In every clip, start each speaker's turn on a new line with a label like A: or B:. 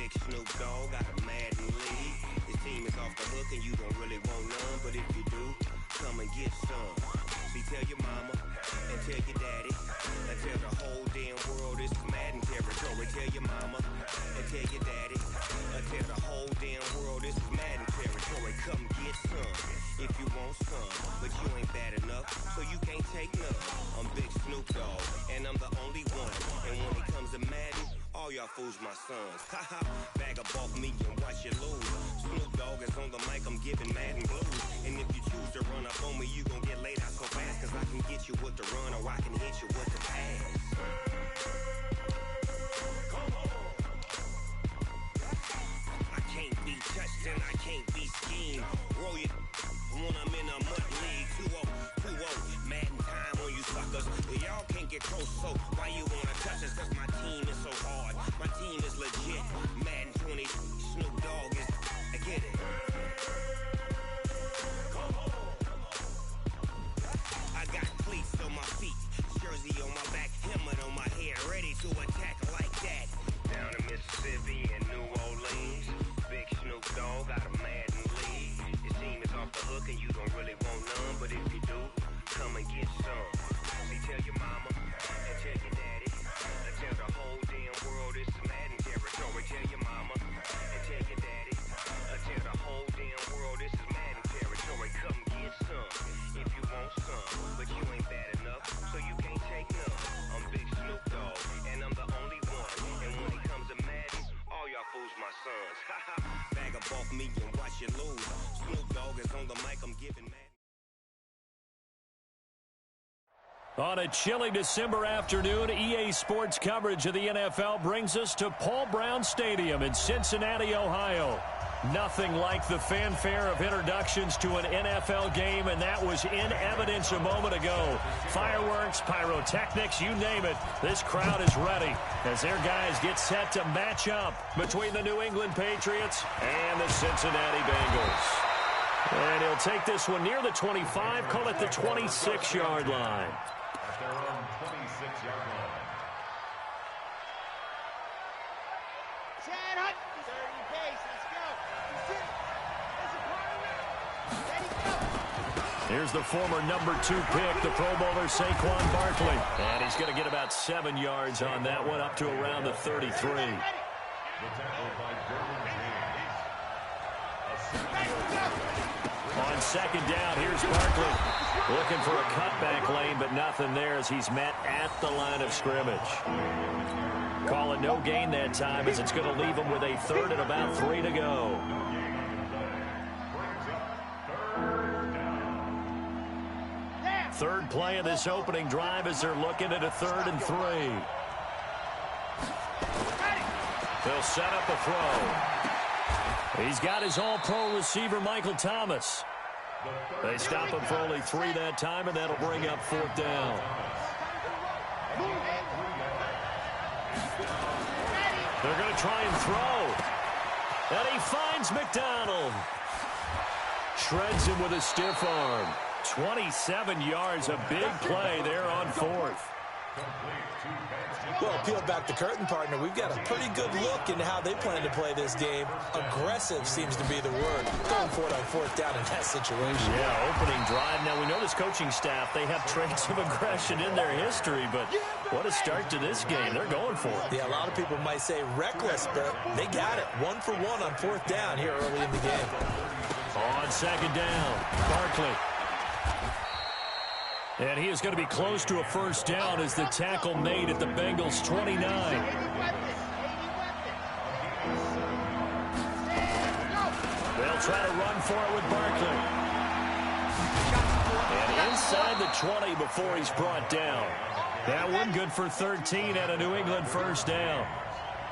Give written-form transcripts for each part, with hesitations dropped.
A: Big Snoop Dogg got a Madden league. His team is off the hook and you don't really want none, but if you do, come and get some. See, tell your mama and tell your daddy and tell the whole damn world this is Madden territory. Tell your mama and tell your daddy and tell the whole damn world this is Madden territory. Come get some if you want some, but you ain't bad enough, so you can't take none. I'm Big Snoop Dogg and I'm the only one, and when it comes to Madden, all y'all fools my sons. Haha, bag up off me and watch you lose. Snoop Dogg is on the mic, I'm giving Madden blues. And if you choose to run up on me, you gon' get laid out so fast, cause I can get you with the run or I can hit you with the pass. I can't be touched and I can't be schemed. Roll you when I'm in a mud league. 2-0, Madden time on you suckers. Y'all can't get close, so why you wanna touch us? Cause my team is so hard, my team is legit. Madden 20, Snoop Dogg is, I get it. I got cleats on my feet, jersey on my back, helmet on my head, ready to attack like that. Down in Mississippi and New Orleans, Big Snoop Dogg got a Madden league. Your team is off the hook and you don't really want none, but if you do, come and get some. See, tell your mama and tell your daddy and tell the whole damn world this is Madden territory. Tell your mama and tell your daddy and tell the whole damn world this is Madden territory. Come get some if you want some, but you ain't bad enough, so you can't take none. I'm Big Snoop Dogg and I'm the only one, and when it comes to Madden, all y'all fools my sons. Haha, bag up off me and watch you lose. Snoop Dogg is on the mic, I'm giving Madden.
B: On a chilly December afternoon, EA Sports coverage of the NFL brings us to Paul Brown Stadium in Cincinnati, Ohio. Nothing like the fanfare of introductions to an NFL game, and that was in evidence a moment ago. Fireworks, pyrotechnics, you name it. This crowd is ready as their guys get set to match up between the New England Patriots and the Cincinnati Bengals. And he'll take this one near the 25, call it the 26-yard line.
C: At their own 26-yard line.
D: Chad Hunt, 30 pace, let's go.
B: Here's the former number 2 pick, the Pro Bowler Saquon Barkley. And he's going to get about 7 yards on that one, up to around the 33.
C: The tackle by Derwin James.
B: On second down, here's Barkley. Looking for a cutback lane, but nothing there as he's met at the line of scrimmage. Call it no gain that time as it's going to leave him with a third and about 3 to go. Third play of this opening drive as they're looking at a 3rd and 3. They'll set up a throw. He's got his all-pro receiver, Michael Thomas. They stop him for only 3 that time, and that'll bring up 4th down. They're going to try and throw. And he finds McDonald. Shreds him with a stiff arm. 27 yards, a big play there on 4th.
E: Well, peel back the curtain, partner. We've got a pretty good look into how they plan to play this game. Aggressive seems to be the word. Going for it on 4th down in that situation.
B: Yeah, opening drive. Now, we know this coaching staff, they have traits of aggression in their history, but what a start to this game. They're going for it.
E: Yeah, a lot of people might say reckless, but they got it. 1 for 1 on 4th down here early in the game.
B: On second down, Barkley. And he is going to be close to a 1st down as the tackle made at the Bengals' 29. They'll try to run for it with Barkley. And inside the 20 before he's brought down. That one good for 13 and a New England 1st down.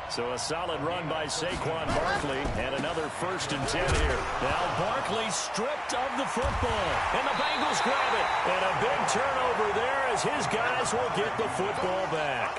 B: So a solid run by Saquon Barkley and another 1st and 10 here. Now Barkley stripped of the football, and the Bengals grab it. And a big turnover there as his guys will get the football back.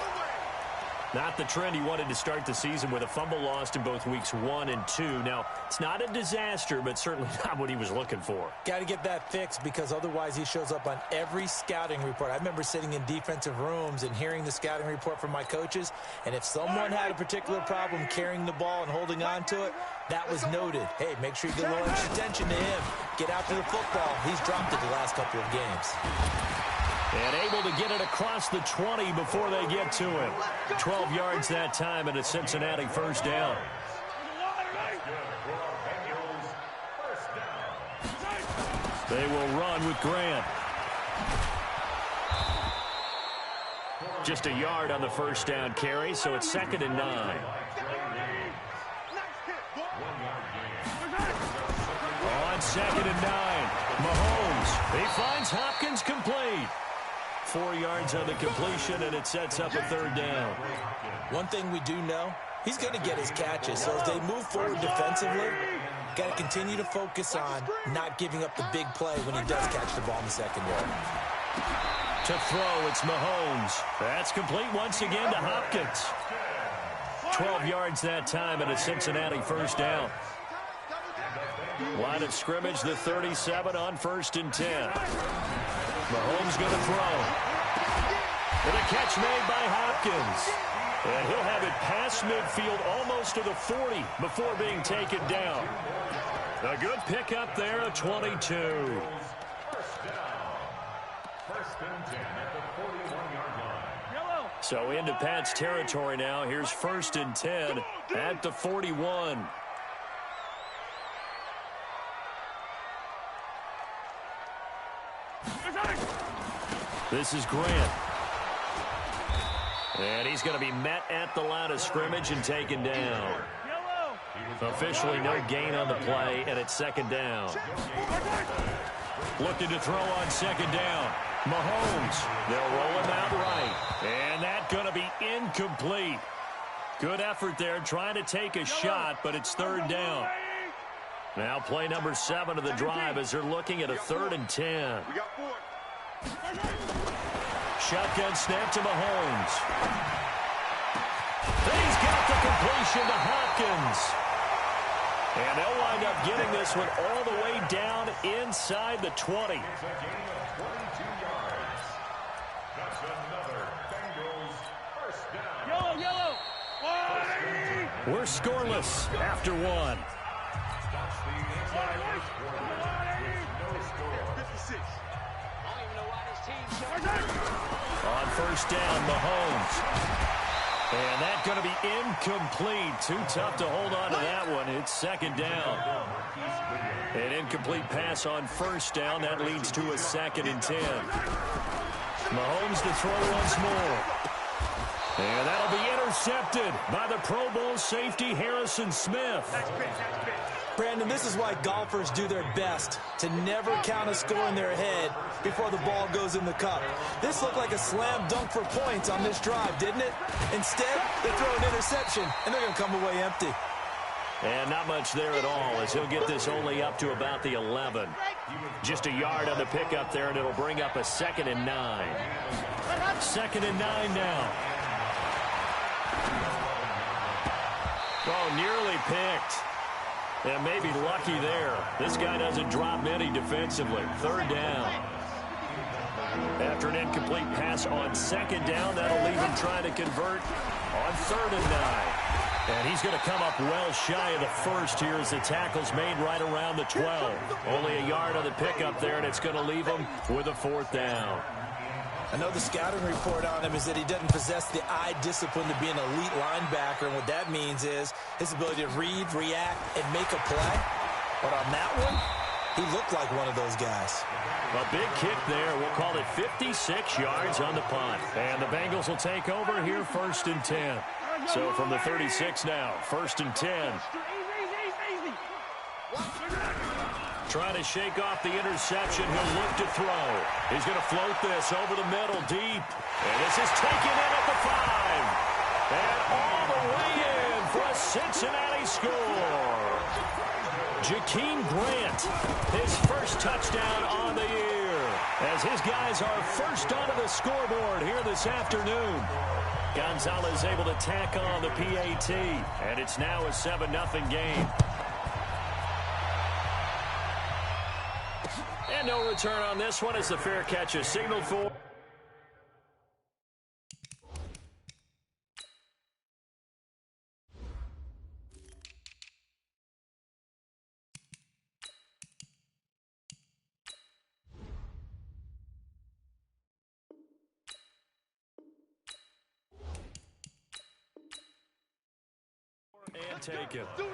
B: Not the trend he wanted to start the season with a fumble lost in both weeks 1 and 2. Now, it's not a disaster, but certainly not what he was looking for.
E: Got to get that fixed because otherwise he shows up on every scouting report. I remember sitting in defensive rooms and hearing the scouting report from my coaches, and if someone had a particular problem carrying the ball and holding on to it, that was noted. Hey, make sure you get a little extra attention to him. Get after the football. He's dropped it the last couple of games.
B: And able to get it across the 20 before they get to him. 12 yards that time and a Cincinnati first down. They will run with Grant. Just a yard on the first down carry, so it's 2nd and 9. On 2nd and 9, Mahomes. He finds Hopkins complete. 4 yards on the completion, and it sets up a 3rd down.
E: One thing we do know, he's going to get his catches. So as they move forward defensively, got to continue to focus on not giving up the big play when he does catch the ball in the secondary.
B: To throw, it's Mahomes. That's complete once again to Hopkins. 12 yards that time, and a Cincinnati first down. Line of scrimmage, the 37 on 1st and 10. Mahomes going to throw. And a catch made by Hopkins. And he'll have it past midfield almost to the 40 before being taken down. A good pickup there, a 22.
C: First and 10 at the 41-yard line.
B: So into Pat's territory now. Here's 1st and 10 at the 41. This is Grant. And he's going to be met at the line of scrimmage and taken down. Officially no gain on the play, and it's 2nd down. Looking to throw on 2nd down. Mahomes. They'll roll him out right. And that's going to be incomplete. Good effort there trying to take a shot, but it's 3rd down. Now play number 7 of the drive as they're looking at a 3rd and 10. Shotgun snap to Mahomes. He's got the completion to Hopkins. And they'll wind up getting this one all the way down inside the 20. We're scoreless after 1. On 1st down, Mahomes. And that's going to be incomplete. Too tough to hold on to that one. It's 2nd down. An incomplete pass on 1st down. That leads to a 2nd and 10. Mahomes to throw once more. And that'll be intercepted by the Pro Bowl safety Harrison Smith.
E: Brandon, this is why golfers do their best to never count a score in their head before the ball goes in the cup. This looked like a slam dunk for points on this drive, didn't it? Instead, they throw an interception, and they're going to come away empty.
B: And not much there at all as he'll get this only up to about the 11. Just a yard on the pickup there, and it'll bring up a 2nd and 9. 2nd and 9 now. Oh, nearly picked. And maybe lucky there. This guy doesn't drop many defensively. 3rd down. After an incomplete pass on 2nd down, that'll leave him trying to convert on 3rd and 9. And he's going to come up well shy of the 1st here as the tackle's made right around the 12. Only a yard on the pickup there, and it's going to leave him with a 4th down.
E: I know the scouting report on him is that he doesn't possess the eye discipline to be an elite linebacker, and what that means is his ability to read, react, and make a play. But on that one, he looked like one of those guys.
B: A big kick there. We'll call it 56 yards on the punt. And the Bengals will take over here 1st and 10. So from the 36 now, 1st and 10. Trying to shake off the interception. He'll look to throw. He's going to float this over the middle deep. And this is taken in at the 5. And all the way in for a Cincinnati score. Jakeem Grant, his first touchdown on the year. as his guys are first onto the scoreboard here this afternoon. Gonzalez able to tack on the PAT, and it's now a 7-0 game. And no return on this one as the fair catch is signaled for. And take it.
C: The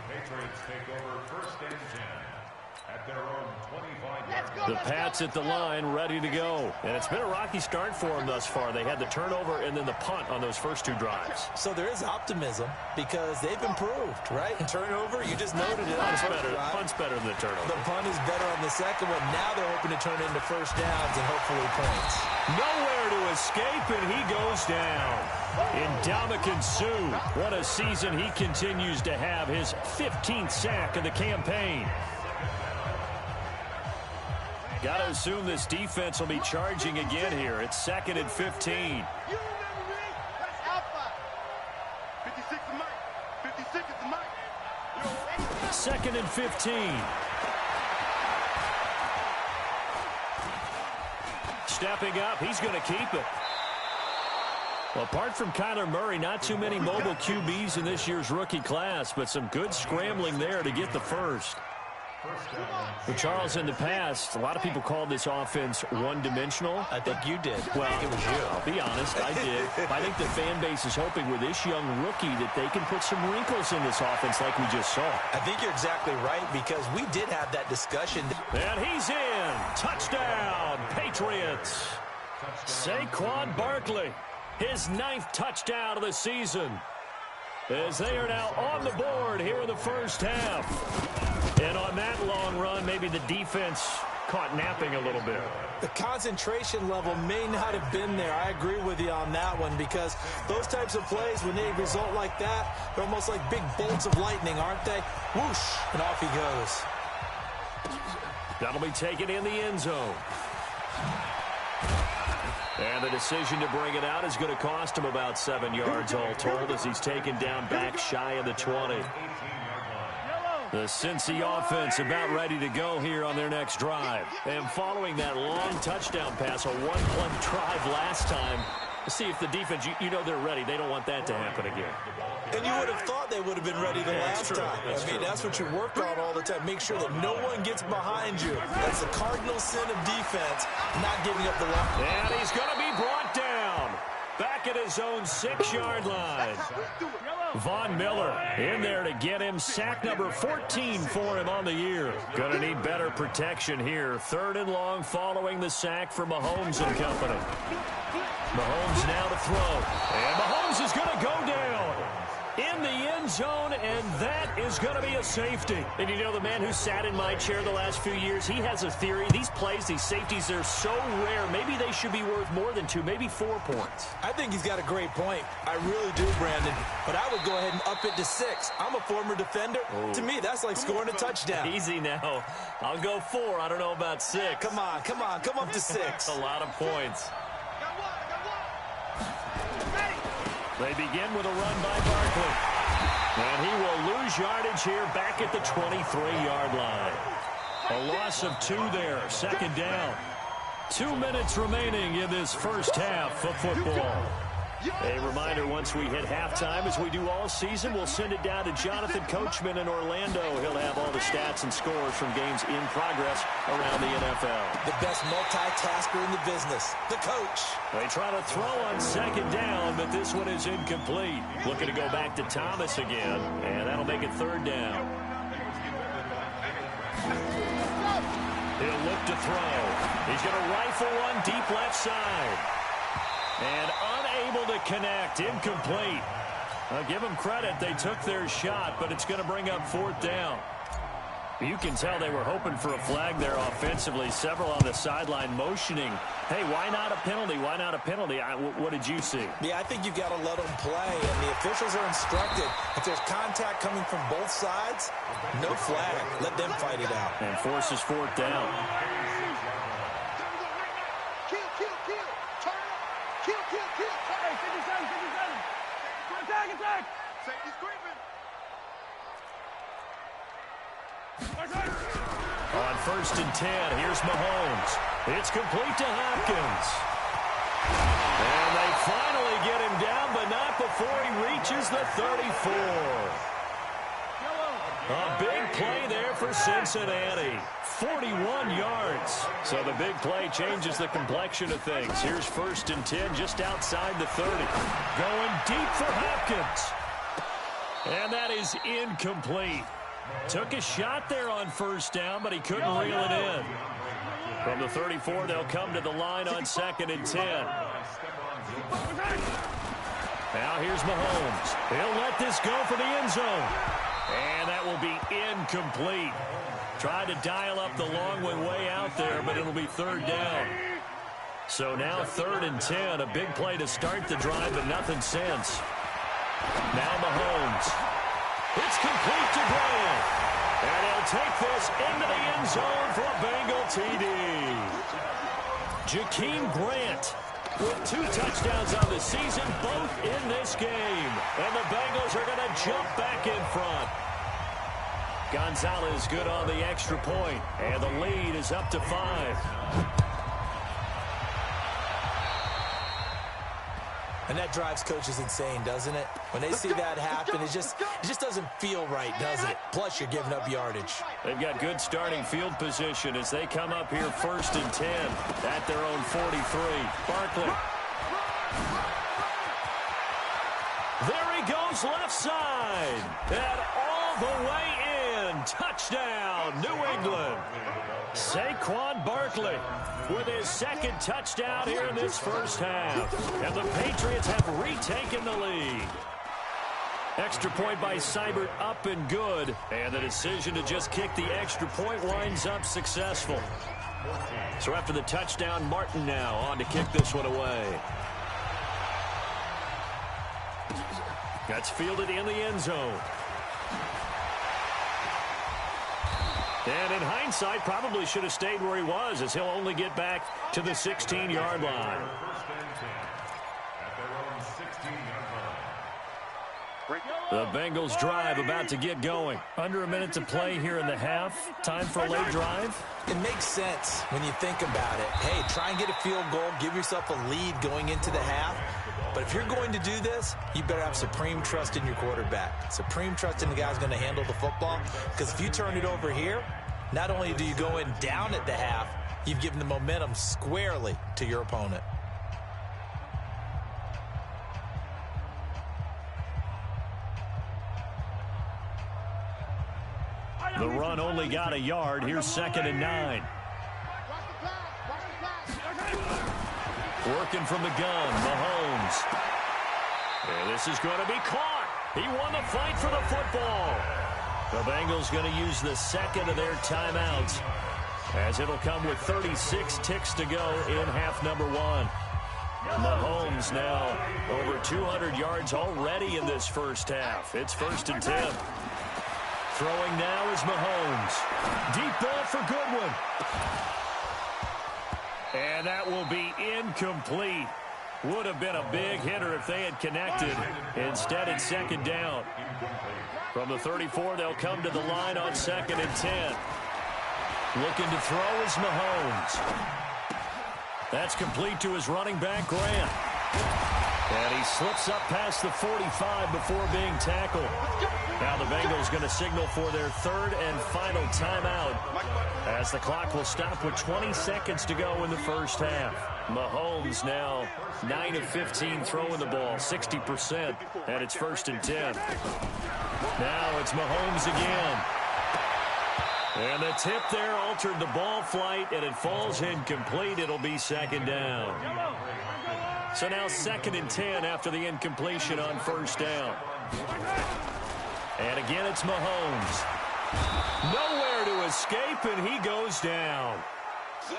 C: Patriots take over 1st and 10 at their own 25-yard line.
B: The Pats at the line, ready to go. And it's been a rocky start for them thus far. They had the turnover and then the punt on those first 2 drives.
E: So there is optimism because they've improved, right? Turnover, you just noted it.
B: Punt's better than the turnover.
E: The punt is better on the second one. Now they're hoping to turn it into first downs and hopefully points.
B: Nowhere to escape, and he goes down. Ndamukong Suh, what a season he continues to have. His 15th sack of the campaign. Got to assume this defense will be charging again here. It's 2nd and 15.
D: You remember me? Press Alpha. 56 is Mike. 56 is Mike.
B: 2nd and 15. Stepping up, he's going to keep it. Well, apart from Kyler Murray, not too many mobile QBs in this year's rookie class, but some good scrambling there to get the first. Well, Charles, in the past, a lot of people called this offense one-dimensional.
E: I think you did.
B: Well,
E: it was you.
B: I'll be honest, I did. I think the fan base is hoping with this young rookie that they can put some wrinkles in this offense like we just saw.
E: I think you're exactly right because we did have that discussion.
B: And he's in. Touchdown, Patriots. Saquon Barkley, his 9th touchdown of the season, as they are now on the board here in the first half. And on that long run, maybe the defense caught napping a little bit.
E: The concentration level may not have been there. I agree with you on that one because those types of plays, when they result like that, they're almost like big bolts of lightning, aren't they? Whoosh, and off he goes.
B: That'll be taken in the end zone. And the decision to bring it out is going to cost him about 7 yards all told as he's taken down back shy of the 20. The Cincy offense about ready to go here on their next drive. And following that long touchdown pass, a one-play drive last time, see if the defense, you know they're ready. They don't want that to happen again.
E: And you would have thought they would have been ready the last time. That's what you work on all the time. Make sure that no one gets behind you. That's the cardinal sin of defense, not giving up the line.
B: And he's going to be brought down. Back at his own 6-yard line. Von Miller in there to get him sack number 14 for him on the year. Going to need better protection here. 3rd and long following the sack for Mahomes and company. Mahomes now to throw. And Mahomes is going to go down in the end zone, and that is going to be a safety. And you know, the man who sat in my chair the last few years, he has a theory. These plays, these safeties, they're so rare. Maybe they should be worth more than 2, maybe 4 points.
E: I think he's got a great point. I really do, Brandon. But I would go ahead and up it to 6. I'm a former defender. Oh. To me, that's like scoring a touchdown.
B: Easy now. I'll go 4. I don't know about 6.
E: Come on. Come up to 6.
B: A lot of points. They begin with a run by Barkley. And he will lose yardage here back at the 23-yard line. A loss of 2 there. 2nd down. 2 minutes remaining in this first half of football. A reminder, once we hit halftime, as we do all season, we'll send it down to Jonathan Coachman in Orlando. He'll have all the stats and scores from games in progress around the NFL.
E: The best multitasker in the business, the coach.
B: They try to throw on 2nd down, but this one is incomplete. Looking to go back to Thomas again, and that'll make it 3rd down. He'll look to throw. He's going to rifle one deep left side. And unable to connect. Incomplete. I'll give them credit. They took their shot, but it's going to bring up 4th down. You can tell they were hoping for a flag there offensively. Several on the sideline motioning. Hey, why not a penalty? Why not a penalty? What did you see?
E: Yeah, I think you've got to let them play, and the officials are instructed. If there's contact coming from both sides, no flag. Let them fight it out.
B: And forces 4th down. On 1st and 10, here's Mahomes. It's complete to Hopkins. And they finally get him down, but not before he reaches the 34. A big play there for Cincinnati. 41 yards. So the big play changes the complexion of things. Here's 1st and 10 just outside the 30. Going deep for Hopkins. And that is incomplete. Took a shot there on 1st down, but he couldn't reel it in. From the 34, they'll come to the line on 2nd and 10. Now here's Mahomes. He'll let this go for the end zone. And that will be incomplete. Tried to dial up the long one way out there, but it'll be 3rd down. So now 3rd and 10, a big play to start the drive, but nothing since. Now Mahomes. It's complete to Grant. And he'll take this into the end zone for a Bengal TD. Jakeem Grant with 2 touchdowns on the season, both in this game. And the Bengals are going to jump back in front. Gonzalez good on the extra point, and the lead is up to 5.
E: And that drives coaches insane, doesn't it? When they see that happen, it just doesn't feel right, does it? Plus, you're giving up yardage.
B: They've got good starting field position as they come up here 1st and 10 at their own 43. Barkley. There he goes left side. And all the way in. Touchdown, New England. Saquon Barkley with his 2nd touchdown here in this first half. And the Patriots have retaken the lead. Extra point by Seibert up and good. And the decision to just kick the extra point winds up successful. So after the touchdown, Martin now on to kick this one away. That's fielded in the end zone. And in hindsight, probably should have stayed where he was, as he'll only get back to the 16-yard line. The Bengals drive about to get going. Under a minute to play here in the half. Time for a late drive.
E: It makes sense when you think about it. Hey, try and get a field goal. Give yourself a lead going into the half. But if you're going to do this, you better have supreme trust in your quarterback. Supreme trust in the guy who's going to handle the football. Because if you turn it over here, not only do you go in down at the half, you've given the momentum squarely to your opponent.
B: The run only got a yard. Here's 2nd and 9. Working from the gun, Mahomes. And this is going to be caught. He won the fight for the football. The Bengals going to use the 2nd of their timeouts, as it'll come with 36 ticks to go in half number 1. Mahomes now over 200 yards already in this first half. It's 1st and 10. Throwing now is Mahomes. Deep ball for Goodwin. And that will be incomplete. Would have been a big hitter if they had connected. Instead, it's 2nd down. From the 34, they'll come to the line on 2nd and 10. Looking to throw is Mahomes. That's complete to his running back, Grant. And he slips up past the 45 before being tackled. Now the Bengals going to signal for their 3rd and final timeout, as the clock will stop with 20 seconds to go in the first half. Mahomes now 9 of 15 throwing the ball, 60%, and it's 1st and 10. Now it's Mahomes again. And the tip there altered the ball flight, and it falls incomplete. It'll be 2nd down. So now 2nd and 10 after the incompletion on 1st down. And again, it's Mahomes. Nowhere to escape, and he goes down.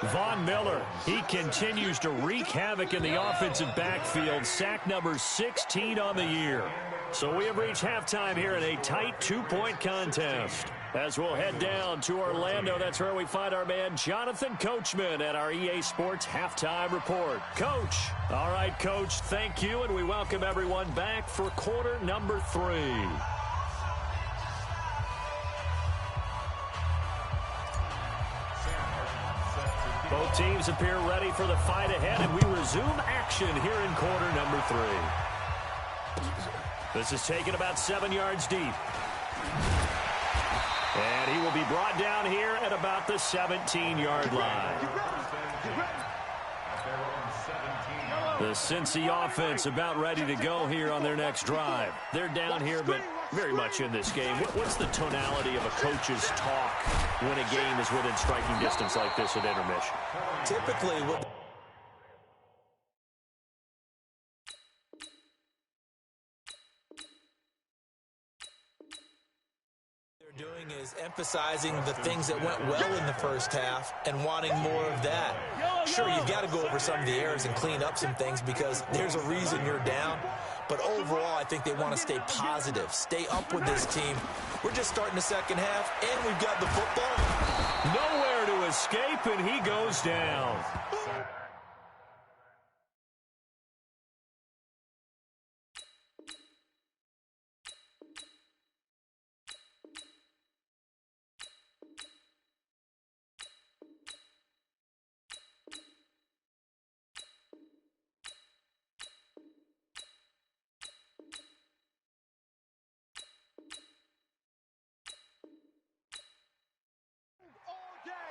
B: Von Miller, he continues to wreak havoc in the offensive backfield. Sack number 16 on the year. So we have reached halftime here in a tight 2-point contest. As we'll head down to Orlando, that's where we find our man Jonathan Coachman at our EA Sports Halftime Report. Coach. All right, Coach, thank you, and we welcome everyone back for quarter number 3. Both teams appear ready for the fight ahead, and we resume action here in quarter number 3. This is taken about 7 yards deep. And he will be brought down here at about the 17-yard line. The Cincy offense about ready to go here on their next drive. They're down here, but very much in this game. What's the tonality of a coach's talk when a game is within striking distance like this at intermission?
E: Typically, what they're doing is emphasizing the things that went well in the first half and wanting more of that. Sure, you've got to go over some of the errors and clean up some things because there's a reason you're down. But overall, I think they want to stay positive, stay up with this team. We're just starting the second half, and we've got the football.
B: Nowhere to escape, and he goes down.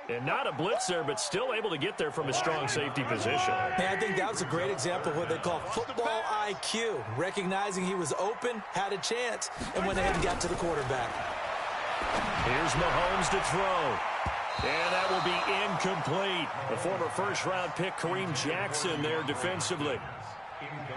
B: And not a blitzer, but still able to get there from a strong safety position.
E: Yeah, I think that was a great example of what they call football IQ. Recognizing he was open, had a chance, and went ahead and got to the quarterback.
B: Here's Mahomes to throw. And that will be incomplete. The former first-round pick, Kareem Jackson, there defensively.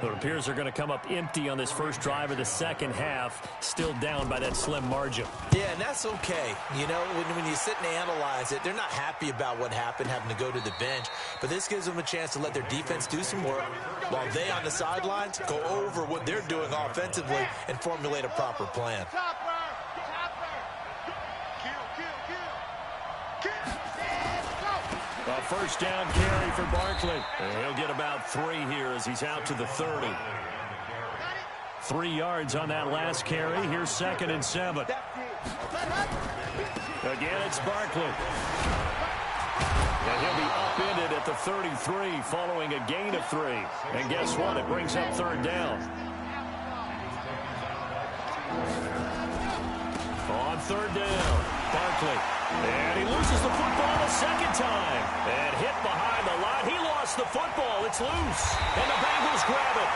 B: It appears they're going to come up empty on this first drive of the second half, still down by that slim margin.
E: Yeah, and that's okay. You know, when you sit and analyze it, they're not happy about what happened, having to go to the bench. But this gives them a chance to let their defense do some work while they on the sidelines go over what they're doing offensively and formulate a proper plan.
B: A first down carry for Barkley. And he'll get about 3 here as he's out to the 30. 3 yards on that last carry. Here's 2nd and 7. Again, it's Barkley. And he'll be upended at the 33 following a gain of 3. And guess what? It brings up 3rd down. On 3rd down, Barkley. And he loses the football a second time. And hit behind the line. He lost the football. It's loose. And the Bengals grab it.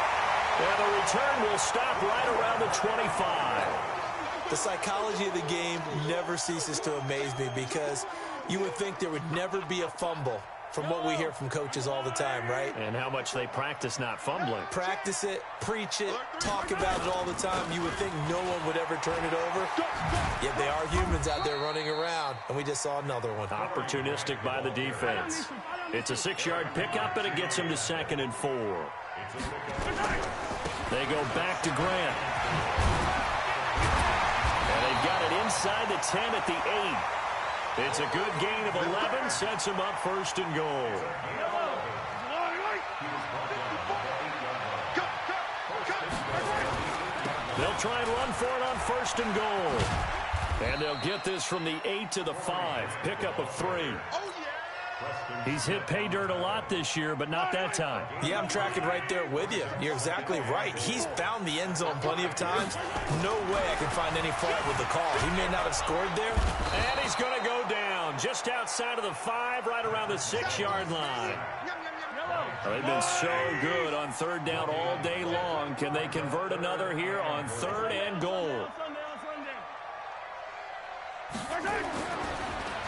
B: And the return will stop right around the 25.
E: The psychology of the game never ceases to amaze me because you would think there would never be a fumble from what we hear from coaches all the time, right?
B: And how much they practice not fumbling.
E: Practice it, preach it, talk about it all the time. You would think no one would ever turn it over. Yet they are humans out there running around, and we just saw another one.
B: Opportunistic by the defense. It's a 6-yard pickup, and it gets them to 2nd and 4. They go back to Grant. And they've got it inside the 10 at the 8. It's a good gain of 11, sets him up 1st and goal. They'll try and run for it on 1st and goal. And they'll get this from the 8 to the 5, pickup of 3. He's hit pay dirt a lot this year, but not that time.
E: Yeah, I'm tracking right there with you. You're exactly right. He's found the end zone plenty of times. No way I can find any fault with the call. He may not have scored there.
B: And he's going to go down just outside of the 5, right around the 6-yard line. They've been so good on 3rd down all day long. Can they convert another here on 3rd and goal?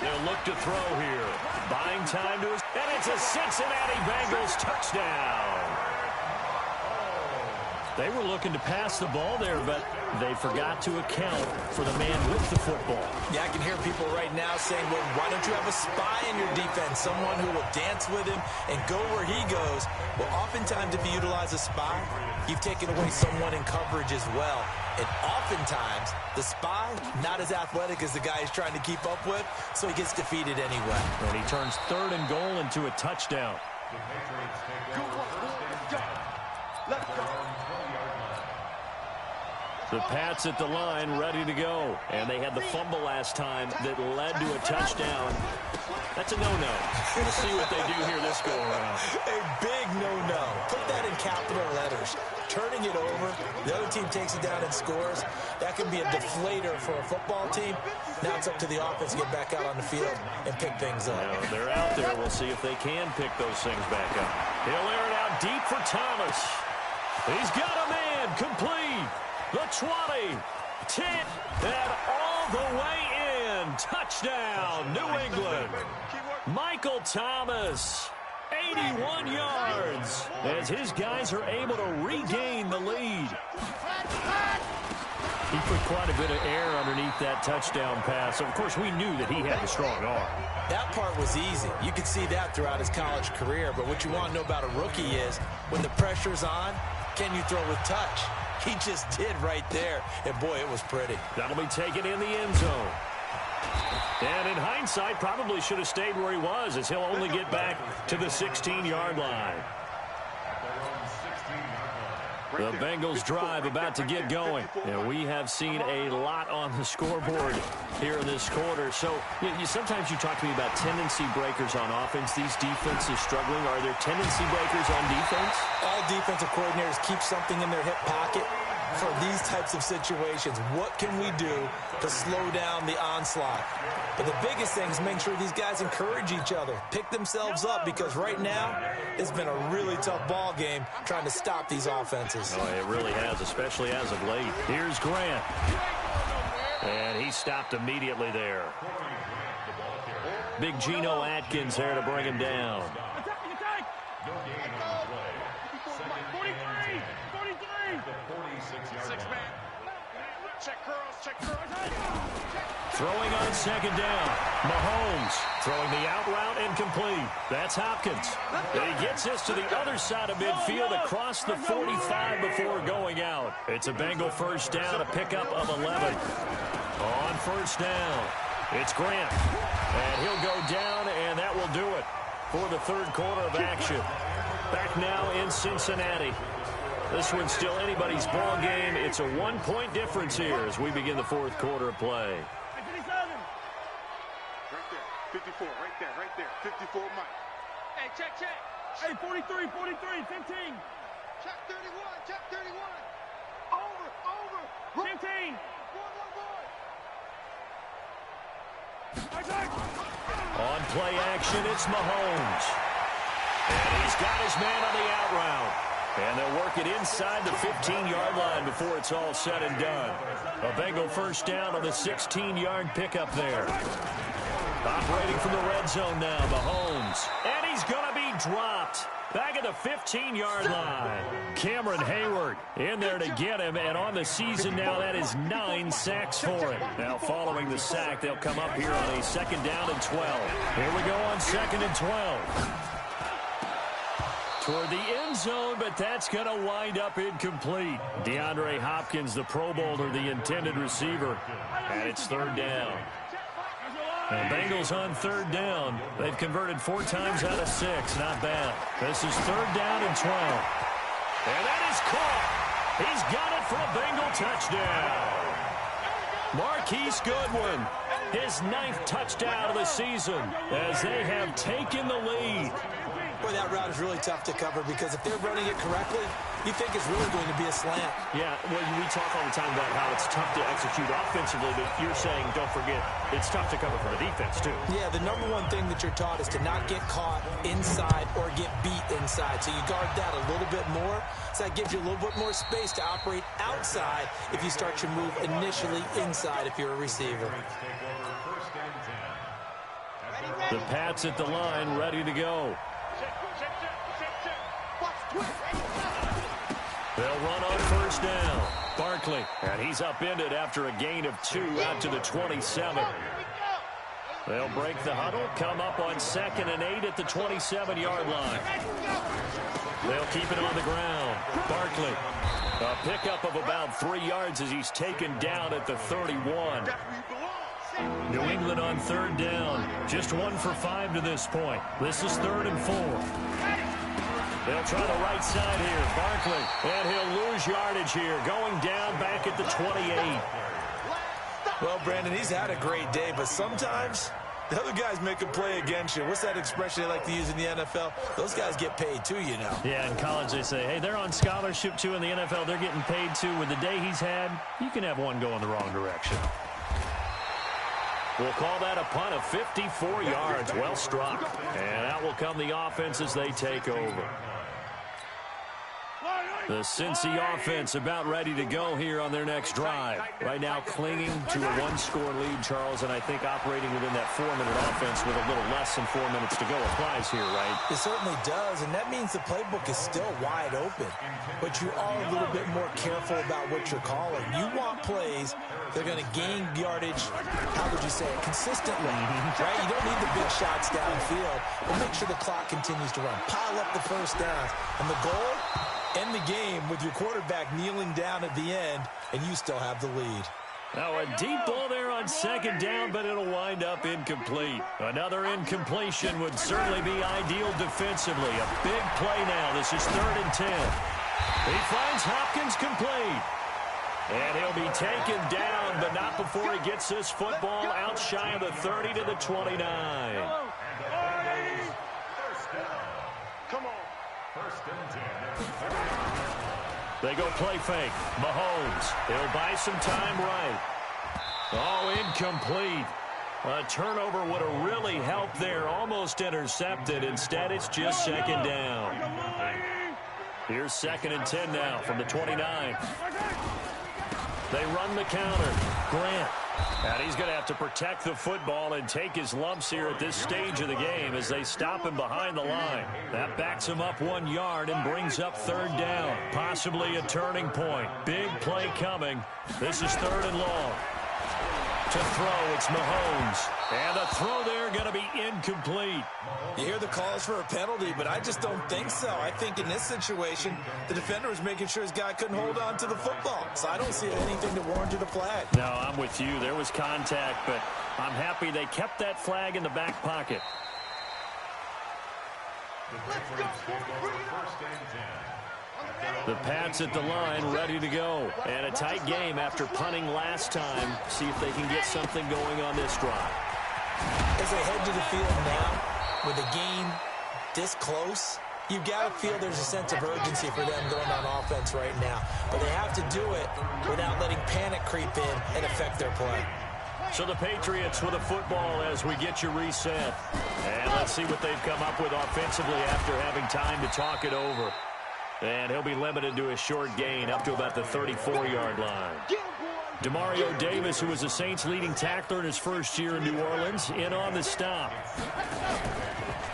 B: They'll look to throw here. Buying time to his... And it's a Cincinnati Bengals touchdown. They were looking to pass the ball there, but they forgot to account for the man with the football.
E: Yeah, I can hear people right now saying, well, why don't you have a spy in your defense, someone who will dance with him and go where he goes? Well, oftentimes if you utilize a spy, you've taken away someone in coverage as well. And oftentimes, the spy, not as athletic as the guy he's trying to keep up with, so he gets defeated anyway.
B: And he turns 3rd and goal into a touchdown. The Pats at the line, ready to go. And they had the fumble last time that led to a touchdown. That's a no-no. We'll see what they do here this go-around.
E: A big no-no. Put that in capital letters. Turning it over, the other team takes it down and scores. That can be a deflator for a football team. Now it's up to the offense to get back out on the field and pick things up.
B: Now, they're out there. We'll see if they can pick those things back up. He'll air it out deep for Thomas. He's got a man complete. The 20, 10, and all the way in. Touchdown, New England. Michael Thomas, 81 yards, as his guys are able to regain the lead. He put quite a bit of air underneath that touchdown pass. Of course, we knew that he had a strong arm.
E: That part was easy. You could see that throughout his college career. But what you want to know about a rookie is when the pressure's on, can you throw with touch? He just did right there. And, boy, it was pretty.
B: That'll be taken in the end zone. And in hindsight, probably should have stayed where he was, as he'll only get back to the 16-yard line. The Bengals drive about to get going. And we have seen a lot on the scoreboard here in this quarter. So sometimes you talk to me about tendency breakers on offense. These defenses struggling. Are there tendency breakers on defense?
E: All defensive coordinators keep something in their hip pocket for these types of situations. What can we do to slow down the onslaught? But the biggest thing is make sure these guys encourage each other, pick themselves up, because right now it's been a really tough ball game trying to stop these offenses.
B: Oh, it really has, especially as of late. Here's Grant. And he stopped immediately there. Big Geno Atkins there to bring him down.
D: 6-man. Check curls, check curls.
B: Throwing on second down. Mahomes throwing the out route incomplete. That's Hopkins. And he gets this to the other side of midfield across the 45 before going out. It's a Bengal first down, a pickup of 11. On first down, it's Grant. And he'll go down, and that will do it for the third quarter of action. Back now in Cincinnati. This one's still anybody's ball game. It's a 1-point difference here as we begin the fourth quarter of play.
D: Right there, 54, right there, 54, Mike. Hey, check. Hey, 43, 15. Check 31. Over. 15.
B: On play action, it's Mahomes. And he's got his man on the out route. And they'll work it inside the 15-yard line before it's all said and done. A Bengal first down on the 16-yard pickup there. Operating from the red zone now, Mahomes. And he's going to be dropped. Back at the 15-yard line. Cameron Hayward in there to get him. And on the season now, that is 9 sacks for him. Now following the sack, they'll come up here on a second down and 12. Here we go on second and 12. Toward the end zone, but that's going to wind up incomplete. DeAndre Hopkins, the Pro Bowler, the intended receiver. And it's third down. The Bengals on third down. They've converted 4 times out of 6. Not bad. This is third down and 12. And that is caught. He's got it for a Bengal touchdown. Marquise Goodwin, his 9th touchdown of the season as they have taken the lead.
E: Boy, that route is really tough to cover because if they're running it correctly, you think it's really going to be a slant.
B: Yeah, well, we talk all the time about how it's tough to execute offensively, but you're saying, don't forget, it's tough to cover for the defense, too.
E: Yeah, the number one thing that you're taught is to not get caught inside or get beat inside. So you guard that a little bit more. So that gives you a little bit more space to operate outside if you start your move initially inside if you're a receiver.
B: The Pats at the line, ready to go. They'll run on first down. Barkley, and he's upended after a gain of 2 out to the 27. They'll break the huddle, come up on second and 8 at the 27-yard line. They'll keep it on the ground. Barkley, a pickup of about 3 yards as he's taken down at the 31. New England on third down. Just 1 for 5 to this point. This is 3rd and 4. They'll try the right side here. Barkley. And he'll lose yardage here. Going down back at the 28.
E: Well, Brandon, he's had a great day, but sometimes the other guys make a play against you. What's that expression they like to use in the NFL? Those guys get paid too, you know.
B: Yeah, in college they say, hey, they're on scholarship too. In the NFL, they're getting paid too. With the day he's had, you can have one go in the wrong direction. We'll call that a punt of 54 yards. Well struck. And out will come the offense as they take over. The Cincy offense about ready to go here on their next drive. Right now clinging to a one-score lead, Charles, and I think operating within that 4-minute offense with a little less than 4 minutes to go applies here, right?
E: It certainly does, and that means the playbook is still wide open. But you are a little bit more careful about what you're calling. You want plays that are going to gain yardage, how would you say it, consistently, right? You don't need the big shots downfield, but make sure the clock continues to run. Pile up the first downs, and the goal, end the game with your quarterback kneeling down at the end, and you still have the lead.
B: Now a deep ball there on second down, but it'll wind up incomplete. Another incompletion would certainly be ideal defensively. A big play now. This is 3rd and 10. He finds Hopkins complete. And he'll be taken down, but not before he gets this football out shy of the 30 to the 29.
D: Come on.
B: They go play fake. Mahomes. He'll buy some time right. Oh, incomplete. A turnover would have really helped there. Almost intercepted. Instead, it's just second down. Here's 2nd and 10 now from the 29. They run the counter. Grant. And he's going to have to protect the football and take his lumps here at this stage of the game as they stop him behind the line. That backs him up 1 yard and brings up 3rd down. Possibly a turning point. Big play coming. This is 3rd and long. To throw, it's Mahomes. And the throw there going to be incomplete.
E: You hear the calls for a penalty, but I just don't think so. I think in this situation, the defender was making sure his guy couldn't hold on to the football. So I don't see anything that warranted a flag.
B: No, I'm with you. There was contact, but I'm happy they kept that flag in the back pocket. The Pats at the line, ready to go. And a tight game after punting last time. See if they can get something going on this drive.
E: As they head to the field now, with the game this close, you've got to feel there's a sense of urgency for them going on offense right now. But they have to do it without letting panic creep in and affect their play.
B: So the Patriots with a football as we get you reset. And let's see what they've come up with offensively after having time to talk it over. And he'll be limited to a short gain up to about the 34-yard line. Demario Davis, who was the Saints' leading tackler in his first year in New Orleans, in on the stop.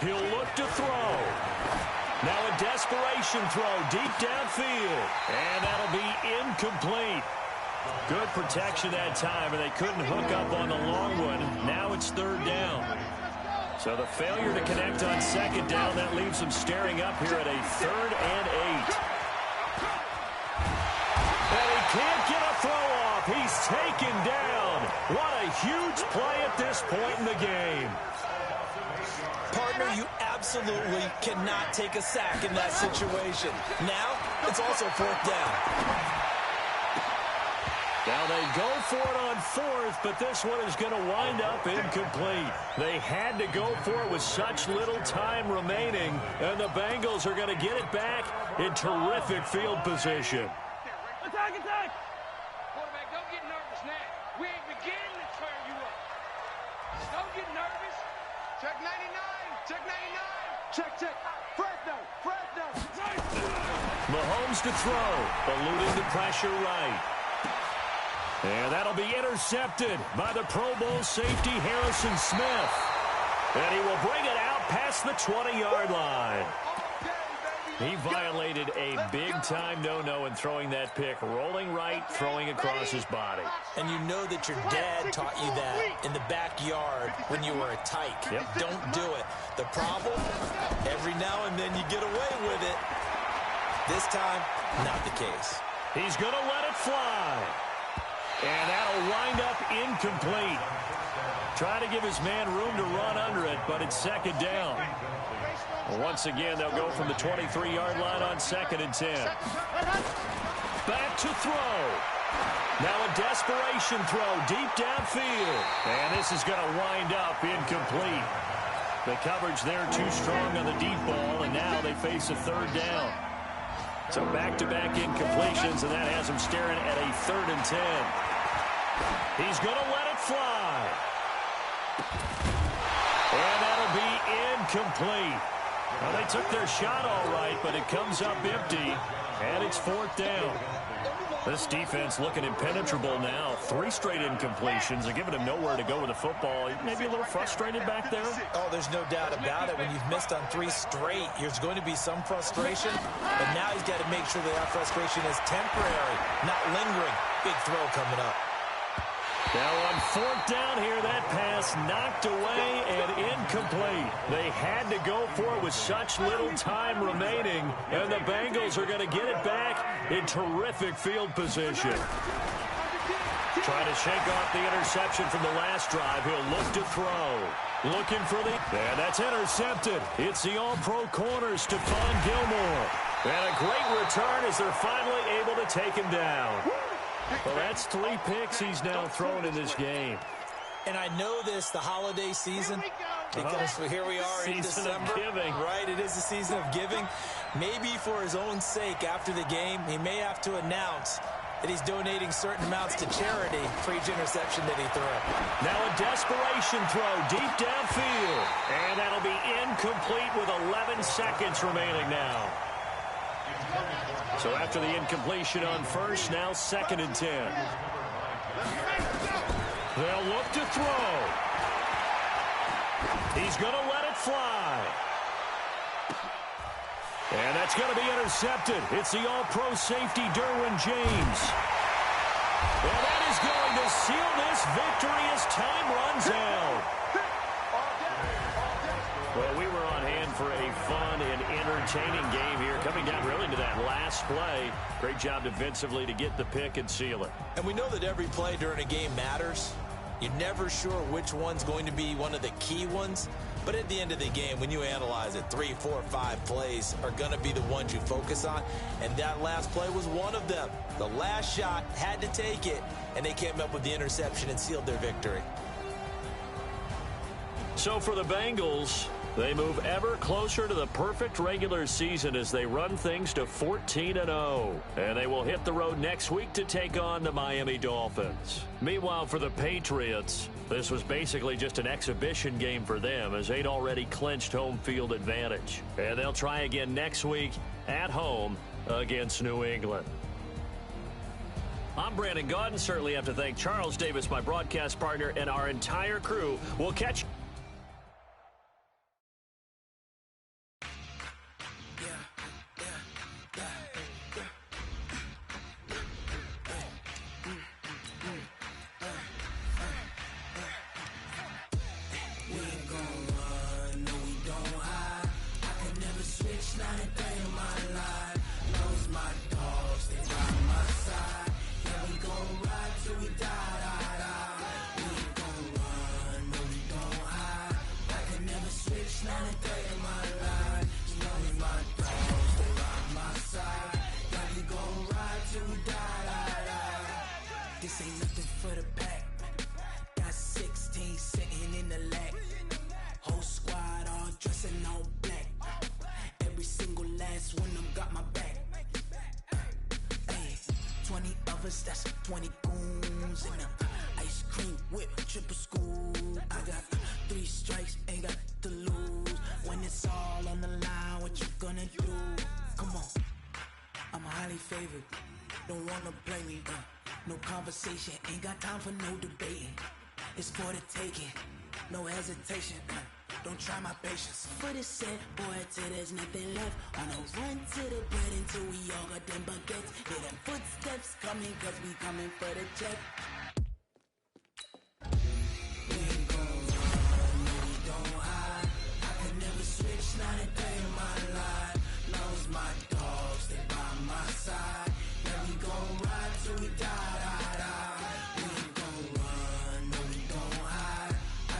B: He'll look to throw. Now a desperation throw deep downfield. And that'll be incomplete. Good protection that time, and they couldn't hook up on the long one. Now it's 3rd down. So the failure to connect on 2nd down, that leaves them staring up here at a 3rd and 8. And he can't get a throw off. He's taken down. What a huge play at this point in the game.
E: Partner, you absolutely cannot take a sack in that situation. Now, it's also 4th down.
B: Now they go for it on 4th, but this one is going to wind up incomplete. They had to go for it with such little time remaining, and the Bengals are going to get it back in terrific field position.
D: Attack, attack! Quarterback, don't get nervous now. We ain't beginning to turn you up. Don't get nervous. Check 99, check 99. Check, check. Fresno, Fresno.
B: Mahomes to throw, eluding the pressure right. And that'll be intercepted by the Pro Bowl safety Harrison Smith. And he will bring it out past the 20-yard line. He violated a big-time no-no in throwing that pick. Rolling right, throwing across his body.
E: And you know that your dad taught you that in the backyard when you were a tyke.
B: Yep.
E: Don't do it. The problem, every now and then you get away with it. This time, not the case.
B: He's going to let it fly. And that'll wind up incomplete. Trying to give his man room to run under it, but it's second down. Well, once again, they'll go from the 23-yard line on 2nd and 10. Back to throw. Now a desperation throw deep downfield. And this is going to wind up incomplete. The coverage there too strong on the deep ball, and now they face a 3rd down. So back-to-back incompletions, and that has him staring at a 3rd and 10. He's going to let it fly. And that'll be incomplete. Well, they took their shot all right, but it comes up empty, and it's 4th down. This defense looking impenetrable now. 3 straight incompletions. They're giving him nowhere to go with the football. Maybe a little frustrated back there?
E: Oh, there's no doubt about it. When you've missed on 3 straight, there's going to be some frustration. But now he's got to make sure that frustration is temporary, not lingering. Big throw coming up.
B: Now on 4th down here, that pass knocked away and incomplete. They had to go for it with such little time remaining, and the Bengals are going to get it back in terrific field position. Trying to shake off the interception from the last drive. He'll look to throw. Looking for the... And that's intercepted. It's the all-pro corner, Stephon Gilmore. And a great return as they're finally able to take him down. Well, that's 3 picks he's now thrown in this game.
E: And I know this, the holiday season, because here we are in December.
B: Giving.
E: Right, it is the season of giving. Maybe for his own sake after the game, he may have to announce that he's donating certain amounts to charity for each interception that he threw.
B: Now a desperation throw deep downfield. And that'll be incomplete with 11 seconds remaining now. So after the incompletion on 1st, now 2nd and 10. They'll look to throw. He's going to let it fly. And that's going to be intercepted. It's the all-pro safety, Derwin James. And that is going to seal this victory as time runs out. Well, we were on hand for a fun and entertaining game here, coming down really to that last play. Great job defensively to get the pick and seal it.
E: And we know that every play during a game matters. You're never sure which one's going to be one of the key ones. But at the end of the game, when you analyze it, 3, 4, 5 plays are going to be the ones you focus on. And that last play was one of them. The last shot had to take it, and they came up with the interception and sealed their victory.
B: So for the Bengals, they move ever closer to the perfect regular season as they run things to 14-0. And they will hit the road next week to take on the Miami Dolphins. Meanwhile, for the Patriots, this was basically just an exhibition game for them as they'd already clinched home field advantage. And they'll try again next week at home against New England. I'm Brandon Gaudin. Certainly have to thank Charles Davis, my broadcast partner, and our entire crew. We'll catch you.
F: This ain't nothing for the pack. Got 16 sitting in the lag. Whole squad all dressing all black. Every single last one of them got my back. Hey, 20 of us, that's 20 goons in them. Ice cream whip, triple scoop. I got 3 strikes, ain't got to lose. When it's all on the line, what you gonna do? Come on, I'm highly favored. Don't wanna play me, no conversation, ain't got time for no debating. It's for the taking, no hesitation. Don't try my patience. For the set, boy, till there's nothing left. On a run to the bread until we all got them baguettes. Hear them footsteps coming, cause we coming for the check. We ain't gon' run, no, we don't hide. I could never switch, not a day in my life. Long as my dogs, they by my side. Yeah, we gon' ride till we die, die, die. We ain't gon' run, no, we don't hide. I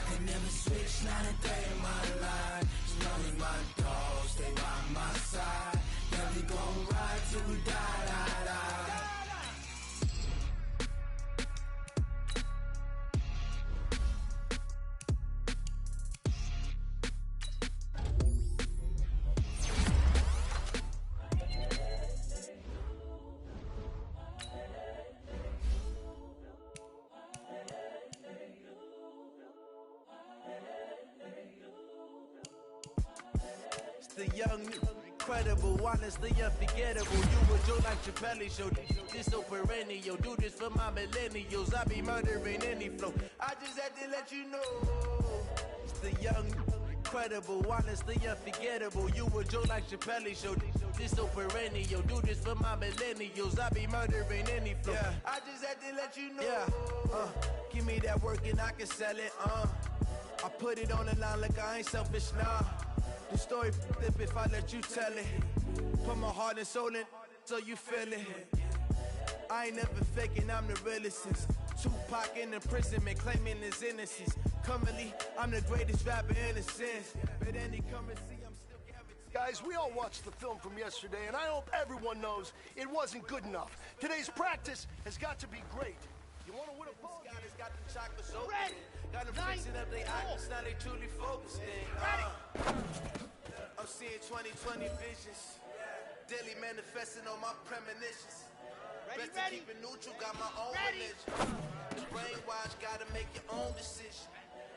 G: the young, incredible, honestly unforgettable. You a Joe like Chappelle show. This so perennial. Do this for my millennials. I be murdering any flow. I just had to let you know. It's the young, incredible, honestly unforgettable. You a Joe like Chappelle show. This so perennial. Do this for my millennials. I be murdering any flow. Yeah. I just had to let you know. Yeah. Give me that work and I can sell it. I put it on the line like I ain't selfish, nah. The story flip if I let you tell it. Put my heart and soul in so you feel it. I ain't never faking, I'm the realest since Tupac in imprisonment, claiming his innocence. Currently, I'm the greatest rapper in a sense. But any currency, I'm still guaranteed.
H: Guys, we all watched the film from yesterday, and I hope everyone knows it wasn't good enough. Today's practice has got to be great. You want to win a ball game?
G: Got the chocolate soap. Got them fixing up their eyes, now they truly focused in. I'm seeing 2020 visions. Daily manifesting on my premonitions. Best to keep it neutral, got my own religion. The brainwash, gotta make your own decision.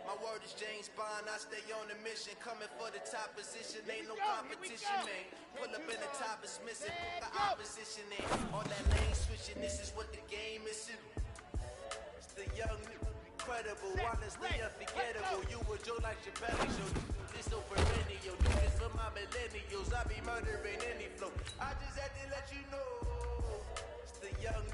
G: My word is James Bond, I stay on the mission. Coming for the top position, ain't no competition, man. Pull up in the top, it's missing, put the opposition in. All that lane switching, this is what the game is. It's the young, incredible, honestly unforgettable. You a Joe like Chappelle show. This so perennial. Do this for my millennials. I be murdering any flow. I just had to let you know. It's the young,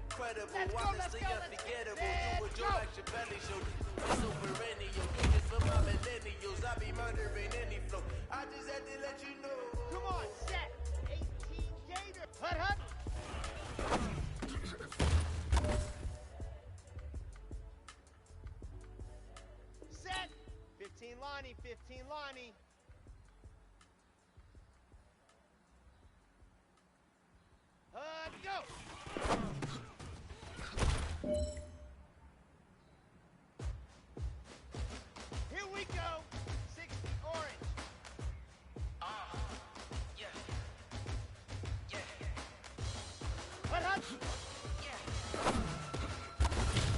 G: incredible, honestly unforgettable. You a Joe like Chappelle show. This so perennial. Do this for my millennials. I be murdering any flow. I just had to let you know.
D: Come on, set. 18 Gator. Hut. Set. 15 Lonnie, 15 Lonnie. Go. Here we go. 60 orange.
F: Yeah.
D: Hut.
F: Yeah.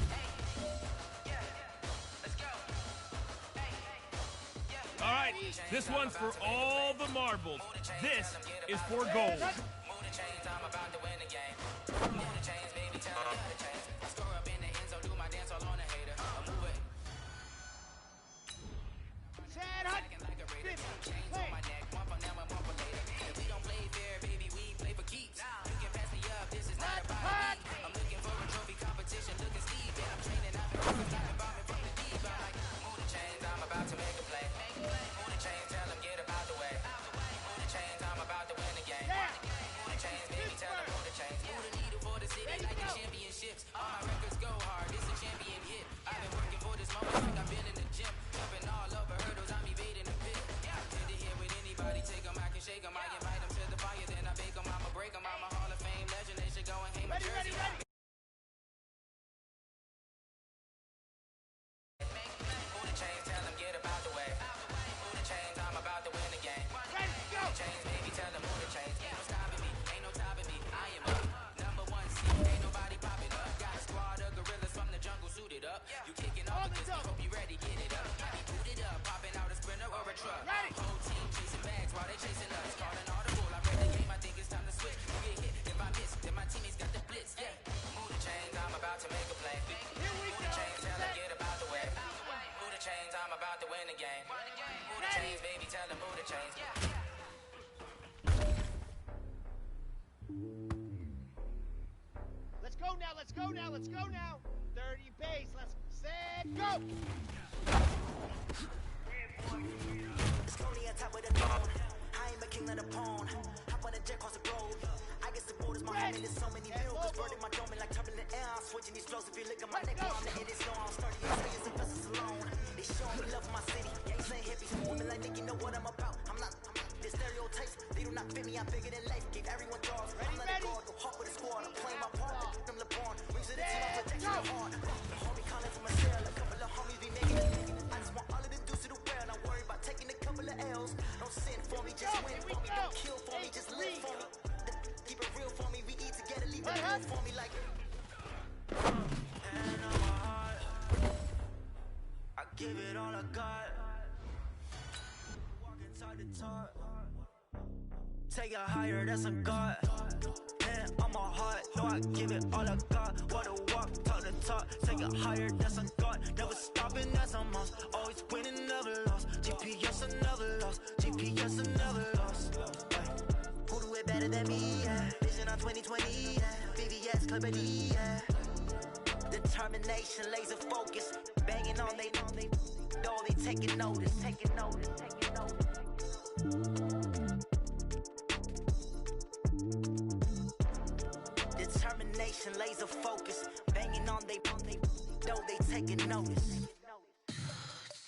F: Hey. Yeah. Let's go. Hey. Yeah.
I: All right, this one's for all the marbles. This is for gold.
F: Move the chains, I'm about to win the game. Move the chains, baby, tell me the chains. I score up in the end zone, do my dance all on a hater. I'm moving.
D: Set hut.
F: Like a raider. Chains on my neck, one for now and one for later. If we don't play fair, baby, we play for keeps. You can pass me up, this is not about me. I'm looking for a trophy competition, looking steep. And I'm training, I've been working, I've been bombing from the deep. I'm like, move the chains, I'm about to make a play. Move the chains, tell them get about the way. Move the chains, I'm about to win the game. Move the chains, baby, tell them move the chains. Move the needle for the city like the championships. All my records go hard, this a champion hit. I've been working for this moment like I've been in the gym. Jumping all over hurdles, I'm evading the pit. Did it here with anybody, take them, I can shake them. I invite them to the fire, then I bake them, I'ma break them. I'm a Hall of Fame legend, they should go and hang my jersey. Move the chains, tell them get about the way. Move the chains, I'm about to win the game. Move the chains, baby, tell them move the chains. Ain't no stopping me, ain't no topping me. I am up, number one seed, ain't nobody popping up. Got a squad of gorillas from the jungle suited up. You kicking off against me, hope you ready, get it up. I be booted up, popping out a sprinter or a truck. Whole team chasing bags while they chasing us. Calling audible, I read the game, I think it's time to switch. You get hit, if I miss, then my teammates got the blitz. Yeah, move the chains, I'm about to make a play. Move the chains, tell them get about the way. Move the chains, I'm about to win the game. Move the chains, baby, tell them move the chains.
D: Let's go now. 30 base, let's set, go.
J: It's Cody on top of the throne. I am a king of the pawn. Hop on a jet across the globe. I guess the borders my homie. There's so many miracles burning my dome like turbulent air. I'm switching these flows. If you look at my neck, I'm the end is long. I'm sturdy as millions of vessels alone. They showing me love for my city. Gangs ain't hippies. Women like me, you know what I'm about. I'm not the stereotypes. They do not fit me. I'm bigger than life. Gave everyone jaws. I'm not a guard. Go hard with the squad. I'm playing my part. Like them LeBron. Rings of the team. I'm protecting the heart. The homie calling from a cell. A couple of homies be making it. I just want all of the dudes to the well. Not worry about taking a couple of L's. Don't sin for me, just win for me. Don't kill for me, just live for me. Keep it real for me. We eat together. Leave it real for me like. And on my heart, I give it all I got. Talk to talk. Take it higher, that's a God. Man, on my heart, know I give it all I got. Wanna walk, talk to talk. Take it higher, that's a God. Never stopping, that's a must. Always winning, never lost. GPS, I never lost. GPS, I never lost. Who do it better than me? Yeah. Vision on 2020. Yeah. VVS, Clipper D. Yeah. Determination, laser focus. Banging on they know they taking notice. Taking notice. Taking notice. Determination, laser focus, banging on they know they taking notice.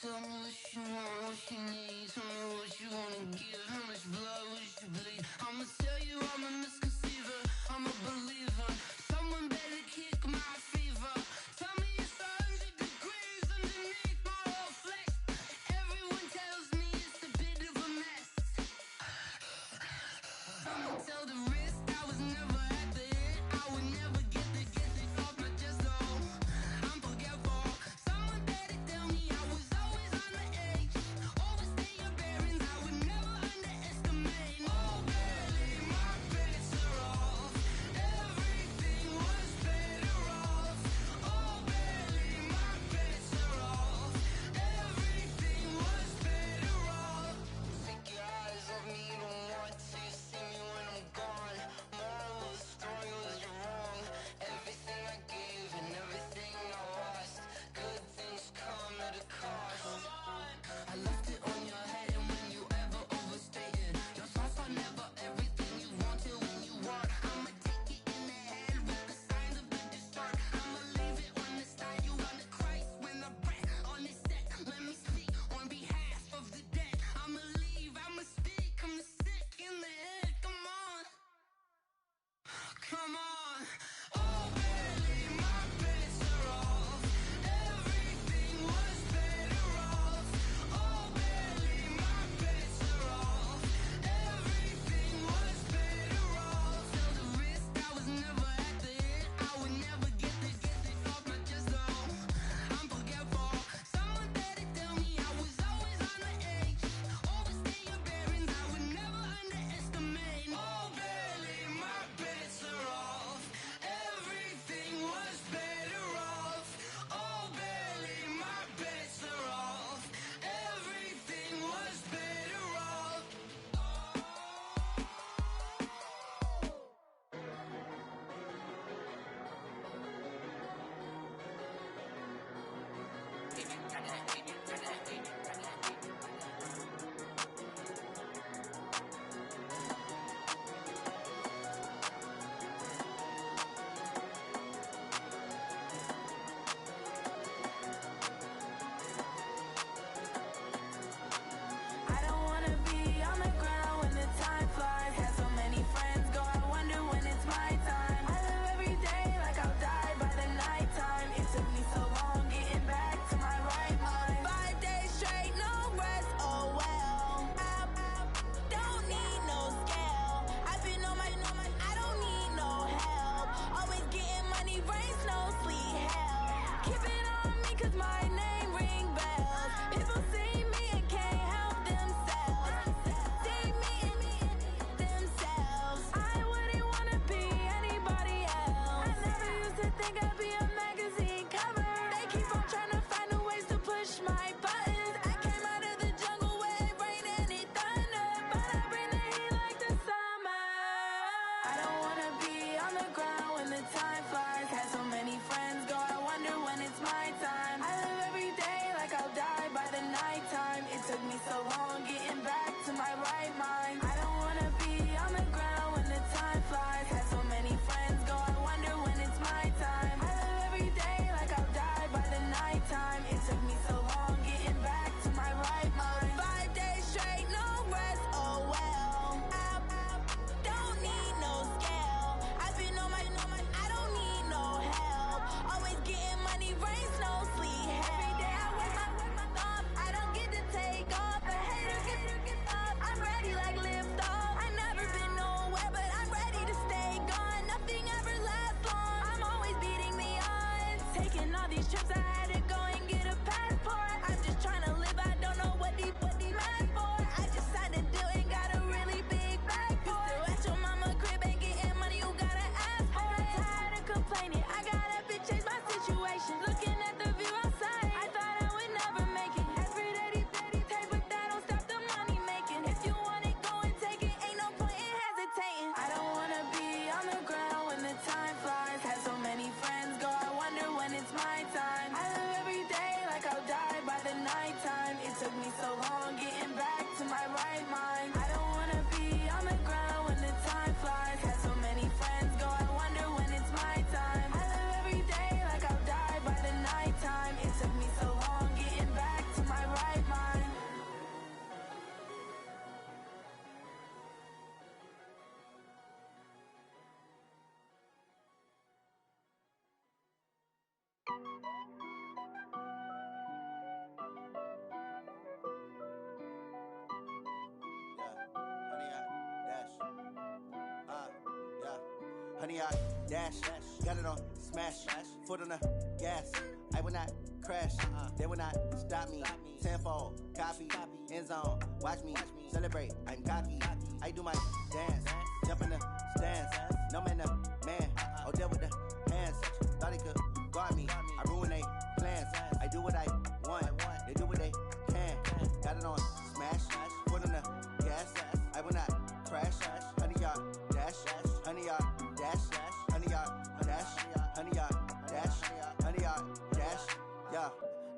F: Tell me what you want, what you need. Tell me what you wanna give. How much blood would you bleed? I'ma tell you I'm a misconceiver. I'm a believer. Someone better kick my fever. Tell me it's 100 degrees underneath my whole flesh. Everyone tells me it's a bit of a mess. I'ma tell the risk I was never at the end. I would never get this off my chest though. I'm forgetful. Someone better tell me I was always on the edge. Overstay your bearings, I would never underestimate. Oh barely, my bets are off. Everything was better off. Oh barely, my bets are off. Everything was better off. Take your eyes off me, don't want to see me when I'm gone. Moral of the story was you're wrong. Everything I gave and everything I lost. Good things come at a cost. I left it on your head, and when you ever overstay it, your thoughts are never everything you want till when you want. I'ma take it in the head with the signs of the distort. I'ma leave it on the side. You on the Christ when the breath on the set. Let me speak on behalf of the dead. I'ma leave, I'ma speak. I'm sick in the head. Come on. Come on. Oh, barely, my bets are off. Everything was better off. Oh, barely, my bets are off. Everything was better off. Tell the risk I was never at the end. I would never get this off my chest though. I'm forgetful. Someone better tell me I was always on the edge. Overstay your bearings, I would never underestimate. Oh, barely, my bets are off. Everything was better off. Oh, barely, my bets are off. Everything was better off.
K: I don't wanna be on the ground when the time flies. Had so many friends go, I wonder when it's my time. I live every day like I'll die by the nighttime. It took me so long getting back to my right mind. 5 days straight, no rest, oh well. I don't need no scale. I've been on my, I don't need no help. Always getting money, rain, snow, sleet, hell. Keep it on me 'cause my name ring bells. People see me and can't help themselves. See me and themselves. I wouldn't wanna be anybody else. I never used to think I'd be a magazine cover. They keep on trying to find new ways to push my buttons. I came out of the jungle where it rained and it thundered, but I bring the heat like the summer. I don't wanna be on the ground when the time flies. Had so many friends go, I wonder when it's my time. I live every day like I'll die by the nighttime. It took me so long getting back to my right mind. I don't wanna be on the ground when the time flies. Had so many friends go, I wonder when it's my time. I live every day like I'll die by the nighttime. It took me so long getting back to my right mind. 5 days straight, no rest, oh well. I don't need no scale. I've been on my, I don't need no help. Always getting money, rain, snow, sleet, hell. Every day I work my thumb. I don't get to take off. The haters get up. I'm ready like lift off. I never been nowhere, but I'm ready to stay gone. Nothing ever lasts long. I'm always beating the odds. Taking all these trips, I had to go and get a passport.
G: Honey, I dash, got it on smash, foot on the gas. I will not crash, they will not stop me. Tenfold, copy, end zone, watch me celebrate. I'm cocky, I do my dance, jump in the stands. No man, man, oh there with the hands. Thought he could guard me, I ruin they plans. I do what I want, they do what they can. Got it on smash, foot on the gas. I will not crash, honey, y'all dash, honey, y'all dash, honey, y'all dash, honey, y'all dash, honey, y'all dash, yeah.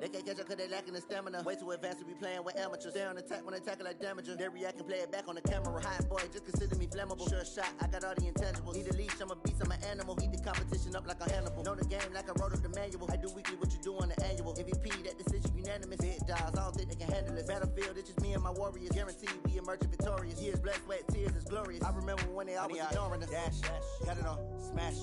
G: They can't catch up cause they lacking the stamina. Way too advanced to be playing with amateurs. Stay on attack when they tackle like damager. They react and play it back on the camera. Hot boy, just consider me flammable. Sure shot, I got all the intangibles. Need a leash, I'm a beast, I'm an animal. Eat the competition up like a Hannibal. Know the game like I wrote up the manual. I do weekly what you do on the annual. MVP, that decision unanimous. Big dogs, I don't think they can handle it. Battlefield, it's just me and my warriors. Guaranteed we emerge victorious. Years, blood, sweat, tears, it's glorious. I remember when they always ignoring us. Dash, got it on smash,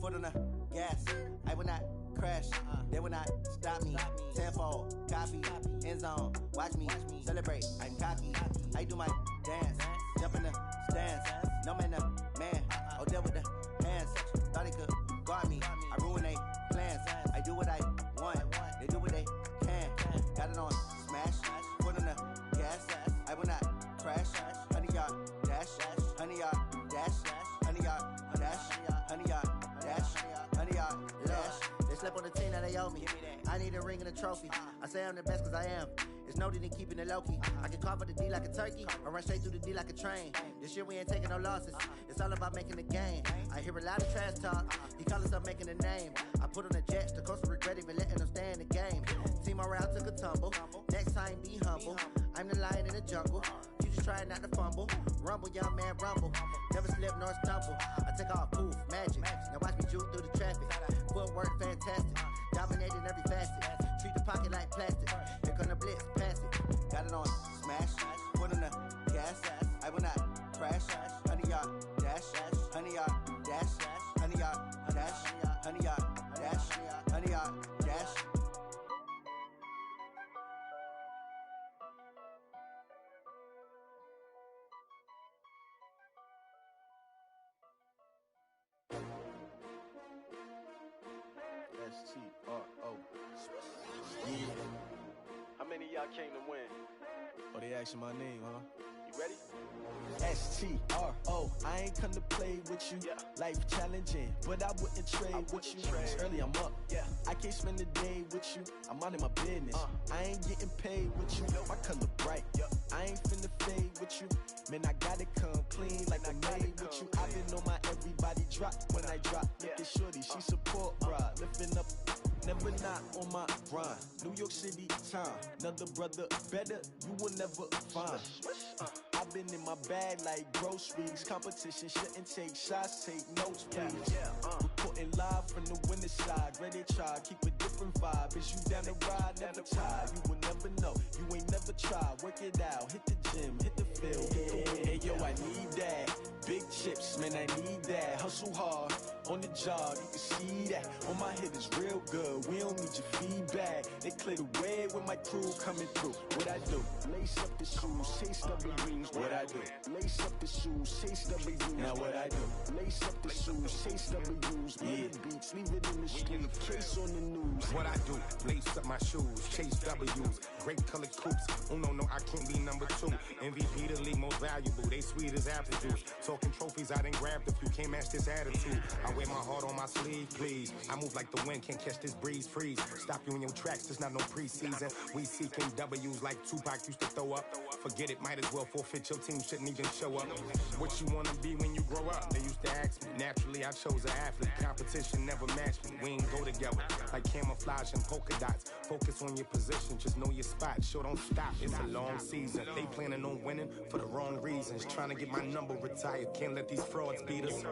G: foot on the gas. I will not crash, they will not stop me. Tenfold, copy, end zone, watch me celebrate. I'm cocky, I do my dance, jump in the stands. No man, man, oh there with the hands. Thought he could guard me, I ruin they plans. I do what I want, they do what they can. Got it on smash, foot on the gas. I will not crash, honey, y'all dash, honey, y'all dash, honey, y'all dash, honey, y'all dash, honey, y'all dash. They slept on the team that they owe me. I need a ring and a trophy. I say I'm the best cause I am. It's no need in keeping it low-key. I can carve up the D like a turkey or run straight through the D like a train. This year we ain't taking no losses. It's all about making the game. I hear a lot of trash talk. He call himself making a name. I put on the Jets. The coach will regret even letting them stay in the game. Team morale took a tumble. Next time be humble. I'm the lion in the jungle. You just try not to fumble. Rumble, young man, rumble. Never slip nor stumble. I take off, poof, magic. Now watch me juke through the traffic. Footwork fantastic. Dominating every facet. Treat the pocket like plastic. Here come the blitz, pass it. Got it on smash. Foot on the gas. I will not crash. Honey, y'all dash. Honey, y'all dash. Honey, y'all dash. Honey, y'all dash. Honey, y'all dash.
L: S-T-R-O. Yeah. How many of y'all came to win? Oh, they asking my name, huh? You ready? S-T-R-O. I ain't come to play with you. Yeah. Life challenging, but I wouldn't trade with you. It's early, I'm up. Yeah. I can't spend the day with you. I'm minding my business. I ain't getting paid with you. My color bright. Yeah. I ain't finna fade with you. Man, I gotta come clean like I'm made with you. I've been on my everybody drop when I drop. Look at shorty, she support ride. Lifting up, never not on my grind. New York City time. Another brother better, you will never find. I've been in my bag like groceries. Competition shouldn't take shots, take notes, please. Reporting live from the winning side. Ready to try, keep a different vibe. Is you down the ride, never tired. You will never know, you ain't never tried. Work it out, hit the gym, hit the field, hit the win. Hey yo, I need that. Big chips, man, I need that. Hustle hard, on the job, you can see that. On my head is real good, we don't need your feedback. They clear the way with my crew coming through. What I do? Lace up the shoes, chase W's. What I do? Lace up the shoes, chase W's. Now what I do? Lace up the shoes, chase W's. Yeah. Beats, leave it in the street, case on the news.
M: What I do? Lace up my shoes, chase W's. Great colored coops. Oh no, I can't be number 2. MVP the league most valuable. They sweet as apple juice. Talking trophies, I didn't grab the few. Can't match this attitude. I wear my heart on my sleeve, please. I move like the wind, can't catch this breeze, freeze. Stop you in your tracks, there's not no preseason. We seeking W's like Tupac used to throw up. Forget it, might as well forfeit. Your team shouldn't even show up. What you wanna be when you grow up? They used to ask me. Naturally, I chose an athlete. Competition never matched me. We ain't go together like camouflage and polka dots. Focus on your position, just know your spot. Sure, don't stop. It's a long season. They planning on winning for the wrong reasons. Trying to get my number retired. Can't let these frauds beat us.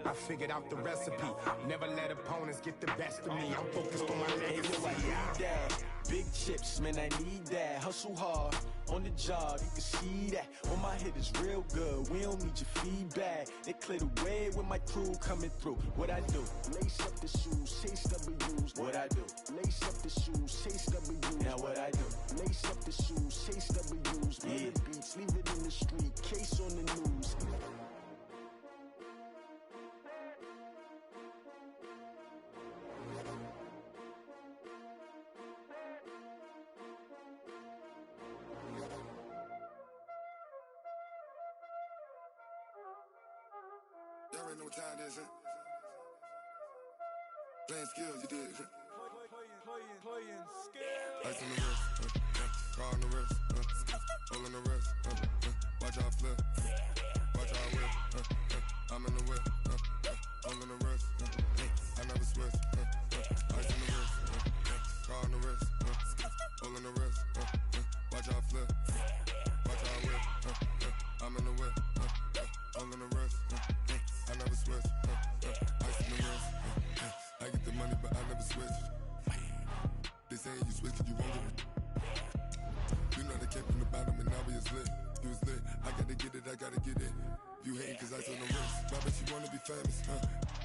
M: I figured out the recipe. Never let opponents get the best of me. I'm focused on my legacy.
L: Hey, yo, I need that. Big chips, man, I need that. Hustle hard on the job, you can see that. On my head is real good, we don't need your feedback. They clear the way with my crew coming through. What I do? Lace up the shoes, chase W's. What I do? Lace up the shoes, chase W's. Now what I do? Lace up the shoes, chase W's. Yeah. The beats, leave it in the street, case on the news.
N: Y'all already know what time it is, huh? Playing skills, you did.
L: Playing skills.
N: Ice on the wrist, car on the wrist, hole in the wrist, watch out flip, watch out whip, I'm in the whip, hole in the wrist, I never switch, ice on the wrist, car on the wrist, hole in the wrist, watch out flip, watch out whip, I'm in the whip, hole in the wrist, I never switch, ice in the wrist, I get the money but I never switch. They saying you switch it, you won't get it. You know they came from the bottom and now we is lit. You was lit, I gotta get it, I gotta get it. You hating cause ice on the wrist. My bitch, you wanna be famous,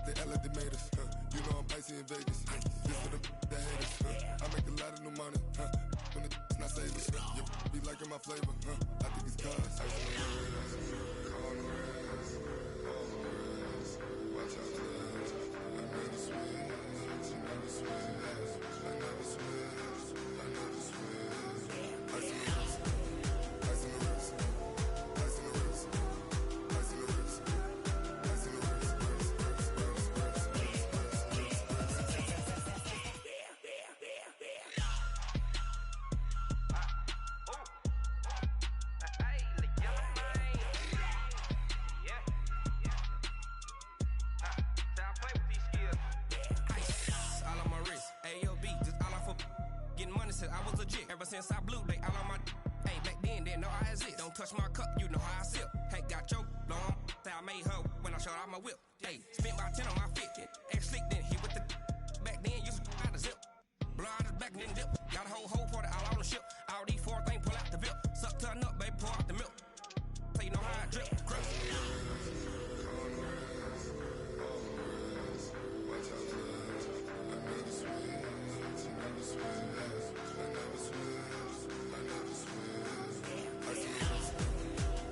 N: They Ella, they made us, You know I'm icy in Vegas, This for the haters, I make a lot of new money, When the not savers, You be liking my flavor, I think it's cause ice on the wrist, on the wrist, on the wrist. Watch out, cuz I never switch, you never switch. I never switch, I never switch. Ice in the wrist, ice in the wrist, ice in the wrist, ice in the wrist, ice in the wrist,
O: I was legit. Ever since I blew, they all on my. Hey, back then, didn't know I exist. Don't touch my cup, you know how I sip. Hey, got your long. Say I made her when I showed out my whip. Hey, spent about 10 on my fit. Ex slick, then hit with the. Back then, used to out the zip. Blow out his back, then dip. Got a whole party all on the ship. All these 4 things, pull out the VIP. Suck to a nut, baby, pour out the milk. So you know how I drip. Crush.
N: Watch out, cuz I never switch, you never switch. I never switch, I never switch. Ice in the wrist,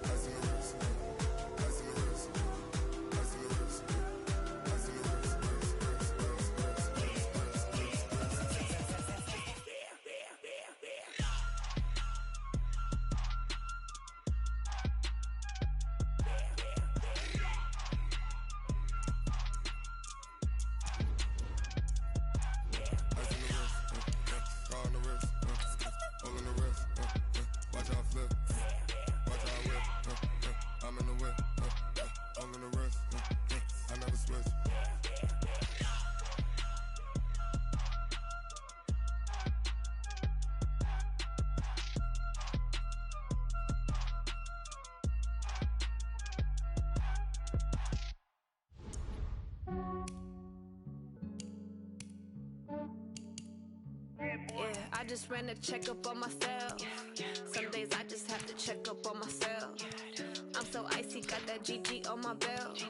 N: ice in the wrist, ice in the wrist, ice in the wrist, ice in the wrist,
K: I just ran a checkup on myself. Some days I just have to check up on myself. I'm so icy, got that GG on my belt.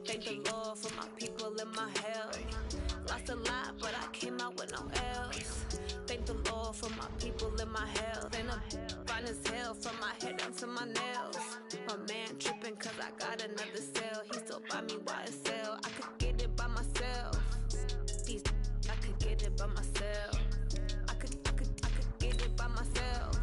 K: Thank the Lord for my people in my health. Lost a lot, but I came out with no else. Thank the Lord for my people in my health. And I'm fine as hell from my head down to my nails. My man tripping cause I got another cell. He still buy me YSL. I could get it by myself. These I could get it by myself. I could get it by myself.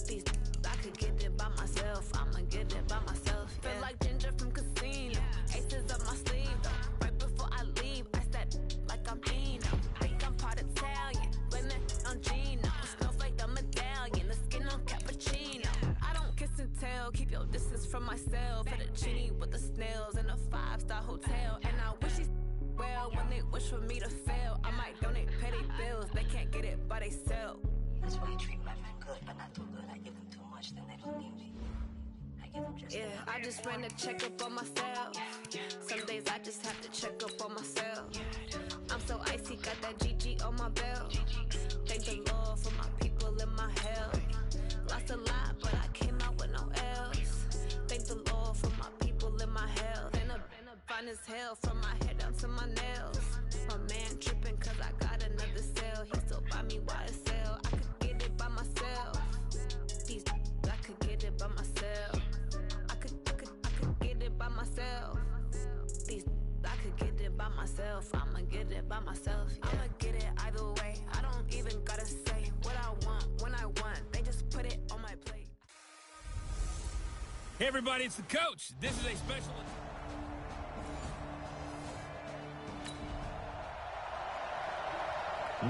K: These I could get it by myself. I'ma get it by myself. Yeah. Feel like Ginger from Casino. Aces up my sleeve though. Right before I leave, I step like I'm Dino. Think I'm part Italian, blend it on Gino. Snowflake the medallion, the skin on cappuccino. I don't kiss and tell, keep your distance from myself. Fettuccine with the snails in a 5-star hotel. And I wish he's well when they wish for me to fail. I might donate petty bills, they can't get it by themselves.
P: That's why you treat my friend good, but not too good. I give them too much, then they don't need me. I give them just
K: yeah, I just ran a checkup on myself. Some days I just have to check up on myself. I'm so icy, got that GG on my belt. Thank the Lord for myself, from my head down to my nails. My man tripping cause I got another sale. He still buy me YSL. I could get it by myself. These I could get it by myself. I could get it by myself. These I could get it by myself. I'ma get it by myself. Yeah. I'ma get it either way. I don't even gotta say what I want when I want. They just put it on my plate.
I: Hey, everybody, it's the coach. This is a special...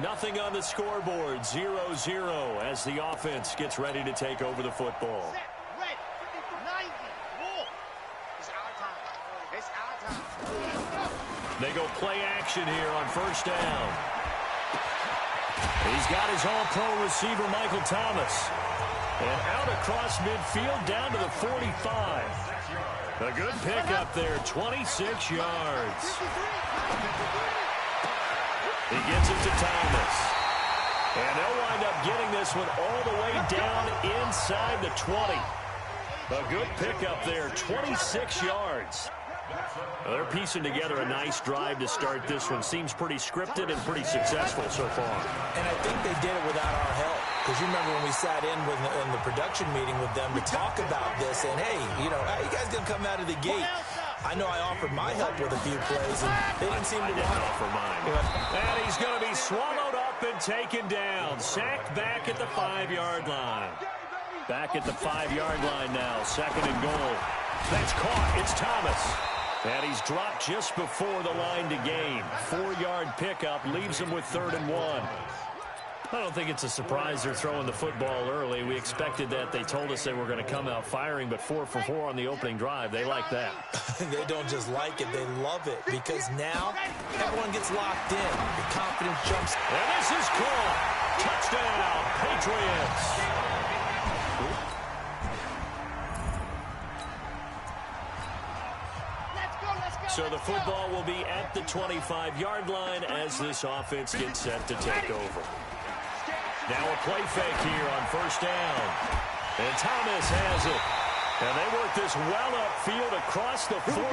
B: Nothing on the scoreboard, 0-0 as the offense gets ready to take over the football.
D: Set, ready, 90, war. It's our time. It's our time.
B: They go play action here on first down. He's got his all-pro receiver, Michael Thomas. And out across midfield down to the 45. A good pickup there, 26 yards. He gets it to Thomas. And they'll wind up getting this one all the way down inside the 20. A good pickup there, 26 yards. They're piecing together a nice drive to start this one. Seems pretty scripted and pretty successful so far.
E: And I think they did it without our help. Because you remember when we sat in the production meeting with them to talk about this, and hey, you know, how you guys going to come out of the gate? I know I offered my help with a few plays, and they didn't seem to want to
B: offer mine. And he's going to be swallowed up and taken down. Sacked back at the 5-yard line. Back at the 5-yard line now. Second and goal. That's caught. It's Thomas. And he's dropped just before the line to gain. 4-yard pickup leaves him with 3rd and 1. I don't think it's a surprise they're throwing the football early. We expected that. They told us they were going to come out firing, but 4 for 4 on the opening drive. They like that.
E: They don't just like it, they love it, because now everyone gets locked in. The confidence jumps.
B: And this is caught. Touchdown, Patriots. So the football will be at the 25-yard line as this offense gets set to take over. Now a play fake here on first down. And Thomas has it. And they work this well upfield across the 45.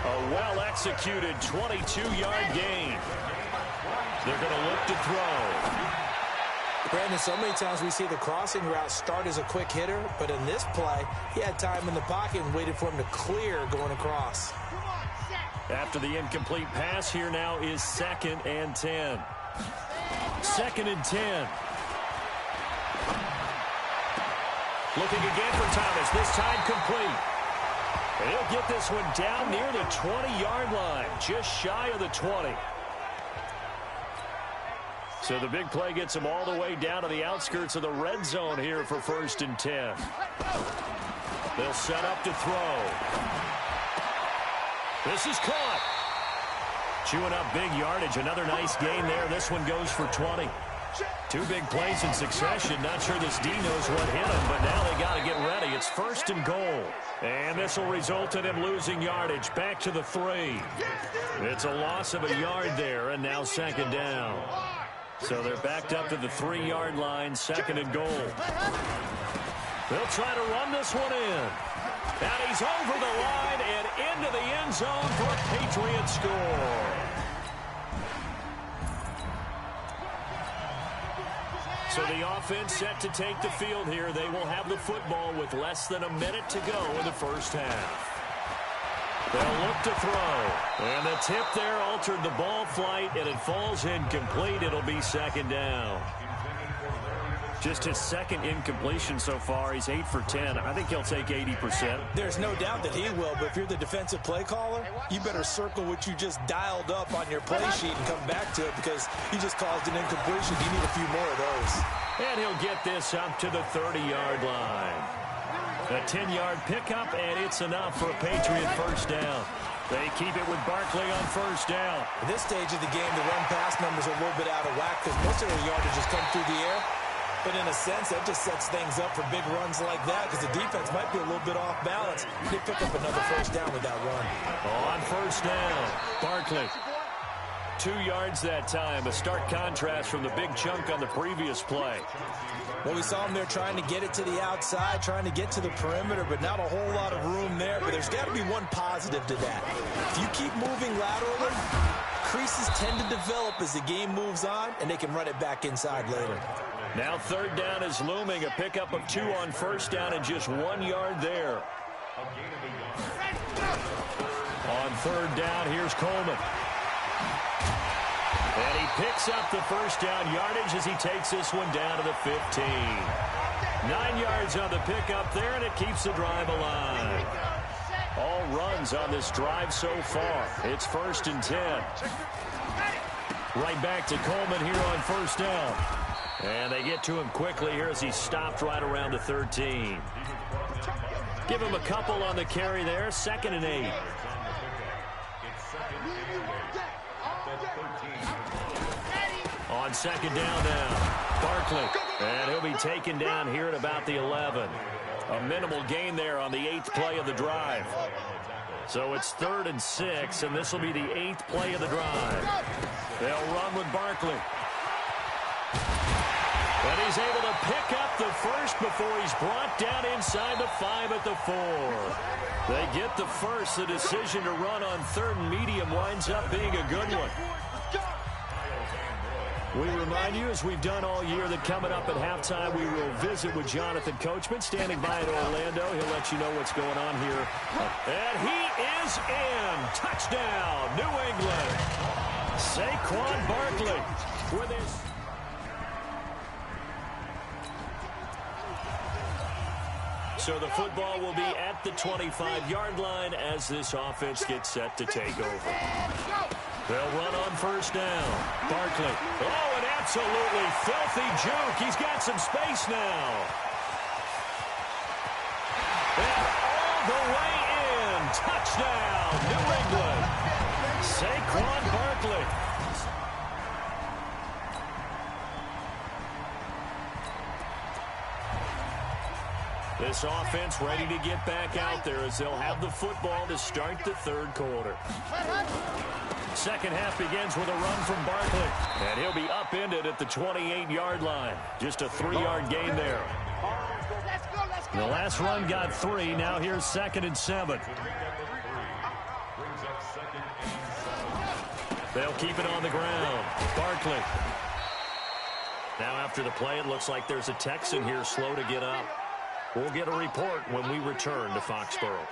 B: A well-executed 22-yard gain. They're going to look to throw.
E: Brandon, so many times we see the crossing route start as a quick hitter, but in this play, he had time in the pocket and waited for him to clear going across.
B: After the incomplete pass, here now is 2nd and 10. 2nd and 10. Looking again for Thomas, this time complete. And he'll get this one down near the 20-yard line, just shy of the 20. So the big play gets him all the way down to the outskirts of the red zone here for 1st and 10. They'll set up to throw. This is caught. Chewing up big yardage. Another nice gain there. This one goes for 20. 2 big plays in succession. Not sure this D knows what hit him, but now they got to get ready. It's 1st and goal. And this will result in him losing yardage. Back to the 3. It's a loss of a yard there, and now 2nd down. So they're backed up to the 3-yard line, 2nd and goal. They'll try to run this one in. And he's over the line and into the end zone for a Patriot score. So the offense set to take the field here. They will have the football with less than a minute to go in the first half. They'll look to throw. And the tip there altered the ball flight, and it falls incomplete. It'll be 2nd down. Just his 2nd incompletion so far. He's 8 for 10. I think he'll take 80%.
E: There's no doubt that he will, but if you're the defensive play caller, you better circle what you just dialed up on your play sheet and come back to it, because he just caused an incompletion. You need a few more of those.
B: And he'll get this up to the 30-yard line. A 10-yard pickup, and it's enough for a Patriot first down. They keep it with Barkley on first down.
E: At this stage of the game, the run-pass numbers are a little bit out of whack because most of their yardage has come through the air. But in a sense, that just sets things up for big runs like that because the defense might be a little bit off balance. They pick up another first down with that run.
B: On first down, Barkley. 2 yards that time. A stark contrast from the big chunk on the previous play.
E: Well, we saw him there trying to get it to the outside, trying to get to the perimeter, but not a whole lot of room there. But there's got to be one positive to that. If you keep moving laterally, creases tend to develop as the game moves on, and they can run it back inside later.
B: Now 3rd down is looming. A pickup of 2 on 1st down and just 1 yard there. On 3rd down, here's Coleman. And he picks up the 1st down yardage as he takes this one down to the 15. 9 yards on the pickup there, and it keeps the drive alive. All runs on this drive so far. It's 1st and 10. Right back to Coleman here on 1st down. And they get to him quickly here as he stopped right around the 13. Give him a couple on the carry there. 2nd and 8. On 2nd down now, Barkley. And he'll be taken down here at about the 11. A minimal gain there on the 8th play of the drive. So it's 3rd and 6, and this will be the 8th play of the drive. They'll run with Barkley. And he's able to pick up the 1st before he's brought down inside the 5 at the 4. They get the 1st. The decision to run on 3rd and medium winds up being a good one. We remind you, as we've done all year, that coming up at halftime, we will visit with Jonathan Coachman, standing by in Orlando. He'll let you know what's going on here. And he is in. Touchdown, New England. Saquon Barkley with his... So the football will be at the 25-yard line as this offense gets set to take over. They'll run on 1st down. Barkley. Oh, an absolutely filthy juke. He's got some space now. And all the way in. Touchdown, New England. Saquon Barkley. This offense ready to get back out there as they'll have the football to start the 3rd quarter. 2nd half begins with a run from Barkley. And he'll be upended at the 28-yard line. Just a 3-yard gain there. The last run got 3. Now here's 2nd and 7. They'll keep it on the ground. Barkley. Now after the play, it looks like there's a Texan here slow to get up. We'll get a report when we return to Foxborough.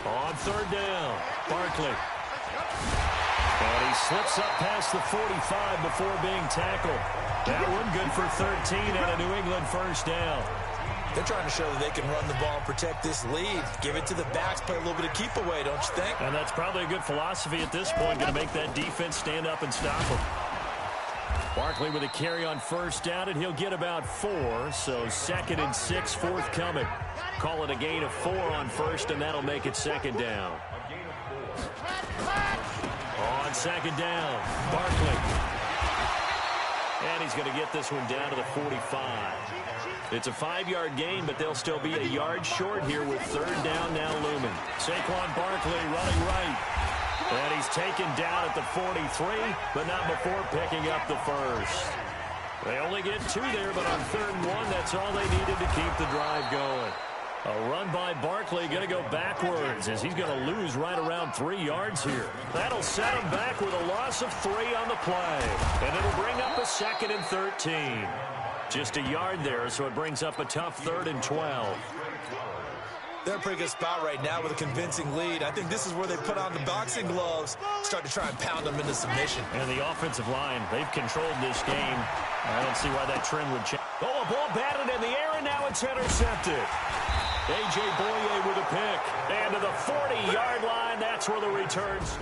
B: On 3rd down, Barkley. And he slips up past the 45 before being tackled. That one good for 13 and a New England 1st down.
E: They're trying to show that they can run the ball and protect this lead. Give it to the backs, play a little bit of keep away, don't you think?
B: And that's probably a good philosophy at this point, going to make that defense stand up and stop them. Barkley with a carry on 1st down, and he'll get about 4. So 2nd and 6 forthcoming. Call it a gain of 4 on 1st, and that'll make it 2nd down. On 2nd down, Barkley. And he's going to get this one down to the 45. It's a 5-yard gain, but they'll still be a yard short here with 3rd down now looming. Saquon Barkley running right. And he's taken down at the 43, but not before picking up the 1st. They only get 2 there, but on 3rd and 1, that's all they needed to keep the drive going. A run by Barkley, going to go backwards as he's going to lose right around 3 yards here. That'll set him back with a loss of 3 on the play. And it'll bring up a 2nd and 13. Just a yard there, so it brings up a tough 3rd and 12.
E: They're in a pretty good spot right now with a convincing lead. I think this is where they put on the boxing gloves, start to try and pound them into submission.
B: And the offensive line, they've controlled this game. I don't see why that trend would change. Oh, a ball batted in the air, and now it's intercepted. A.J. Boye with a pick. And to the 40-yard line, that's where the returns.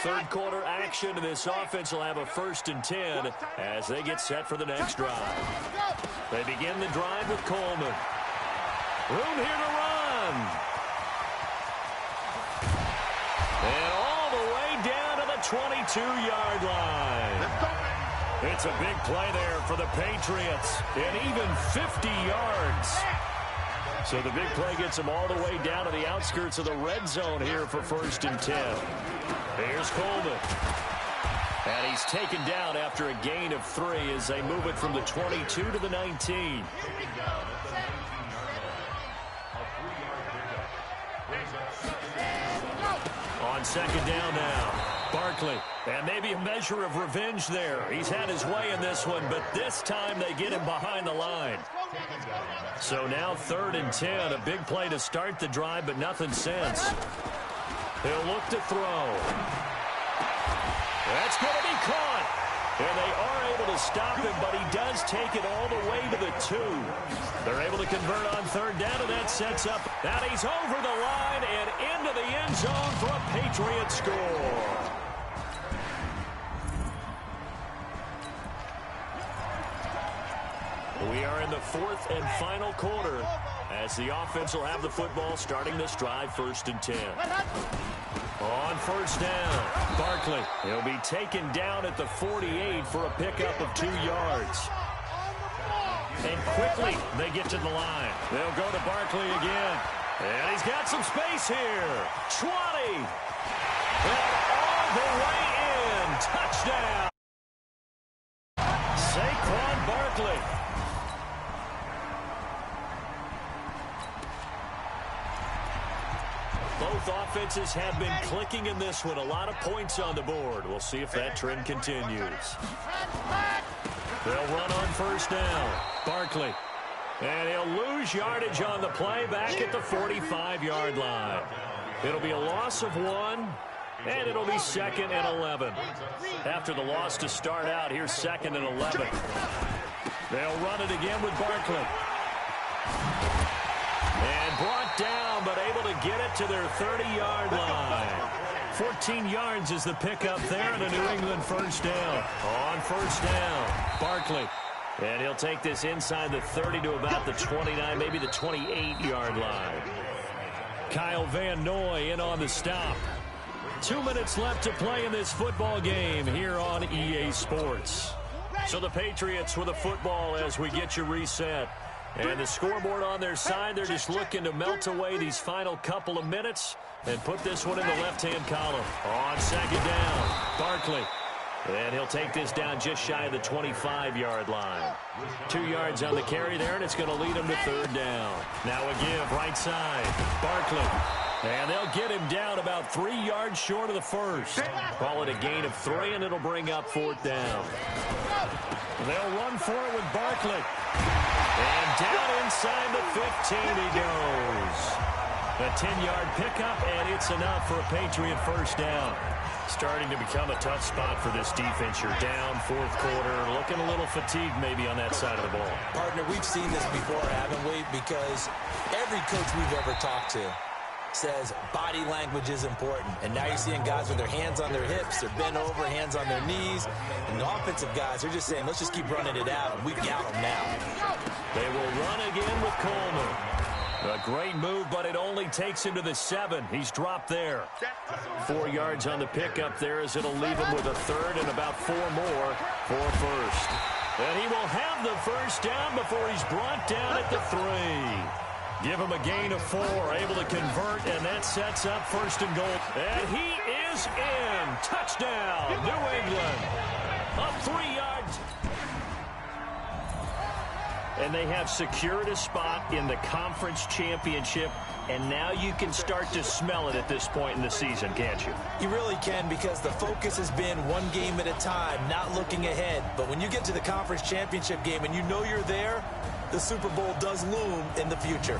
B: 3rd quarter action, and this offense will have a 1st and 10 as they get set for the next drive. They begin the drive with Coleman. Room here to run. And all the way down to the 22-yard line. It's a big play there for the Patriots, and even 50 yards. So the big play gets them all the way down to the outskirts of the red zone here for 1st and 10. Here's Coleman. And he's taken down after a gain of 3 as they move it from the 22 to the 19. On 2nd down now. Barkley, and maybe a measure of revenge there. He's had his way in this one, but this time they get him behind the line. So now 3rd and 10, a big play to start the drive, but nothing since. He'll look to throw. That's going to be caught. And they are able to stop him, but he does take it all the way to the 2. They're able to convert on 3rd down, and that sets up. Now he's over the line and into the end zone for a Patriot score. We are in the 4th and final quarter as the offense will have the football starting this drive 1st and 10. On 1st down, Barkley. He'll be taken down at the 48 for a pickup of 2 yards. And quickly they get to the line. They'll go to Barkley again. And he's got some space here. 20. And all the way in. Touchdown. Saquon Barkley. Both offenses have been clicking in this one. A lot of points on the board. We'll see if that trend continues. They'll run on 1st down. Barkley. And he'll lose yardage on the play back at the 45-yard line. It'll be a loss of 1, and it'll be 2nd and 11. After the loss to start out, here's 2nd and 11. They'll run it again with Barkley. And brought down, but able to get it to their 30-yard line. 14 yards is the pickup there, and a New England 1st down. On 1st down, Barkley. And he'll take this inside the 30 to about the 29, maybe the 28-yard line. Kyle Van Noy in on the stop. 2 minutes left to play in this football game here on EA Sports. So the Patriots with a football as we get you reset. And the scoreboard on their side, they're just looking to melt away these final couple of minutes and put this one in the left-hand column. On 2nd down, Barkley. And he'll take this down just shy of the 25-yard line. 2 yards on the carry there, and it's going to lead him to 3rd down. Now a give, right side, Barkley. And they'll get him down about 3 yards short of the 1st. Call it a gain of 3, and it'll bring up 4th down. They'll run for it with Barkley. And down inside the 15 he goes. A 10-yard pickup, and it's enough for a Patriot 1st down. Starting to become a tough spot for this defense. You're down 4th quarter, looking a little fatigued maybe on that side of the ball.
E: Partner, we've seen this before, haven't we? Because every coach we've ever talked to says body language is important. And now you're seeing guys with their hands on their hips, they're bent over, hands on their knees. And the offensive guys, they're just saying, let's just keep running it out, and we've got them now.
B: They will run again with Coleman. A great move, but it only takes him to the 7. He's dropped there. 4 yards on the pickup there as it'll leave him with a 3rd and about 4 more for 1st. And he will have the 1st down before he's brought down at the 3. Give him a gain of 4, able to convert, and that sets up 1st and goal. And he is in. Touchdown, New England. Up 3 yards. And they have secured a spot in the conference championship, and now you can start to smell it at this point in the season, can't you?
E: You really can, because the focus has been one game at a time, not looking ahead. But when you get to the conference championship game and you know you're there, the Super Bowl does loom in the future.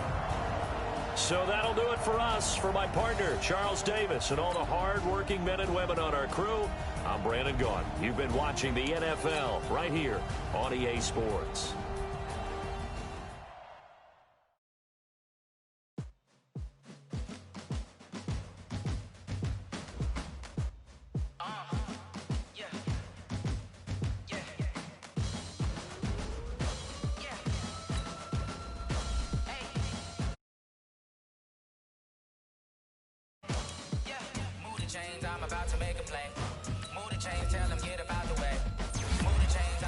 B: So that'll do it for us. For my partner, Charles Davis, and all the hard-working men and women on our crew, I'm Brandon Gaughan. You've been watching the NFL right here on EA Sports.
F: I'm about to make a play. Move the chains, tell them get about the way. Move the chains.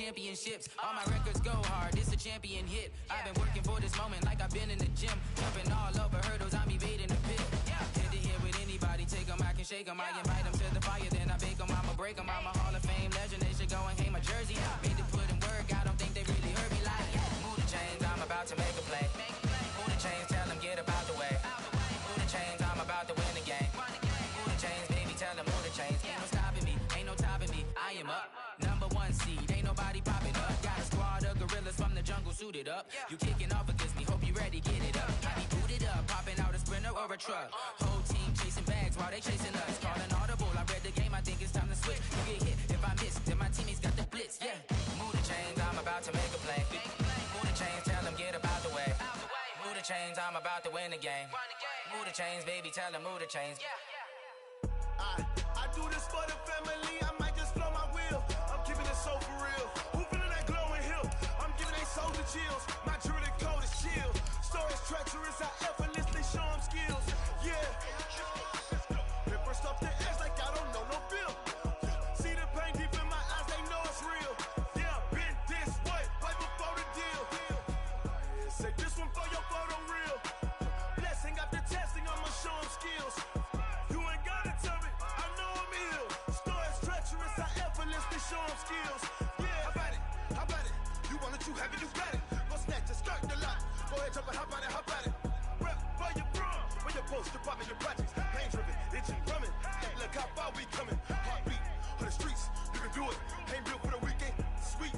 F: championships. All my records go hard, this a champion hit. I've been working for this moment like I've been in the gym. Jumping all over hurdles, I'm evading the pit. Head to head with anybody, take them, I can shake them. I invite them to the fire, then I bake them. I'ma break them, I'm a Hall of Fame legend. They should go and hang my jersey. Made to put in work, I don't think they really heard me like, move the chains, I'm about to make a play. Move the chains, tell them get up out the way. Move the chains, I'm about to win the game. Move the chains, baby, tell them move the chains. Ain't no stopping me, ain't no topping me. I am up, #1 seed, ain't nobody popping up. Got a squad of gorillas from the jungle suited up. You kicking off against me, hope you ready, get it up. I be booted up, popping out a Sprinter or a truck. Whole team chasing bags while they chasing us. Calling audible, I read the game, I think it's time to switch. You get hit if I miss, then my teammates got the blitz, yeah. Move the chains, I'm about to make a play. Move the chains, tell them get up out the way. Move the chains, I'm about to win the game. Move the chains, baby, tell them move the chains.
G: I do this for the family, I might just blow my wheel. I'm keeping it so for real. Who feeling that glowing hill? I'm giving they souls the chills. My jewelry code is chill. Stories treacherous, I effortlessly show them skills. Yeah. It burst off the edge like I don't know no feel. See the pain deep in my eyes, they know it's real. Yeah, been this way, way before the deal. Say this one for your photo real. Blessing after testing, I'ma show them skills. You ain't gotta tell me, I know I'm ill. Stories treacherous, I effortlessly show them skills. Yeah, how about it? How about it? You want it, you have it, you got it. Go snatch it, start the lot. Go ahead, jump it, how about it, how about it? Rep for your bro, for your post, your pop, and your projects. Pain driven, itching, drumming. Look how far we coming. Heartbeat on the streets, you can do it. Ain't built for the weekend, sweet.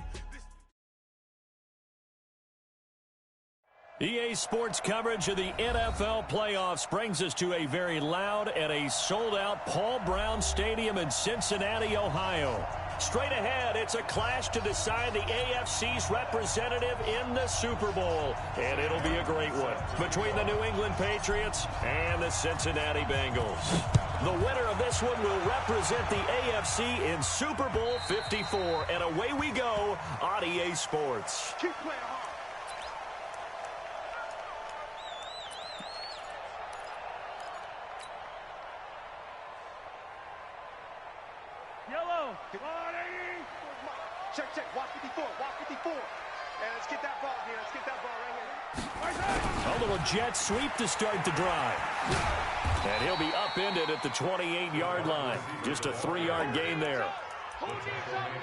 B: EA Sports coverage of the NFL playoffs brings us to a very loud and a sold-out Paul Brown Stadium in Cincinnati, Ohio. Straight ahead, it's a clash to decide the AFC's representative in the Super Bowl. And it'll be a great one between the New England Patriots and the Cincinnati Bengals. The winner of this one will represent the AFC in Super Bowl 54. And away we go on EA Sports.
H: Keep playing hard.
D: Yellow.
H: Check, check. Walk 54. Walk 54. And let's get that ball here. Let's get that ball right here.
B: A little jet sweep to start the drive. And he'll be upended at the 28-yard line. Just a 3-yard gain there.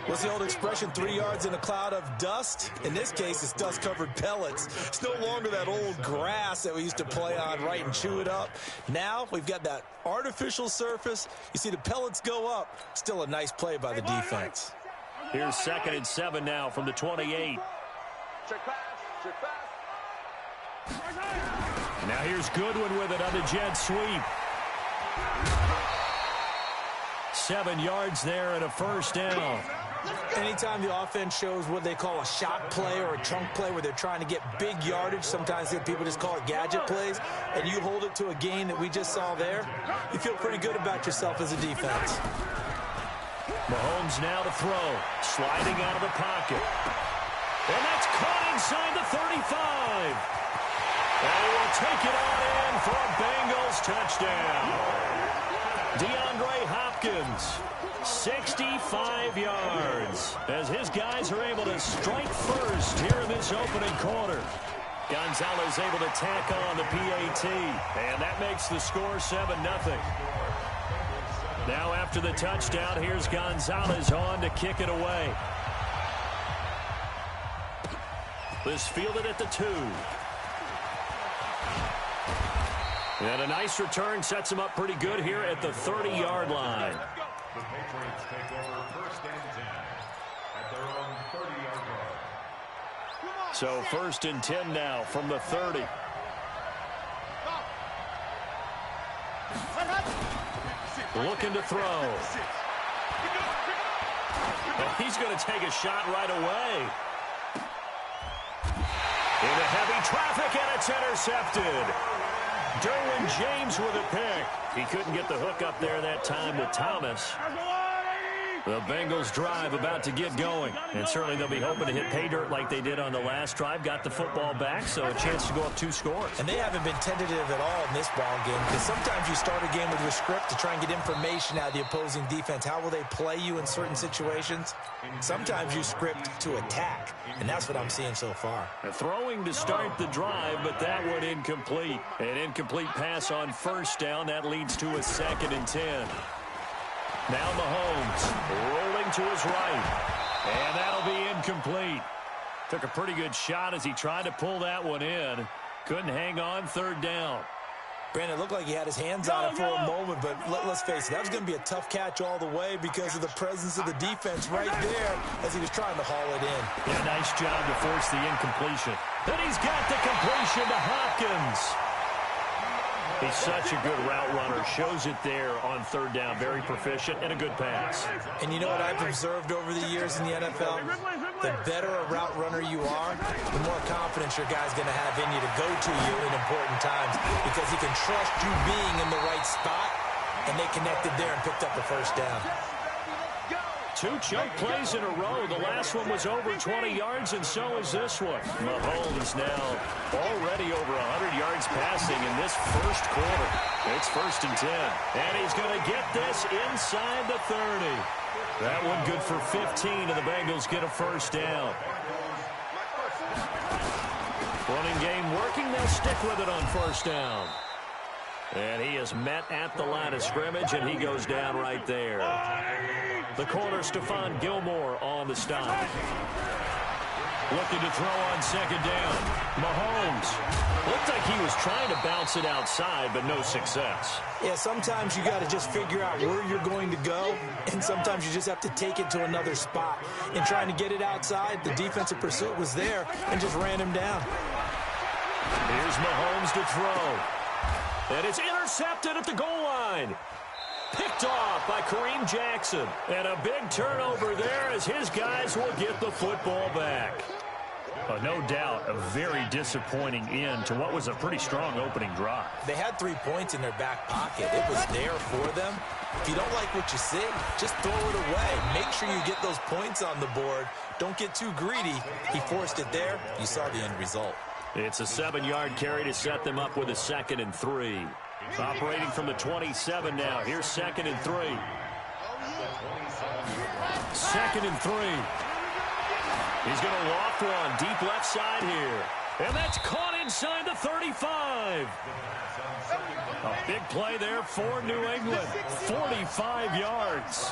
E: What's the old expression, 3 yards in a cloud of dust? In this case, it's dust-covered pellets. It's no longer that old grass that we used to play on, right, and chew it up. Now we've got that artificial surface. You see the pellets go up. Still a nice play by the defense.
B: Here's 2nd and 7 now from the 28.
H: Check pass. Check pass.
B: Now here's Goodwin with it on the jet sweep. 7 yards there and a first down.
E: Anytime the offense shows what they call a shot play or a chunk play where they're trying to get big yardage, sometimes people just call it gadget plays, and you hold it to a gain that we just saw there, you feel pretty good about yourself as a defense.
B: Mahomes now to throw, sliding out of the pocket. And that's caught inside the 35. And he will take it on in for a Bengals touchdown. DeAndre Hopkins, 65 yards, as his guys are able to strike first here in this opening quarter. Gonzalez able to tack on the PAT, and that makes the score 7-0. Now after the touchdown, here's Gonzalez on to kick it away. This fielded at the 2. And a nice return sets him up pretty good here at the 30-yard line.
C: The Patriots take over 1st and 10 at their own 30-yard line.
B: So 1st and 10 now from the 30. Looking to throw. Well, he's going to take a shot right away. Into heavy traffic, and it's intercepted. Derwin James with a pick. He couldn't get the hook up there that time with Thomas. The Bengals drive about to get going. And certainly they'll be hoping to hit pay dirt like they did on the last drive. Got the football back, so a chance to go up 2 scores.
E: And they haven't been tentative at all in this ball game, because sometimes you start a game with your script to try and get information out of the opposing defense. How will they play you in certain situations? Sometimes you script to attack, and that's what I'm seeing so far.
B: Throwing to start the drive, but that one incomplete. An incomplete pass on first down. That leads to a 2nd and 10. Now Mahomes rolling to his right. And that'll be incomplete. Took a pretty good shot as he tried to pull that one in. Couldn't hang on, 3rd down.
E: Brandon, it looked like he had his hands on it for a moment, but let's face it, that was going to be a tough catch all the way because of the presence of the defense right there as he was trying to haul it in.
B: Yeah, nice job to force the incompletion. And he's got the completion to Hopkins. He's such a good route runner. Shows it there on 3rd down. Very proficient and a good pass.
E: And you know what I've observed over the years in the NFL? The better a route runner you are, the more confidence your guy's going to have in you to go to you in important times, because he can trust you being in the right spot, and they connected there and picked up the 1st down.
B: 2 choke plays in a row. The last one was over 20 yards, and so is this one. Mahomes now already over 100 yards passing in this first quarter. It's 1st and 10. And he's going to get this inside the 30. That one good for 15, and the Bengals get a 1st down. Running game working. They'll stick with it on 1st down. And he is met at the line of scrimmage, and he goes down right there. The corner, Stephon Gilmore, on the stop. Looking to throw on 2nd down. Mahomes looked like he was trying to bounce it outside, but no success.
E: Yeah, sometimes you got to just figure out where you're going to go, and sometimes you just have to take it to another spot. And trying to get it outside, the defensive pursuit was there and just ran him down.
B: Here's Mahomes to throw. And it's intercepted at the goal line. Picked off by Kareem Jackson. And a big turnover there as his guys will get the football back. No doubt a very disappointing end to what was a pretty strong opening drive.
E: They had 3 points in their back pocket. It was there for them. If you don't like what you see, just throw it away. Make sure you get those points on the board. Don't get too greedy. He forced it there. You saw the end result.
B: It's a 7-yard carry to set them up with a 2nd and 3. Operating from the 27 now. Here's 2nd and 3. 2nd and 3. He's going to loft one deep left side here. And that's caught inside the 35. A big play there for New England. 45 yards.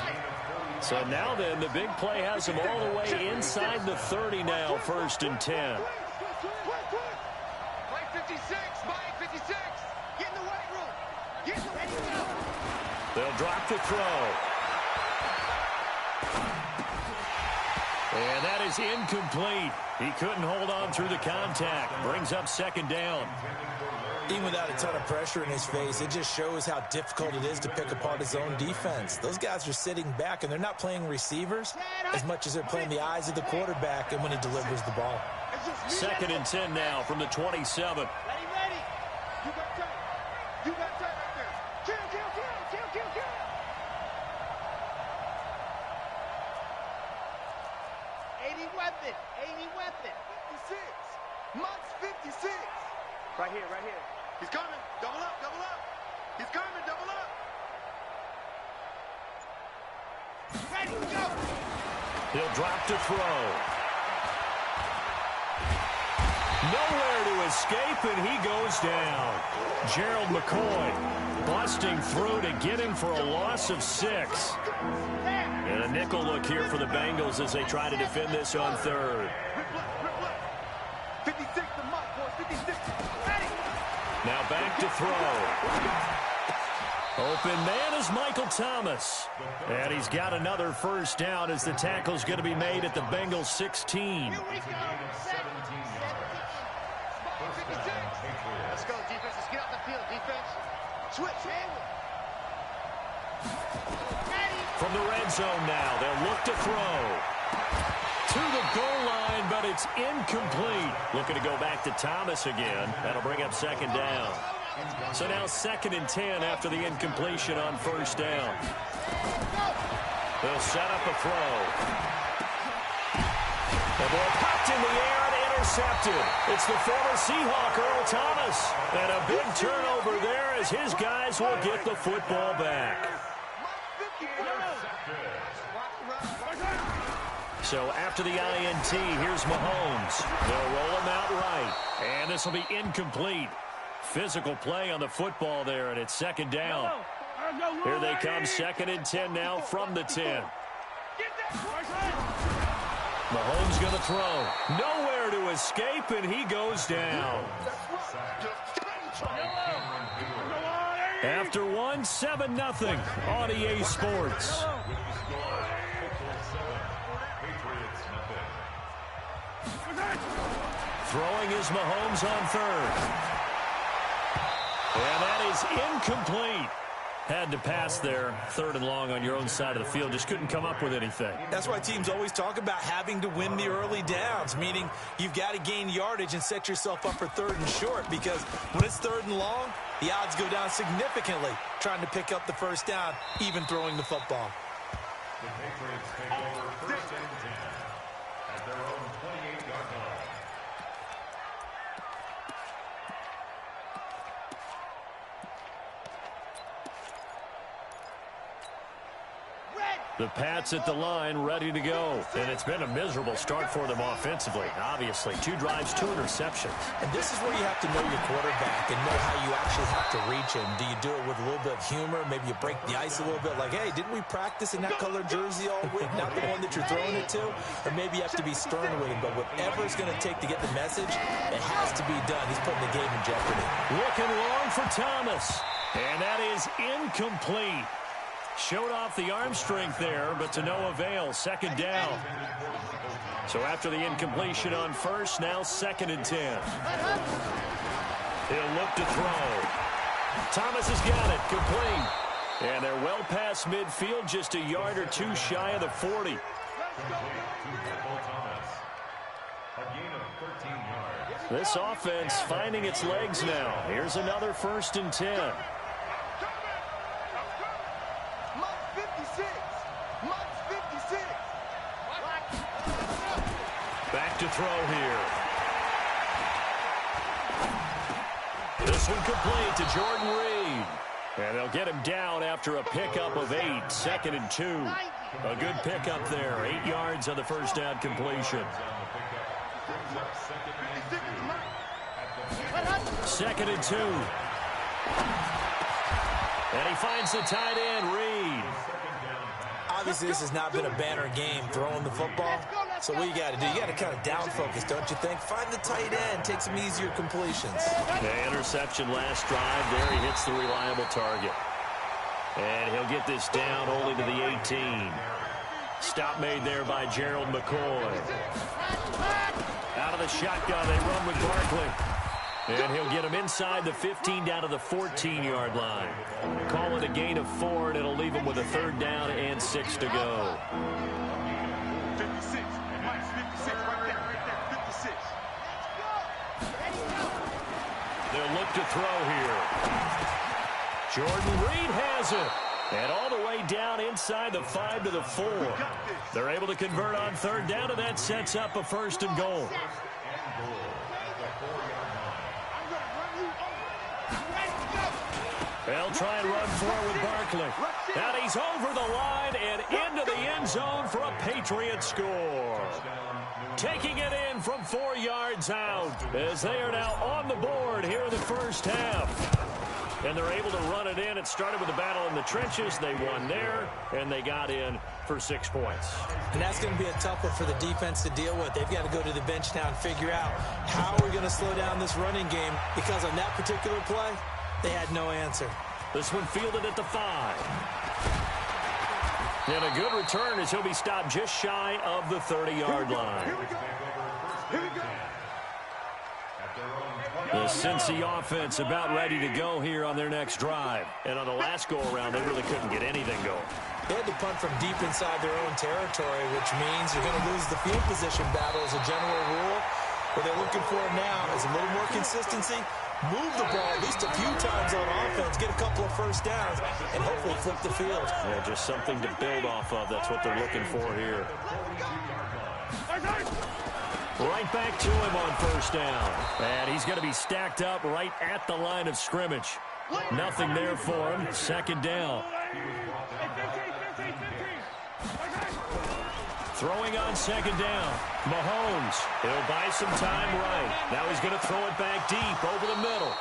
B: So now then, the big play has them all the way inside the 30 now, 1st and 10.
D: Mike 56, Mike 56. Get in the weight room. Get ready to go.
B: They'll drop the throw. And that is incomplete. He couldn't hold on through the contact. Brings up 2nd down.
E: Even without a ton of pressure in his face, it just shows how difficult it is to pick apart his own defense. Those guys are sitting back, and they're not playing receivers as much as they're playing the eyes of the quarterback and when he delivers the ball.
B: 2nd and 10 now from the 27.
D: Ready. You got time. You got time right there. Kill. 80 weapon. 56. Monk's 56. Right here. He's coming. Double up. He's coming. Double up. Ready, go.
B: He'll drop to throw. Nowhere to escape, and he goes down. Gerald McCoy busting through to get him for a loss of 6. And a nickel look here for the Bengals as they try to defend this on 3rd.
D: 56 to Mike, boys. 56. Ready.
B: Now back to throw. Open man is Michael Thomas. And he's got another 1st down as the tackle's going to be made at the Bengals 16.
D: Here we go. 17. Let's go, defense. Let's get out the field, defense. Switch, man.
B: From the red zone now, they'll look to throw. To the goal line, but it's incomplete. Looking to go back to Thomas again. That'll bring up 2nd down. So now 2nd and 10 after the incompletion on 1st down. They'll set up a throw. The ball popped in the air and intercepted. It's the former Seahawk, Earl Thomas. And a big turnover there as his guys will get the football back. So after the INT, here's Mahomes. They'll roll him out right. And this will be incomplete. Physical play on the football there, and it's second down. Here they come, 2nd and 10 now from the 10. Mahomes going to throw. Nowhere to escape, and he goes down. After one, 7-0 on EA Sports. Throwing is Mahomes on 3rd. And that is incomplete. Had to pass there, 3rd and long on your own side of the field. Just couldn't come up with anything.
E: That's why teams always talk about having to win the early downs, meaning you've got to gain yardage and set yourself up for 3rd and short, because when it's 3rd and long, the odds go down significantly trying to pick up the first down, even throwing the football.
C: The Patriots take over 1st and 10 at their own 28-yard line.
B: The Pats at the line, ready to go. And it's been a miserable start for them offensively, obviously. 2 drives, 2 interceptions.
E: And this is where you have to know your quarterback and know how you actually have to reach him. Do you do it with a little bit of humor? Maybe you break the ice a little bit, like, hey, didn't we practice in that color jersey all week? Not the one that you're throwing it to? Or maybe you have to be stern with him. But whatever it's going to take to get the message, it has to be done. He's putting the game in jeopardy.
B: Looking long for Thomas. And that is incomplete. Showed off the arm strength there, but to no avail. 2nd down. So after the incompletion on 1st, now 2nd and 10. He'll look to throw. Thomas has got it. Complete. And they're well past midfield, just a yard or 2 shy of the 40. This offense finding its legs now. Here's another 1st and 10. Back to throw here. This one complete to Jordan Reed. And they'll get him down after a pickup of 8. 2nd and 2. A good pickup there. 8 yards on the first down completion. 2nd and 2. And he finds the tight end, Reed.
E: Obviously, this has not been a banner game throwing the football. So what you got to do, you got to kind of down focus, don't you think? Find the tight end, take some easier completions.
B: The interception last drive. There he hits the reliable target. And he'll get this down only to the 18. Stop made there by Gerald McCoy. Out of the shotgun, they run with Barkley. And he'll get him inside the 15 down to the 14-yard line. Call it a gain of 4, and it'll leave him with a 3rd down and 6 to go.
D: 56. Mike's 56 right there. 56.
B: They'll look to throw here. Jordan Reed has it. And all the way down inside the 5 to the 4. They're able to convert on 3rd down, and that sets up a 1st and goal. They'll try and run forward with Barkley. And he's over the line and into the end zone for a Patriot score. Taking it in from 4 yards out as they are now on the board here in the first half. And they're able to run it in. It started with a battle in the trenches. They won there, and they got in for 6 points.
E: And that's going to be a tough one for the defense to deal with. They've got to go to the bench now and figure out how we're going to slow down this running game, because on that particular play, they had no answer.
B: This one fielded at the 5. And a good return as he'll be stopped just shy of the 30-yard line.
D: Here we go. Here we go.
B: The Cincy offense about ready to go here on their next drive. And on the last go-around, they really couldn't get anything going.
E: They had to punt from deep inside their own territory, which means you're going to lose the field position battle as a general rule. What they're looking for now is a little more consistency, move the ball at least a few times on offense, get a couple of first downs, and hopefully flip the field.
B: Yeah, just something to build off of. That's what they're looking for here. Right back to him on first down. And he's going to be stacked up right at the line of scrimmage. Nothing there for him. Second down. Throwing on second down. Mahomes. He'll buy some time right. Now he's going to throw it back deep over the middle.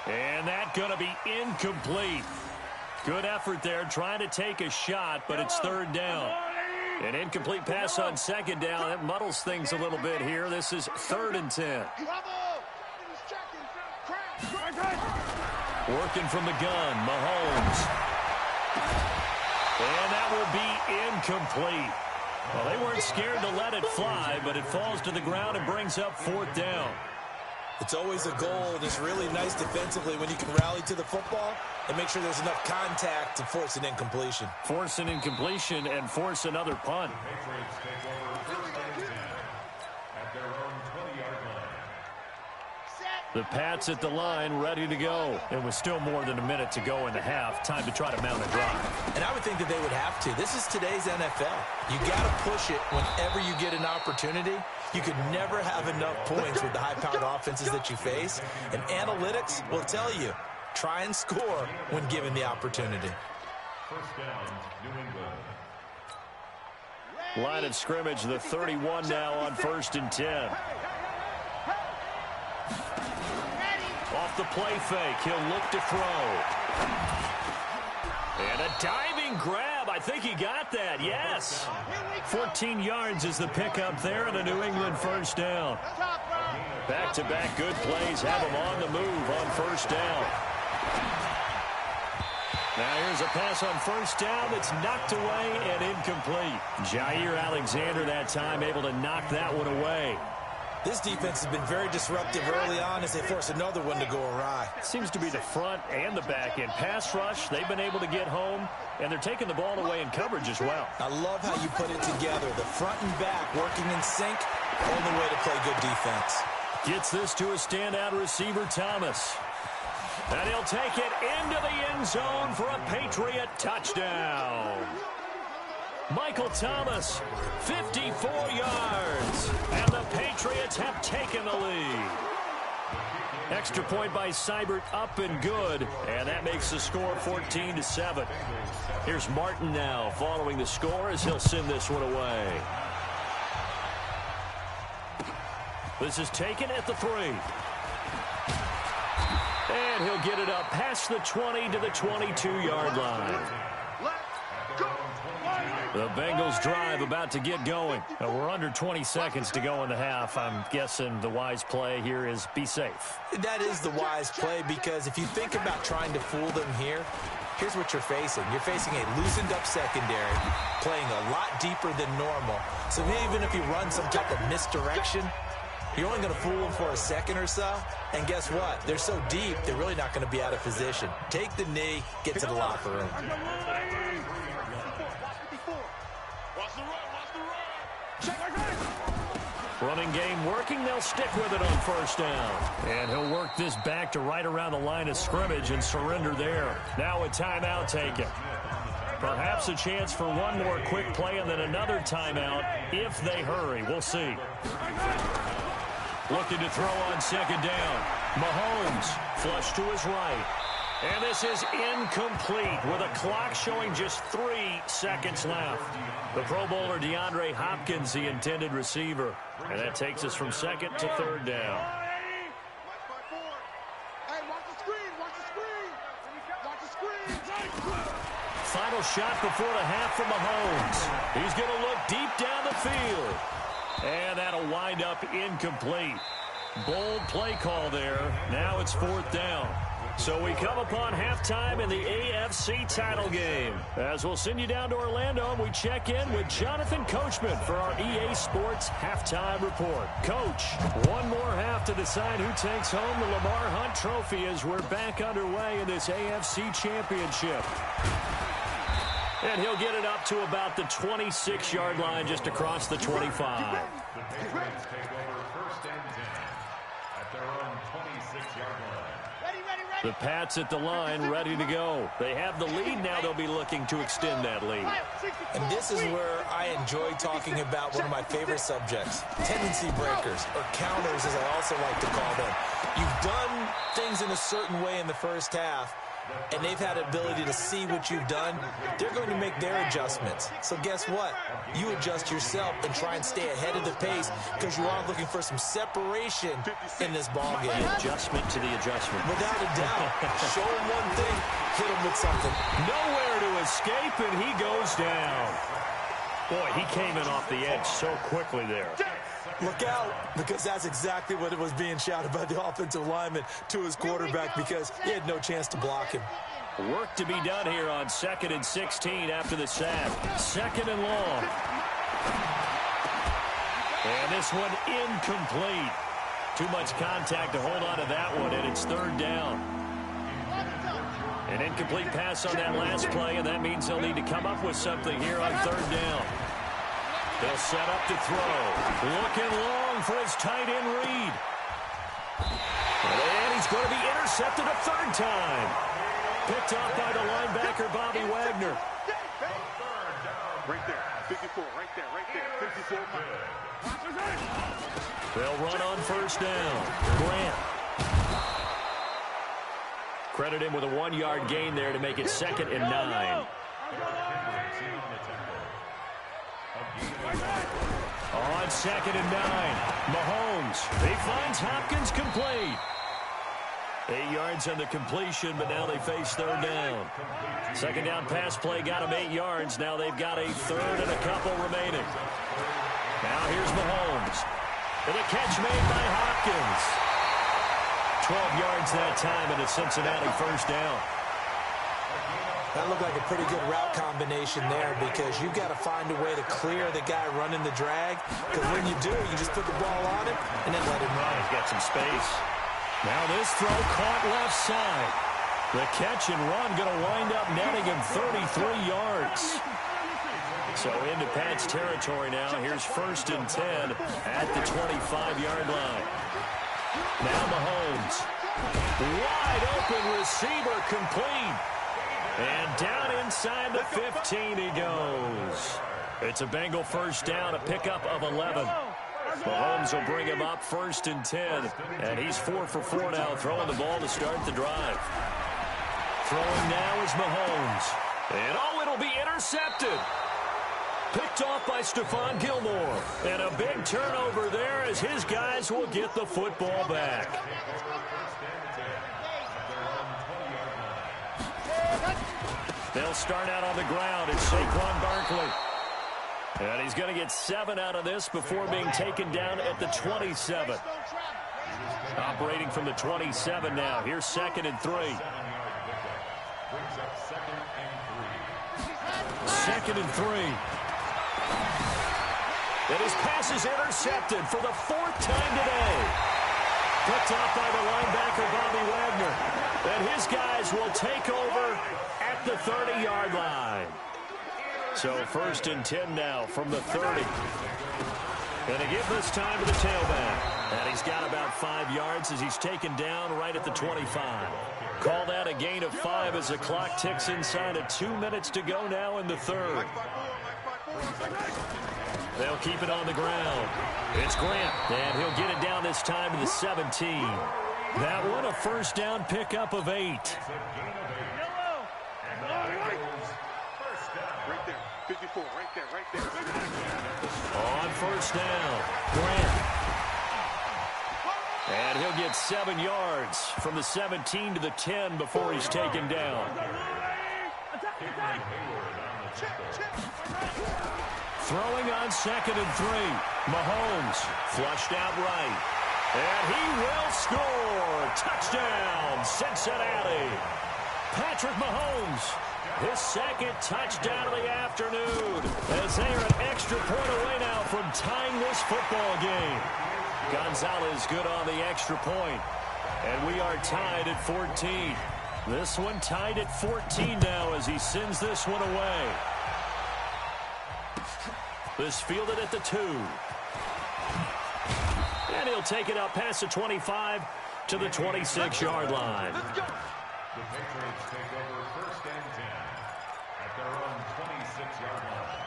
B: And that's going to be incomplete. Good effort there trying to take a shot, but it's third down. An incomplete pass on second down. That muddles things a little bit here. This is 3rd and 10. Working from the gun, Mahomes. And that will be incomplete. Well, they weren't scared to let it fly, but it falls to the ground and brings up 4th down.
E: It's always a goal, and it's really nice defensively when you can rally to the football and make sure there's enough contact to force an incompletion.
B: Force an incompletion and force another punt. The Pats at the line, ready to go. It was still more than a minute to go in the half. Time to try to mount a drive.
E: And I would think that they would have to. This is today's NFL. You got to push it whenever you get an opportunity. You could never have enough points with the high-powered offenses that you face. And analytics will tell you, try and score when given the opportunity.
C: First down, New England.
B: Line of scrimmage, the 31 now on 1st and 10. Off the play fake, he'll look to throw. And a diving grab. I think he got that, yes. 14 yards is the pickup there and a New England first down. Back-to-back good plays have him on the move on first down. Now here's a pass on first down that's knocked away and incomplete. Jair Alexander that time able to knock that one away.
E: This defense has been very disruptive early on as they force another one to go awry.
B: Seems to be the front and the back end. Pass rush, they've been able to get home, and they're taking the ball away in coverage as well.
E: I love how you put it together. The front and back working in sync, only way to play good defense.
B: Gets this to a standout receiver, Thomas. And he'll take it into the end zone for a Patriot touchdown. Michael Thomas, 54 yards, and the Patriots have taken the lead. Extra point by Seibert, up and good, and that makes the score 14-7. Here's Martin now following the score as he'll send this one away. This is taken at the 3. And he'll get it up past the 20 to the 22-yard line. The Bengals drive about to get going. We're under 20 seconds to go in the half. I'm guessing the wise play here is be safe.
E: That is the wise play because if you think about trying to fool them here, here's what you're facing. You're facing a loosened up secondary, playing a lot deeper than normal. So even if you run some type of misdirection, you're only going to fool them for a second or so. And guess what? They're so deep, they're really not going to be out of position. Take the knee, get to the locker room.
B: Running game working. They'll stick with it on first down. And he'll work this back to right around the line of scrimmage and surrender there. Now a timeout taken. Perhaps a chance for one more quick play and then another timeout if they hurry. We'll see. Looking to throw on second down. Mahomes flush to his right. And this is incomplete with a clock showing just 3 seconds left. The Pro Bowler DeAndre Hopkins, the intended receiver. And that takes us from second to third down. Final shot before the half from Mahomes. He's going to look deep down the field. And that'll wind up incomplete. Bold play call there. Now it's fourth down. So we come upon halftime in the AFC title game. As we'll send you down to Orlando, and we check in with Jonathan Coachman for our EA Sports Halftime Report. Coach, one more half to decide who takes home the Lamar Hunt Trophy as we're back underway in this AFC Championship. And he'll get it up to about the 26-yard line just across the 25.
C: The Patriots take over first and 10 at their own 26-yard line.
B: The Pats at the line, ready to go. They have the lead now. They'll be looking to extend that lead.
E: And this is where I enjoy talking about one of my favorite subjects, tendency breakers, or counters as I also like to call them. You've done things in a certain way in the first half, and they've had the ability to see what you've done. They're going to make their adjustments. So guess what? You adjust yourself and try and stay ahead of the pace because you are looking for some separation in this ball game.
B: The adjustment to the adjustment.
E: Without a doubt. Show him one thing, hit him with something.
B: Nowhere to escape, and he goes down. Boy, he came in off the edge so quickly there.
E: Look out, because that's exactly what it was being shouted by the offensive lineman to his quarterback because he had no chance to block him.
B: Work to be done here on 2nd and 16 after the sack. 2nd and long. And this one incomplete. Too much contact to hold on to that one, and it's 3rd down. An incomplete pass on that last play, and that means they'll need to come up with something here on 3rd down. They'll set up to throw. Looking long for his tight end read. And he's going to be intercepted a 3rd time. Picked off by the linebacker, Bobby Wagner.
Q: Right there. 54, right there. 54.
B: They'll run on 1st down. Grant. Credit him with a 1-yard gain there to make it 2nd and 9. On 2nd and 9, Mahomes. He finds Hopkins complete. 8 yards on the completion, but now they face 3rd down. 2nd down pass play got him 8 yards. Now they've got a 3rd and a couple remaining. Now here's Mahomes. And a catch made by Hopkins. 12 yards that time and a Cincinnati 1st down.
E: That looked like a pretty good route combination there because you've got to find a way to clear the guy running the drag. Because when you do, you just put the ball on him and then let him run.
B: He's got some space. Now this throw caught left side. The catch and run going to wind up netting him 33 yards. So into Pat's territory now. Here's 1st and 10 at the 25-yard line. Now Mahomes. Wide open receiver complete. And down inside the 15 he goes. It's a Bengal 1st down, a pickup of 11. Mahomes will bring him up 1st and 10. And he's 4 for 4 now, throwing the ball to start the drive. Throwing now is Mahomes. And it'll be intercepted. Picked off by Stephon Gilmore. And a big turnover there as his guys will get the football back. They'll start out on the ground. It's Saquon Barkley. And he's going to get 7 out of this before being taken down at the 27. Operating from the 27 now. Here's 2nd and 3. 2nd and 3. And his pass is intercepted for the 4th time today. Picked off by the linebacker, Bobby Wagner. And his guys will take over at the 30-yard line. So 1st and 10 now from the 30. Going to give this time to the tailback. And he's got about 5 yards as he's taken down right at the 25. Call that a gain of 5 as the clock ticks inside of 2 minutes to go now in the 3rd. They'll keep it on the ground. It's Grant, and he'll get it down this time to the 17. That one a 1st down pickup of 8.
Q: Right there. 54, right there.
B: On 1st down, Grant. And he'll get 7 yards from the 17 to the 10 before he's taken down. Throwing on 2nd and 3. Mahomes flushed out right. And he will score. Touchdown, Cincinnati. Patrick Mahomes, his 2nd touchdown of the afternoon, as they are an extra point away now from tying this football game. Gonzalez good on the extra point, and we are tied at 14. This one tied at 14 now as he sends this one away. This fielded at the 2. And he'll take it out past the 25 to the 26-yard line.
C: The Patriots take over first and 10 at their own 26-yard line.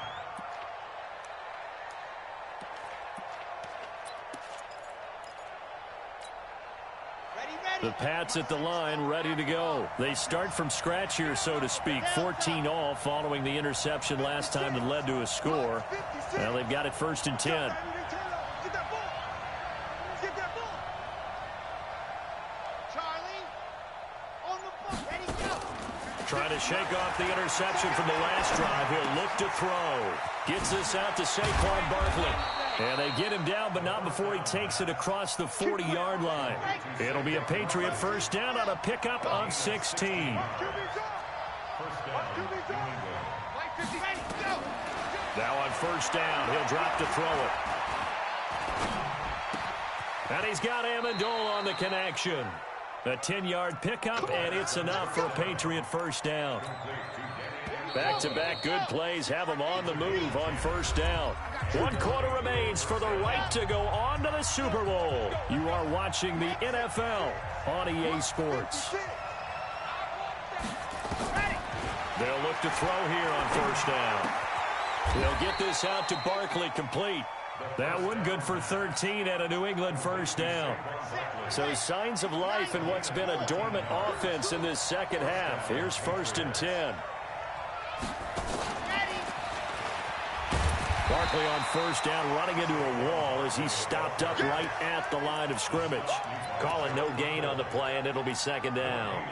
B: The Pats at the line, ready to go. They start from scratch here, so to speak. 14 all following the interception last time that led to a score. Well, they've got it first and 10. Trying to shake off the interception from the last drive. He'll look to throw. Gets this out to Saquon Barkley. And they get him down, but not before he takes it across the 40-yard line. It'll be a Patriot first down on a pickup of 16. Now on first down, he'll drop to throw it. And he's got Amendola on the connection. A 10-yard pickup, and it's enough for a Patriot first down. Back-to-back good plays have them on the move on first down. 1 quarter remains for the right to go on to the Super Bowl. You are watching the NFL on EA Sports. They'll look to throw here on first down. They'll get this out to Barkley, complete. That one good for 13 at a New England first down. So signs of life in what's been a dormant offense in this second half. Here's first and 10. Barkley on first down, running into a wall as he's stopped up right at the line of scrimmage. Calling no gain on the play, and it'll be second down.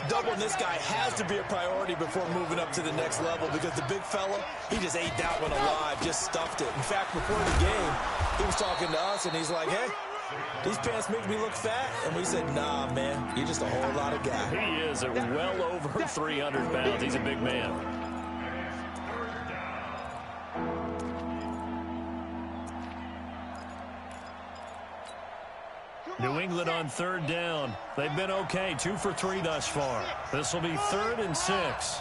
E: Doubling this guy has to be a priority before moving up to the next level, because the big fella, he just ate that one alive, just stuffed it. In fact, before the game, he was talking to us, and he's like, hey, these pants make me look fat. And we said, nah, man, you're just a whole lot of guy.
B: He is at well over 300 pounds. He's a big man. New England on third down. They've been okay, 2 for 3 thus far. This will be 3rd and 6.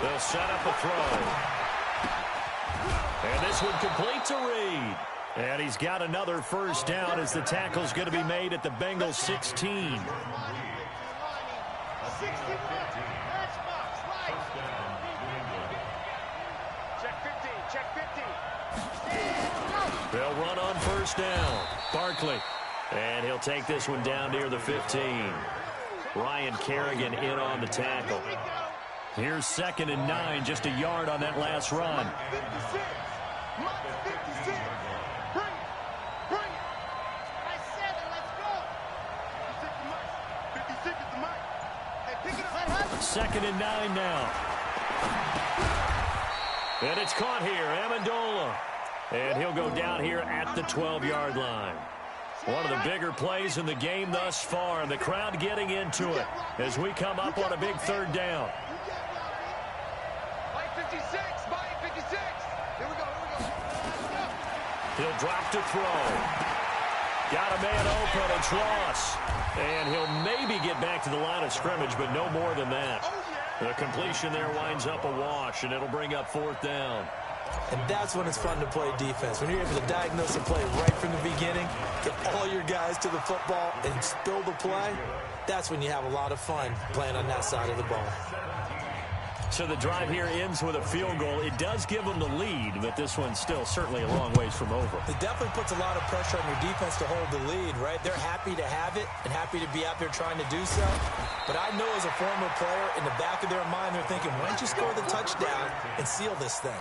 B: They'll set up a throw. And this one complete to Reed. And he's got another first down as the tackle's going to be made at the Bengals 16. They'll run on first down. Barkley. And he'll take this one down near the 15. Ryan Kerrigan in on the tackle. Here's 2nd and 9, just a yard on that last run. Second and 9 now. And it's caught here, Amendola. And he'll go down here at the 12-yard line. One of the bigger plays in the game thus far, and the crowd getting into it as we come up on a big 3rd down. He'll drop to throw. Got a man open, it's Ross. And he'll maybe get back to the line of scrimmage, but no more than that. The completion there winds up a wash, and it'll bring up 4th down.
E: And that's when it's fun to play defense. When you're able to diagnose a play right from the beginning, get all your guys to the football, and spill the play, that's when you have a lot of fun playing on that side of the ball.
B: So the drive here ends with a field goal. It does give them the lead, but this one's still certainly a long ways from over.
E: It definitely puts a lot of pressure on your defense to hold the lead, right? They're happy to have it and happy to be out there trying to do so. But I know as a former player, in the back of their mind, they're thinking, why don't you score the touchdown and seal this thing?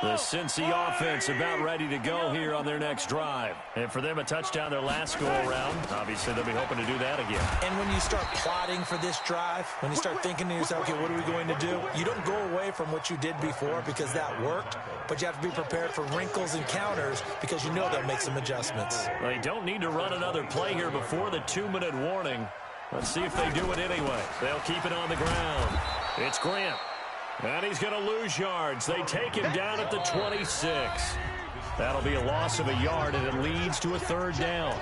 B: The Cincy offense about ready to go here on their next drive. And for them, a touchdown their last go-around. Obviously, they'll be hoping to do that again.
E: And when you start plotting for this drive, when you start thinking to yourself, okay, what are we going to do? You don't go away from what you did before because that worked, but you have to be prepared for wrinkles and counters because you know they'll make some adjustments.
B: They don't need to run another play here before the 2-minute warning. Let's see if they do it anyway. They'll keep it on the ground. It's Grant. And he's going to lose yards. They take him down at the 26. That'll be a loss of a yard, and it leads to a 3rd down.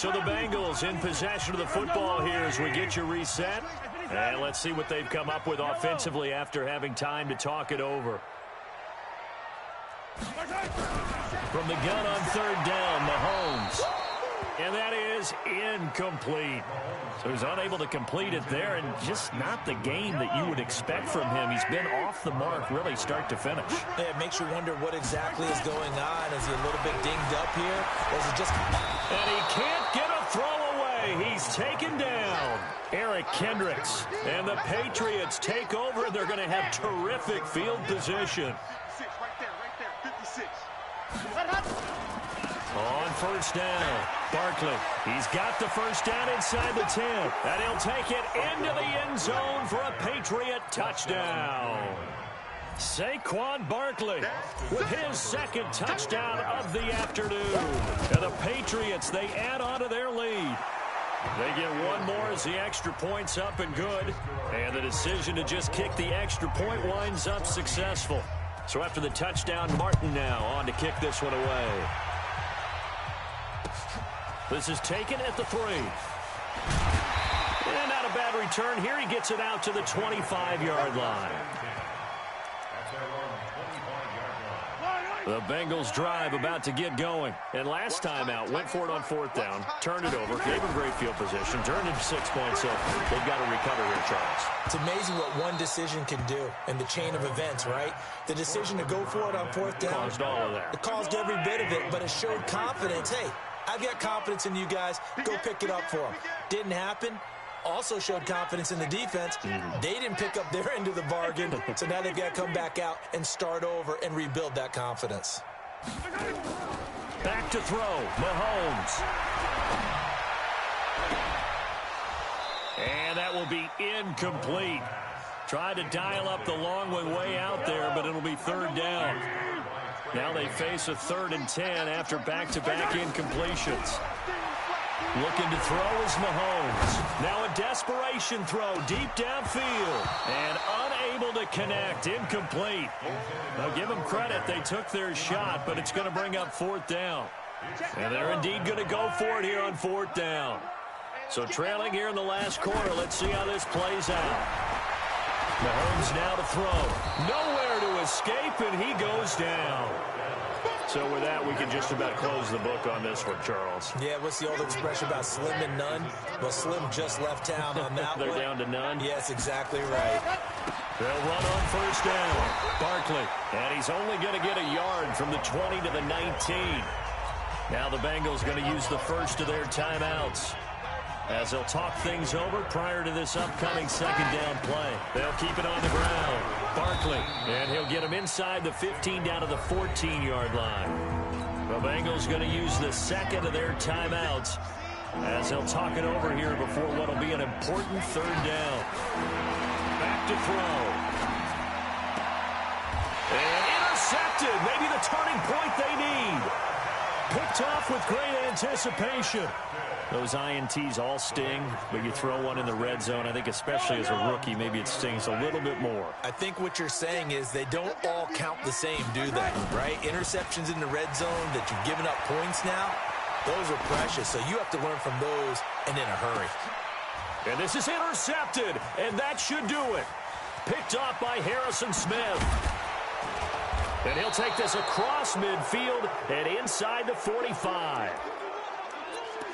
B: So the Bengals in possession of the football here as we get you reset. And let's see what they've come up with offensively after having time to talk it over. From the gun on third down, Mahomes. And that is incomplete. So he's unable to complete it there, and just not the game that you would expect from him. He's been off the mark really start to finish.
E: Yeah, it makes you wonder what exactly is going on. Is he a little bit dinged up here? Or is it just...
B: And he can't get a throw away. He's taken down. Eric Kendricks. And the Patriots take over. They're going to have terrific field position.
Q: Right there, 56.
B: On first down, Barkley. He's got the first down inside the 10. And he'll take it into the end zone for a Patriot touchdown. Saquon Barkley with his second touchdown of the afternoon. And the Patriots, they add on to their lead. They get one more as the extra point's up and good. And the decision to just kick the extra point winds up successful. So after the touchdown, Martin now on to kick this one away. This is taken at the 3. And not a bad return here. He gets it out to the 25-yard line. The Bengals drive about to get going. And last time out, went for it on fourth down, turned it over, gave him great field position, turned into 6 points. So they've got to recover here, Charles.
E: It's amazing what one decision can do in the chain of events, right? The decision to go for it on fourth down.
B: Caused all of that.
E: It caused every bit of it, but it showed confidence. Hey, I've got confidence in you guys. Go pick it up for them. Didn't happen. Also showed confidence in the defense. They didn't pick up their end of the bargain, so now they've got to come back out and start over and rebuild that confidence.
B: Back to throw, Mahomes. And that will be incomplete. Tried to dial up the long one way out there, but it'll be third down. Now they face a 3rd and 10 after back-to-back incompletions. Looking to throw is Mahomes. Now a desperation throw deep downfield. And unable to connect. Incomplete. Now give them credit. They took their shot, but it's going to bring up 4th down. And they're indeed going to go for it here on 4th down. So trailing here in the last quarter. Let's see how this plays out. Mahomes now to throw. Nowhere to escape, and he goes down. So with that, we can just about close the book on this one, Charles.
E: Yeah, what's the old expression about slim and none? Well, Slim just left town on that
B: They're
E: one.
B: down to none?
E: Yes, exactly right.
B: They'll run on first down. Barkley, and he's only going to get a yard from the 20 to the 19. Now the Bengals going to use the first of their timeouts as they'll talk things over prior to this upcoming second down play. They'll keep it on the ground. Barkley, and he'll get him inside the 15 down to the 14-yard line. The Bengals going to use the second of their timeouts as they'll talk it over here before what will be an important third down. Back to throw. And intercepted. Maybe the turning point they need. Picked off with great anticipation. Those INTs all sting, but you throw one in the red zone, I think especially as a rookie, maybe it stings a little bit more.
E: I think what you're saying is they don't all count the same, do they? Right? Interceptions in the red zone that you've given up points now, those are precious, so you have to learn from those and in a hurry.
B: And this is intercepted, and that should do it. Picked off by Harrison Smith. And he'll take this across midfield and inside the 45.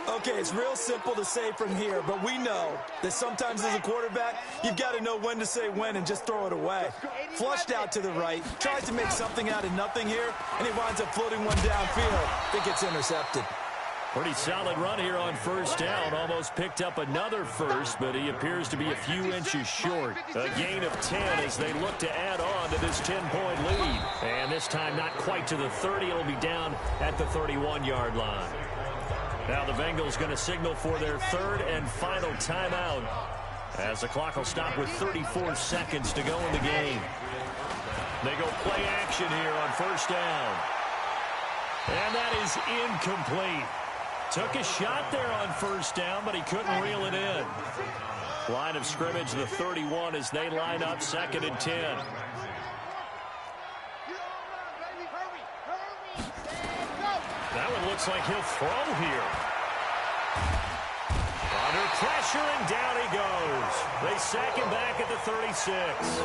E: Okay, it's real simple to say from here, but we know that sometimes as a quarterback, you've got to know when to say when and just throw it away. Flushed out to the right, tries to make something out of nothing here, and he winds up floating one downfield. I think it's intercepted.
B: Pretty solid run here on first down. Almost picked up another first, but he appears to be a few inches short. A gain of 10 as they look to add on to this 10-point lead. And this time not quite to the 30. It'll be down at the 31-yard line. Now the Bengals going to signal for their third and final timeout as the clock will stop with 34 seconds to go in the game. They go play action here on first down. And that is incomplete. Took a shot there on first down, but he couldn't reel it in. Line of scrimmage, the 31 as they line up second and 10. That one looks like he'll throw here. Under pressure, and down he goes. They sack him back at the 36.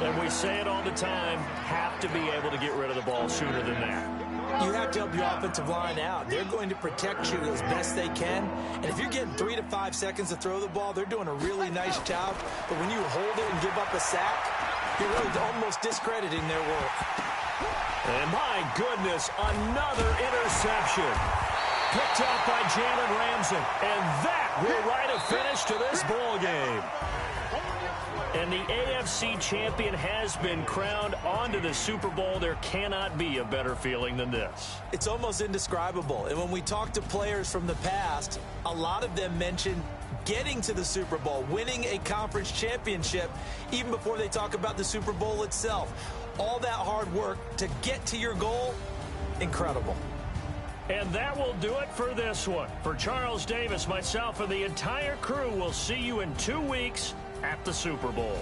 B: And we say it all the time, have to be able to get rid of the ball sooner than that.
E: You have to help your offensive line out. They're going to protect you as best they can. And if you're getting 3 to 5 seconds to throw the ball, they're doing a really nice job. But when you hold it and give up a sack, you're really almost discrediting their work.
B: And my goodness, another interception. Picked up by Jalen Ramsey. And that will write a finish to this ball game. And the AFC champion has been crowned onto the Super Bowl. There cannot be a better feeling than this.
E: It's almost indescribable. And when we talk to players from the past, a lot of them mention getting to the Super Bowl, winning a conference championship, even before they talk about the Super Bowl itself. All that hard work to get to your goal, incredible.
B: And that will do it for this one. For Charles Davis, myself, and the entire crew, we'll see you in 2 weeks at the Super Bowl.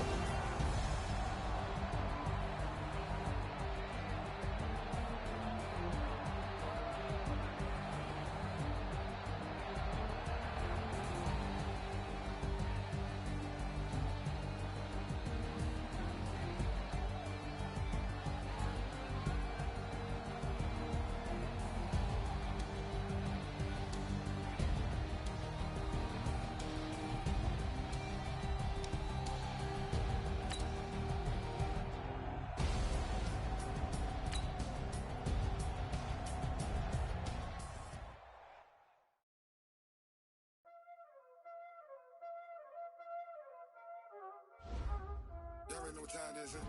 N: Y'all already know what time it is, huh?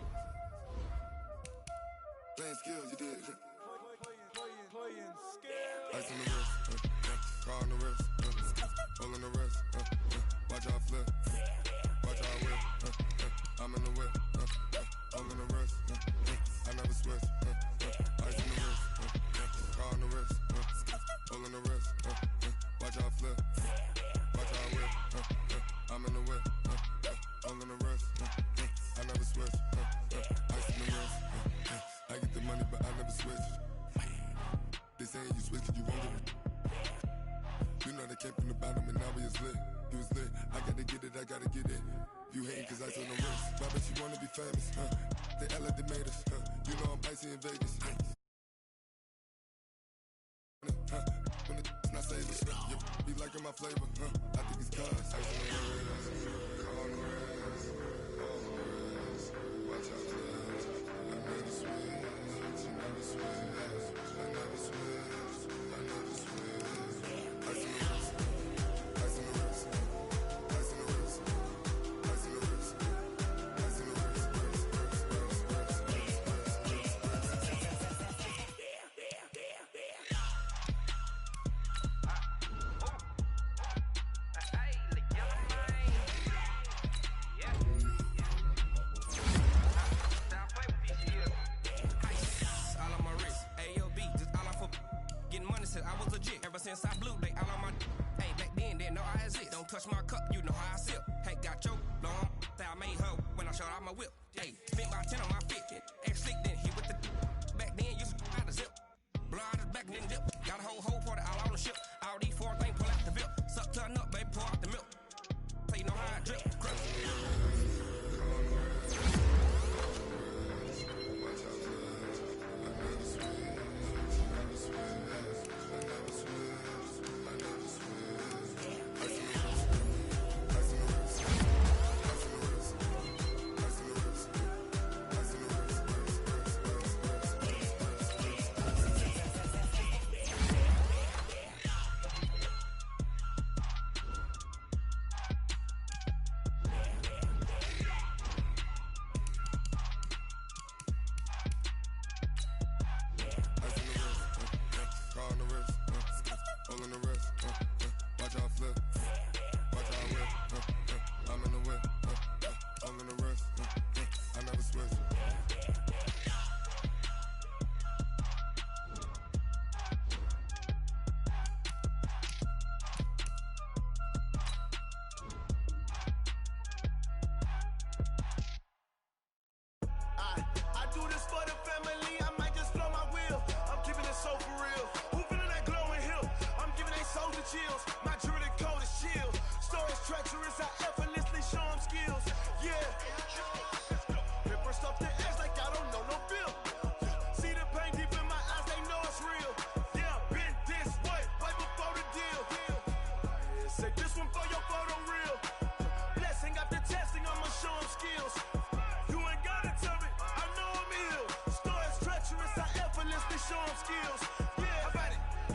N: Playing skills, you did. Ice on the wrist, car on the wrist, all on the wrist, watch out flip, watch out whip, I'm in the whip, all in the wrist, I never switch, ice on the wrist, car on the wrist, all in the wrist, watch out flip, watch out whip, I'm in the whip, all in the wrist, I never switch, ice in the wrist, I get the money but I never switch. They saying you switch cause you won't get it. You know they came from the bottom and now we is lit. You was lit, I gotta get it, I gotta get it. You hating cause ice on the wrist. Why bet you wanna be famous, They act like they made us, You know I'm icy in Vegas, When it's not savers, you be liking my flavor, I think it's cause ice on the wrist, on the wrist, on the wrist. Watch out, cuz I never switch, you never switch. I never switch, I never switch. Ice in the wrist, ice in the wrist, ice in the wrist, ice in the wrist, ice in the wrist,
O: I was legit. Ever since I blew, they all on my. Hey, back then, didn't know I exist. Don't touch my cup, you know how I sip. Hey, got your long. Say I made her when I showed out my whip. Hey, spent about 10 on my fit. Ex-slick, then hit with the. Back then, used to out the zip. Blow out his back, then dip. Got a whole party all on the ship. All these 4 things pull out the VIP. Suck to a nut, baby, pour out the milk. So you know how I drip. Crush.
G: I do this for the family, I might just blow my wheel. I'm keeping it so for real. Who feeling that glowing hill? I'm giving they soul to chill. chills. My jewelry code is chill. Stories treacherous, I effortlessly show them skills. Yeah. Hit first off the edge like I don't know no bill. See the pain deep in my eyes, they know it's real. Yeah, been this way before the deal. Say this one for your photo real. Blessing after testing, I'ma show them skills. You ain't gotta tell me, I know I'm ill. Stories treacherous, I effortlessly show them skills. Yeah,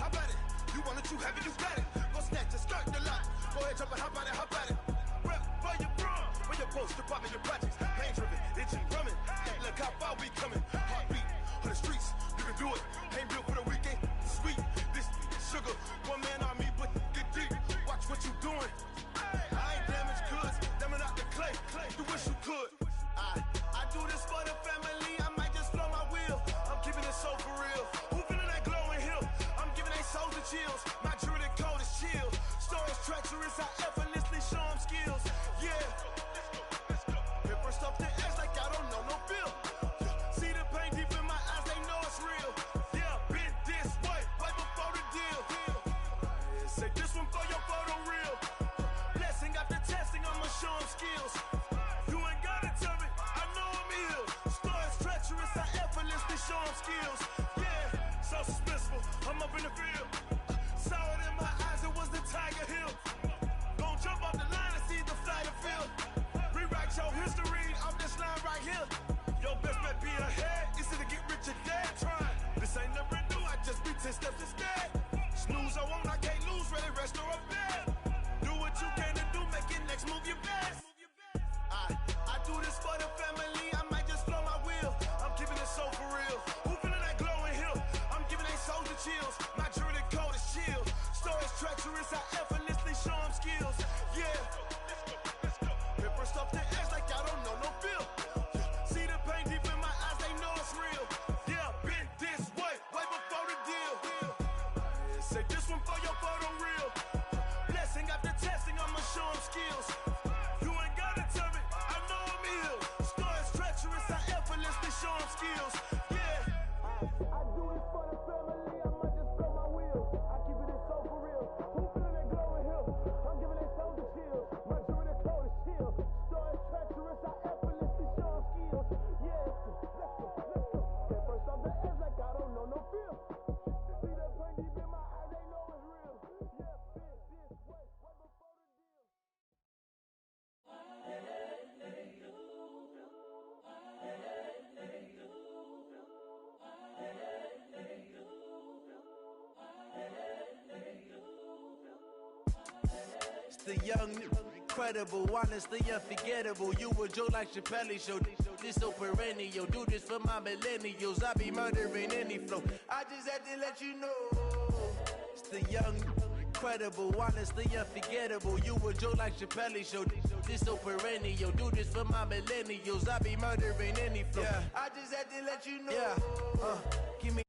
G: how about it? You want it, you have it, you got it. Go snatch it, start the lot. Go ahead, jump it, how about it? Rep for your brum, for your post, your pop, and your projects. Pain driven, itching, drumming. Look how far we coming. Heartbeat on the streets, you can do it. Ain't built for the weekend, sweet. This sugar, one man on me, but get deep. Watch what you doing. I ain't damaged goods, damn out the clay. You wish you could. I do this for the family. I might just blow my wheel. I'm keeping it so for real. Who feeling that glowing hill? I'm giving they souls the chills. My jewelry code is chill. Stories treacherous, I effortlessly show them skills. Yeah. Hit first off the edge like I don't know no bill. See the pain deep in my eyes, they know it's real. Yeah, been this way before the deal. Say this one for your photo real. Blessing after testing, I'ma show them skills. You ain't gotta tell me, I know I'm ill. Stories treacherous, I effortlessly show them skills. Yeah, so suspenseful, I'm up in the field. Saw it in my eyes, it was the Tiger Hill. Gon' jump off the line and see the flight of field. Rewrite your history off this line right here. Your best bet be ahead, easy to get rich or dead trying. This ain't never new, I just be 10 steps instead. Snooze I won't, I can't lose, ready, rest or up bed. Do what you can to do, make it next move your best. I do this for the family, I might just blow my wheel. I'm keeping it so for real. Who feeling that glowing hill? I'm giving they souls the chills. My jewelry code is chill. Stories treacherous, I effortlessly show them skills. Yeah. Hit first off the edge like I don't know no bill. See the pain deep in my eyes, they know it's real. Yeah, been this way before the deal. Say this one for your photo real. Blessing after testing, I'ma show them skills. You ain't gotta tell me, I know I'm ill. Stories treacherous, I effortlessly show them skills. Yeah. I do this for the family, I might just blow my wheel. I keep it so for real. Who feeling that glowing hill? I'm giving they souls the chills. My jewelry code is chill. Stories treacherous, I effortlessly show them skills. Yeah, let's go. Get first off the edge like I don't know no fear. See that pain deep in my eyes, they know it's real. Yeah, been this way before the deal.
R: It's the young, incredible, honestly unforgettable. You a Joe like Chappelle show. This so perennial. Do this for my millennials. I be murdering any flow. I just had to let you know. It's the young, incredible, honestly unforgettable. You a Joe like Chappelle show. This so perennial. Do this for my millennials. I be murdering any flow. Yeah. I just had to let you know. Yeah. Give me.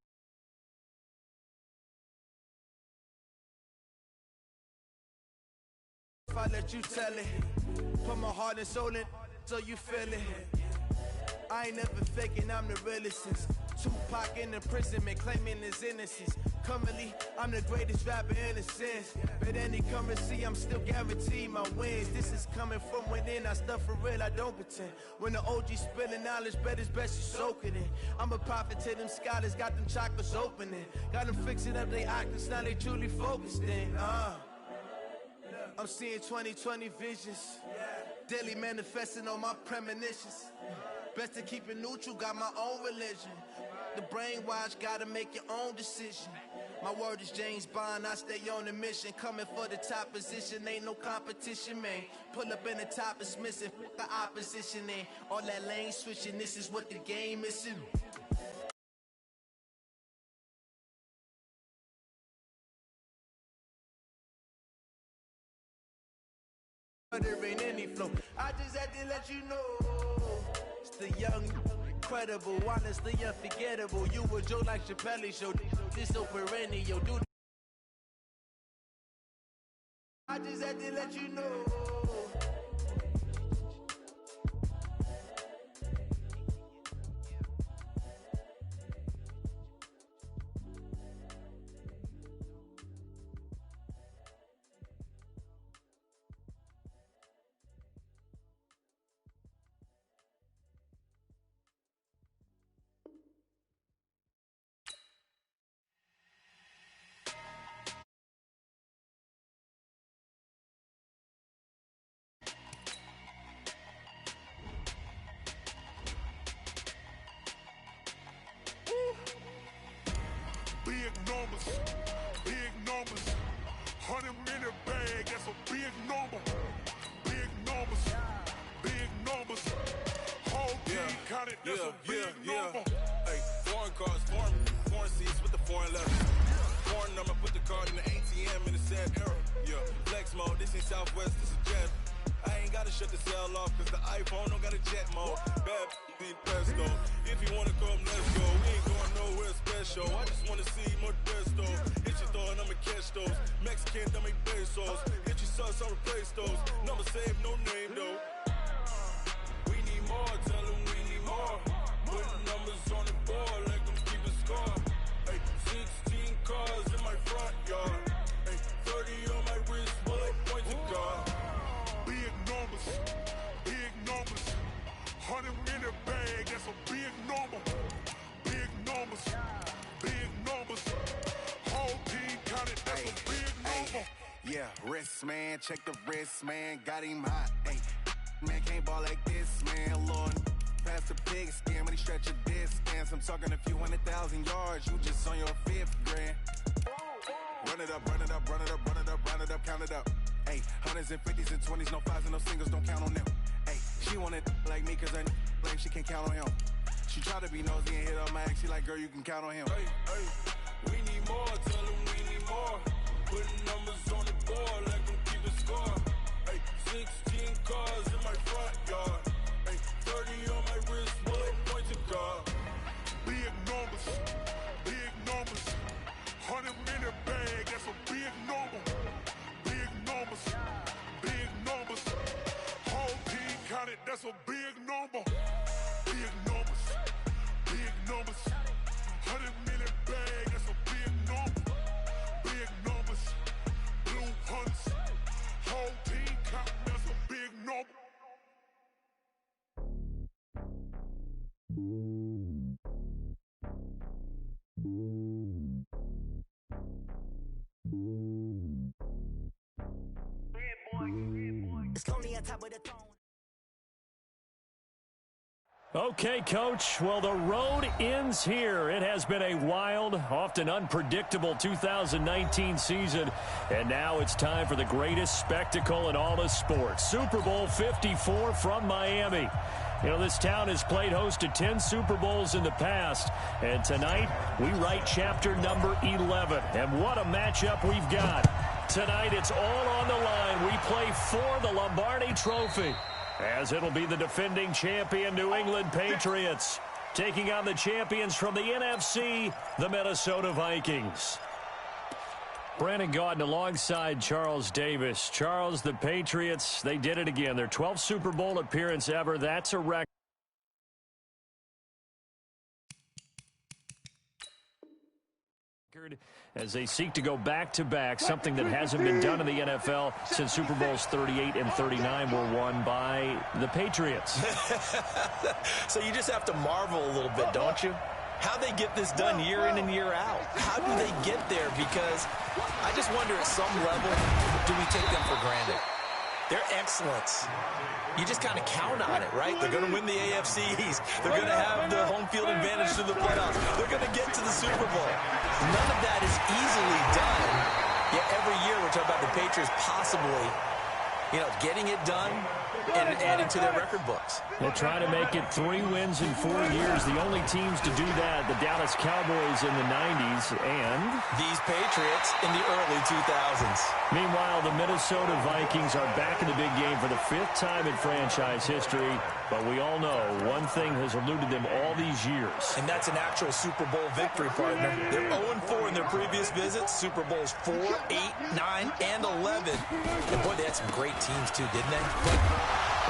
R: If I let you tell it, put my heart and soul in, so you feel it. I ain't never faking, I'm the realest since Tupac in imprisonment, claiming his innocence. Currently, I'm the greatest rapper in a sense. But any currency, I'm still guaranteed my wins. This is coming from within, I stuff for real, I don't pretend. When the OG spilling knowledge, bet it's best you soak it in. I'm a prophet to them scholars, got them chakras opening. Got them fixing up they octaves, now they truly focused in. I'm seeing 2020 visions. Daily manifesting on my premonitions. Best to keep it neutral, got my own religion. The brainwash, gotta make your own decision. My word is James Bond, I stay on a mission. Coming for the top position, ain't no competition, man. Pull up in the top is missing, fuck the opposition, and all that lane switching, this is what the game is. Murdering any flow. I just had to let you know. It's the young, incredible, honestly unforgettable. You a Joe like Chappelle show. This so perennial. Dude. I just had to let you know.
S: big numbers, big numbers. 100 in the bag, that's a big number. Big numbers, big numbers. Whole team counted, that's a big number.
N: Hey, foreign cars, foreign seats with the foreign letters. Foreign number, put the card in the ATM in the sad era. Yeah, flex mode, this ain't Southwest, this is jet. I ain't gotta shut the cell off, cause the iPhone don't got a jet mode. Bad need pesto. If you wanna come, let's go. We ain't going nowhere special. I just wanna see more desto. Hit your throw and I'ma catch those. Mexican, don't make pesos. Hit your sauce, I'll replace those. Number save, no name though. We need more, tell them we need more. Putting numbers on the board, like them keep a score. Hey, 16 cars in my front yard. Hey, 30 on my wrist, while I point to God.
S: Big numbers, big numbers. 100 in the bag, that's a big number. Big numbers, big numbers. Whole team counted, that's a big number.
N: Yeah, wrist man, check the wrist man, got him hot. Hey, man can't ball like this, man. Lord, pass the pig skin when he stretch a distance. I'm talking a few 100,000 yards, you just on your 5th grand. Run it up, run it up, run it up, run it up, run it up, count it up. Hey, 100s and 50s and 20s, no 5s and no singles, don't count on them. Hey, she want it like me, cause her like she can't count on him. She try to be nosy and hit up my ex, she like, girl, you can count on him.
S: Hey, hey,
N: we need more, tell them we need more. Putting numbers on the board, like them keep a score. Hey, 16 cars in my front yard. Hey, 30 on my wrist, while I point to God.
S: big numbers, big numbers. 100 in the bag, that's a big number. Big numbers, big numbers. Whole team counted, that's a big number. Big numbers, big numbers. 100 in the bag, that's a big number. Big numbers, blue hunts. Whole team counting, that's a big number.
J: It's lonely on top of the throne.
B: Okay, Coach. Well, the road ends here. It has been a wild, often unpredictable 2019 season. And now it's time for the greatest spectacle in all of sports. Super Bowl 54 from Miami. You know, this town has played host to 10 Super Bowls in the past. And tonight, we write chapter number 11. And what a matchup we've got. Tonight, it's all on the line. We play for the Lombardi Trophy, as it'll be the defending champion New England Patriots taking on the champions from the NFC, the Minnesota Vikings. Brandon Gaudin alongside Charles Davis. Charles, the Patriots, they did it again. Their 12th Super Bowl appearance ever. That's a record. As they seek to go back-to-back, something that hasn't been done in the NFL since Super Bowls 38 and 39 were won by the Patriots.
E: So you just have to marvel a little bit, don't you? How they get this done year in and year out. How do they get there? Because I just wonder at some level, do we take them for granted? Their excellence, you just kind of count on it, right? They're going to win the AFC East. They're going to have the home field advantage to the playoffs. They're going to get to the Super Bowl. None of that is easily done. Yet every year we're talking about the Patriots possibly, getting it done and adding to their record books.
B: They're trying to make it 3 wins in 4 years. The only teams to do that, the Dallas Cowboys in the 90s and
E: these Patriots in the early 2000s.
B: Meanwhile, the Minnesota Vikings are back in the big game for the 5th time in franchise history. But we all know one thing has eluded them all these years.
E: And that's an actual Super Bowl victory, partner. They're 0-4 in their previous visits. Super Bowls 4, 8, 9, and 11. And boy, they had some great teams too, didn't they?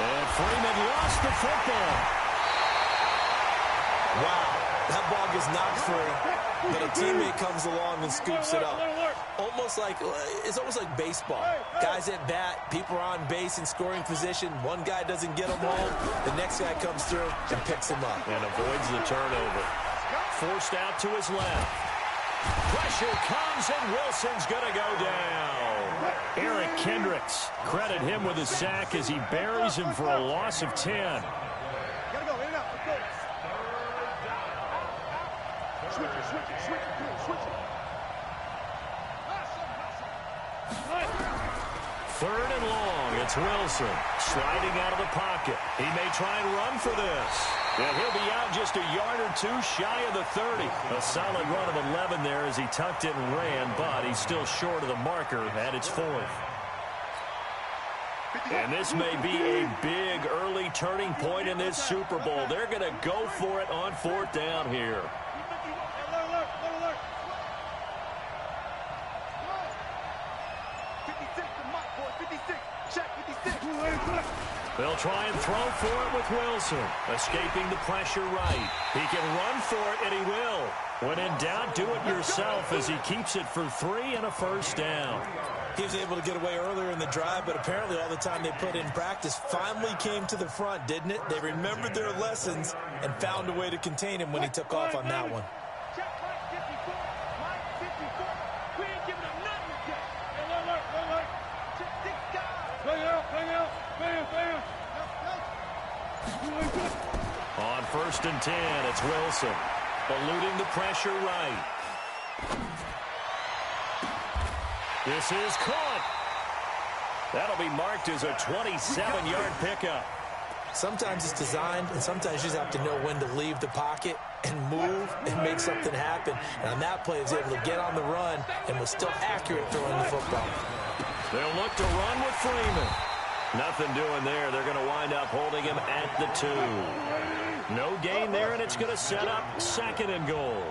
B: And Freeman lost the football.
E: Wow, that ball gets knocked free, but a teammate comes along and scoops it up. It's almost like baseball. Guys at bat, people are on base in scoring position. One guy doesn't get him home. The next guy comes through and picks him up.
B: And avoids the turnover. Forced out to his left. Pressure comes, and Wilson's going to go down. Eric Kendricks, credit him with a sack as he buries him for a loss of 10. Third and long. It's Wilson sliding out of the pocket. He may try and run for this. And he'll be out just a yard or two shy of the 30. A solid run of 11 there as he tucked it and ran, but he's still short of the marker at its 4th. And this may be a big early turning point in this Super Bowl. They're going to go for it on 4th down here. They'll try and throw for it with Wilson. Escaping the pressure right. He can run for it, and he will. When in doubt, do it yourself as he keeps it for 3 and a first down.
E: He was able to get away earlier in the drive, but apparently all the time they put in practice finally came to the front, didn't it? They remembered their lessons and found a way to contain him when he took off on that one.
B: On 1st and 10, it's Wilson. Eluding the pressure right. This is caught. That'll be marked as a 27-yard pickup.
E: Sometimes it's designed, and sometimes you just have to know when to leave the pocket and move and make something happen. And on that play, he was able to get on the run and was still accurate throwing the football.
B: They'll look to run with Freeman. Nothing doing there. They're going to wind up holding him at the 2. No gain there, and it's going to set up 2nd and goal.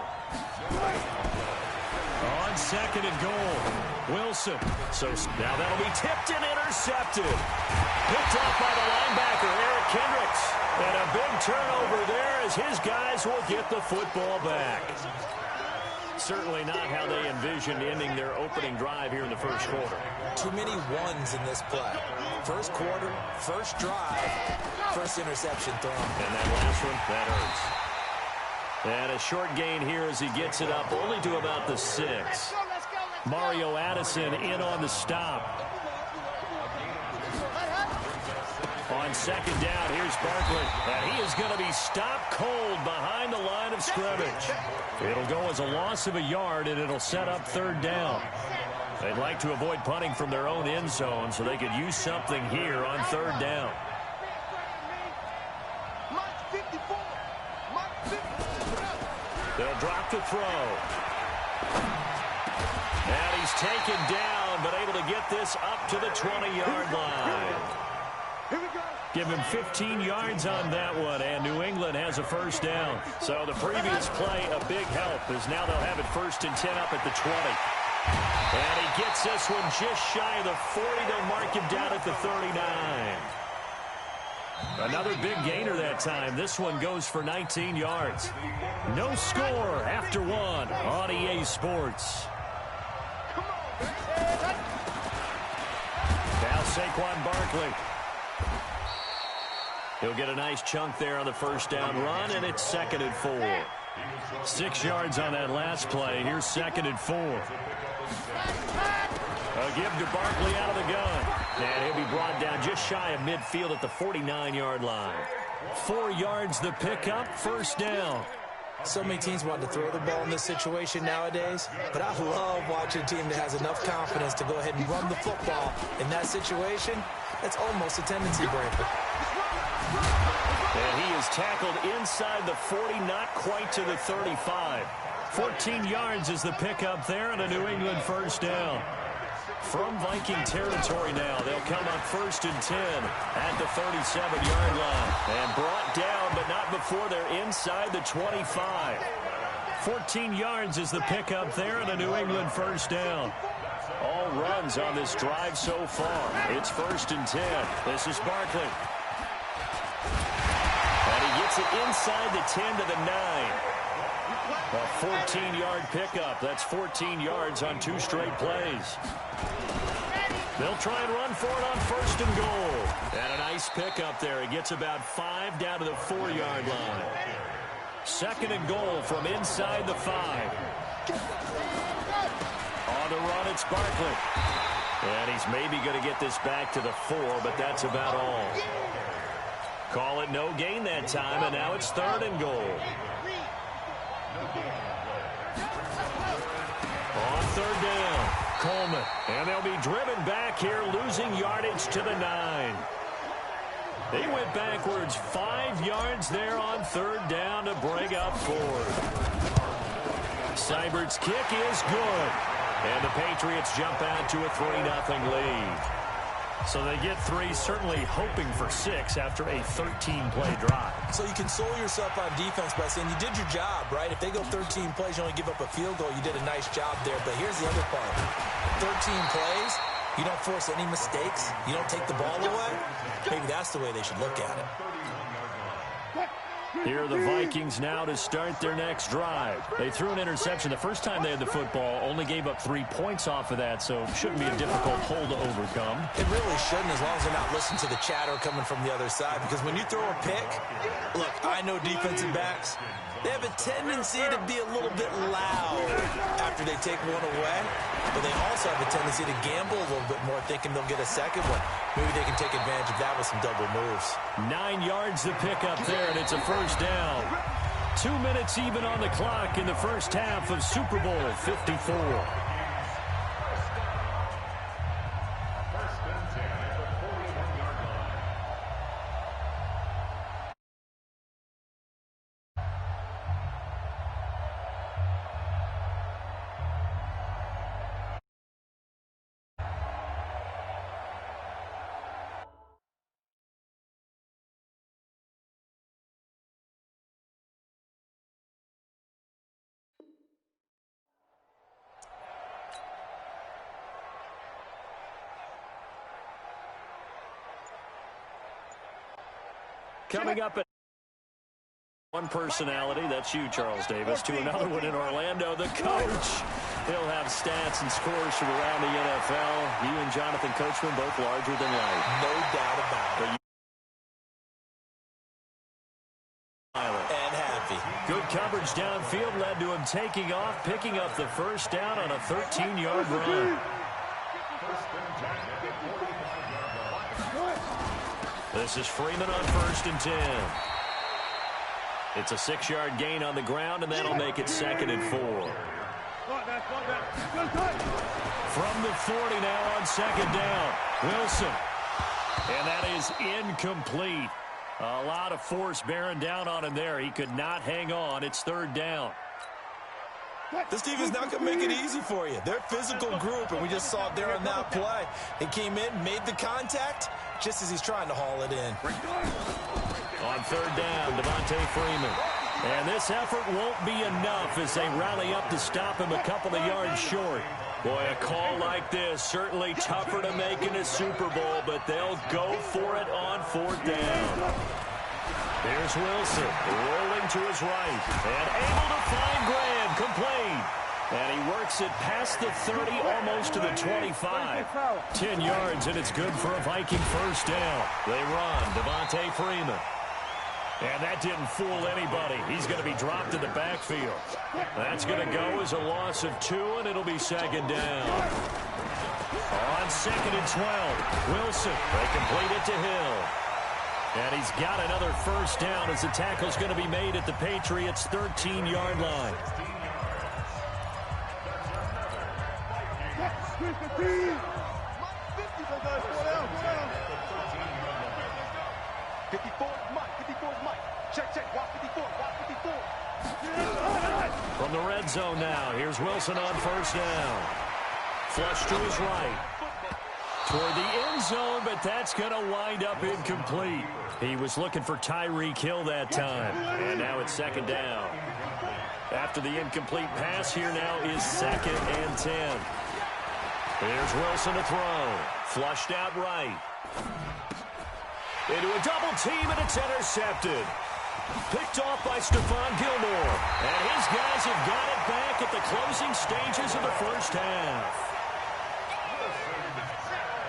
B: On 2nd and goal, Wilson. So now that'll be tipped and intercepted. Picked off by the linebacker, Eric Kendricks. And a big turnover there as his guys will get the football back. Certainly not how they envisioned ending their opening drive here in the first quarter.
E: Too many ones in this play. First quarter, first drive, first interception thrown.
B: And that last one, that hurts. And a short gain here as he gets it up only to about the 6. Mario Addison in on the stop. On 2nd down, here's Barkley. And he is going to be stopped cold behind the line of scrimmage. It'll go as a loss of a yard, and it'll set up 3rd down. They'd like to avoid punting from their own end zone so they could use something here on 3rd down. They'll drop the throw. And he's taken down, but able to get this up to the 20-yard line. Give him 15 yards on that one, and New England has a first down. So the previous play, a big help, as now they'll have it 1st and 10 up at the 20. And he gets this one just shy of the 40. They'll mark him down at the 39. Another big gainer that time. This one goes for 19 yards. No score after 1 on EA Sports. Now Saquon Barkley. He'll get a nice chunk there on the first down run, and it's 2nd and 4. 6 yards on that last play. Here's 2nd and 4. A give to Barkley out of the gun. And he'll be brought down just shy of midfield at the 49-yard line. 4 yards the pickup, first down.
E: So many teams want to throw the ball in this situation nowadays, but I love watching a team that has enough confidence to go ahead and run the football in that situation. That's almost a tendency breaker.
B: And he is tackled inside the 40, not quite to the 35. 14 yards is the pickup there, and a New England first down. From Viking territory now, they'll come up 1st and 10 at the 37-yard line. And brought down, but not before they're inside the 25. 14 yards is the pickup there, and a New England first down. All runs on this drive so far. It's 1st and 10. This is Barkley. And he gets it inside the 10 to the 9. A 14-yard pickup. That's 14 yards on 2 straight plays. They'll try and run for it on 1st and goal. And a nice pickup there. He gets about 5 down to the 4-yard line. 2nd and goal from inside the 5. On the run, it's Barkley. And he's maybe going to get this back to the 4, but that's about all. Call it no gain that time, and now it's 3rd and goal. Coleman. And they'll be driven back here, losing yardage to the 9. They went backwards 5 yards there on third down to bring up fourth. Seibert's kick is good. And the Patriots jump out to a 3-0 lead. So they get 3, certainly hoping for 6 after a 13-play drive.
E: So you console yourself on defense by saying you did your job, right? If they go 13 plays, you only give up a field goal, you did a nice job there. But here's the other part. 13 plays, you don't force any mistakes, you don't take the ball away. Maybe that's the way they should look at it.
B: Here are the Vikings now to start their next drive. They threw an interception the first time they had the football, only gave up 3 points off of that, so it shouldn't be a difficult hole to overcome.
E: It really shouldn't, as long as they're not listening to the chatter coming from the other side, because when you throw a pick, look, I know defensive backs, they have a tendency to be a little bit loud after they take one away, but they also have a tendency to gamble a little bit more, thinking they'll get a second one. Maybe they can take advantage of that with some double moves.
B: 9 yards to pick up there, and it's a first down. 2 minutes even on the clock in the first half of Super Bowl 54. Coming up at one personality, that's you, Charles Davis, to another one in Orlando, the coach. He'll have stats and scores from around the NFL. You and Jonathan Coachman both larger than life.
E: No doubt about it. And happy.
B: Good coverage downfield led to him taking off, picking up the first down on a 13-yard run. This is Freeman on 1st and 10. It's a 6-yard gain on the ground, and that'll make it 2nd and 4. From the 40 now on 2nd down. Wilson. And that is incomplete. A lot of force bearing down on him there. He could not hang on. It's 3rd down.
E: This team is not going to make it easy for you. They're a physical group, and we just saw it there on that play. He came in, made the contact, just as he's trying to haul it in.
B: On 3rd down, Devontae Freeman. And this effort won't be enough as they rally up to stop him a couple of yards short. Boy, a call like this, certainly tougher to make in a Super Bowl, but they'll go for it on 4th down. Here's Wilson, rolling to his right, and able to find Graham, complete. And he works it past the 30, almost to the 25. 10 yards, and it's good for a Viking first down. They run, Devontae Freeman. And that didn't fool anybody. He's going to be dropped in the backfield. That's going to go as a loss of 2, and it'll be 2nd down. On 2nd and 12, Wilson, they complete it to Hill. And he's got another first down as the tackle's going to be made at the Patriots' 13-yard line.
Q: 54 is Mike. Check. Walk 54.
B: From the red zone now, here's Wilson on 1st down. Flush to his right. Toward the end zone, but that's going to wind up incomplete. He was looking for Tyreek Hill that time. And now it's 2nd down. After the incomplete pass, here now is 2nd and 10. Here's Wilson to throw. Flushed out right. Into a double team, and it's intercepted. Picked off by Stephon Gilmore. And his guys have got it back at the closing stages of the first half.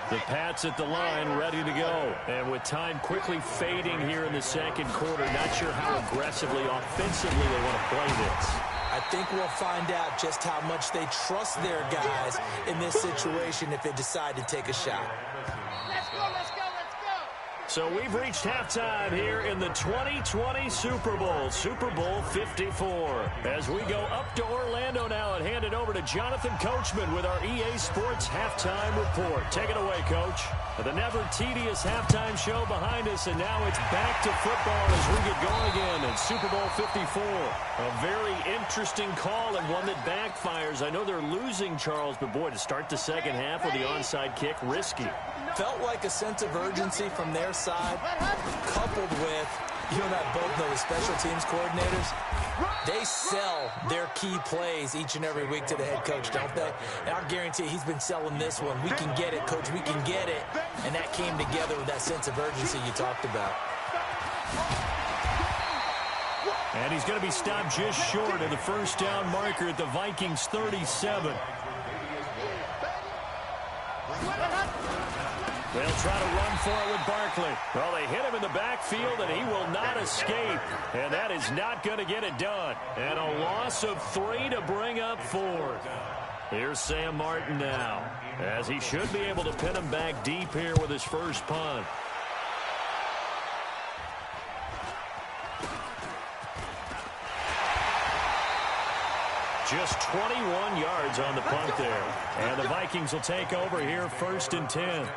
B: The Pats at the line, ready to go. And with time quickly fading here in the 2nd quarter, not sure how aggressively, offensively they want to play this.
E: I think we'll find out just how much they trust their guys in this situation if they decide to take a shot.
D: Let's go.
B: So we've reached halftime here in the 2020 Super Bowl, Super Bowl 54. As we go up to Orlando now and hand it over to Jonathan Coachman with our EA Sports Halftime Report. Take it away, Coach. The never tedious halftime show behind us, and now it's back to football as we get going again in Super Bowl 54. A very interesting call and one that backfires. I know they're losing, Charles, but boy, to start the second half with the onside kick, risky.
E: Felt like a sense of urgency from their side, coupled with, you and I both know the special teams coordinators, they sell their key plays each and every week to the head coach, don't they? And I guarantee he's been selling this one. We can get it, Coach, we can get it. And that came together with that sense of urgency you talked about.
B: And he's going to be stopped just short of the first down marker at the Vikings 37. They'll try to run for it with Barkley. Well, they hit him in the backfield, and he will not escape. And that is not going to get it done. And a loss of 3 to bring up 4. Here's Sam Martin now, as he should be able to pin him back deep here with his first punt. Just 21 yards on the punt there. And the Vikings will take over here 1st and 10.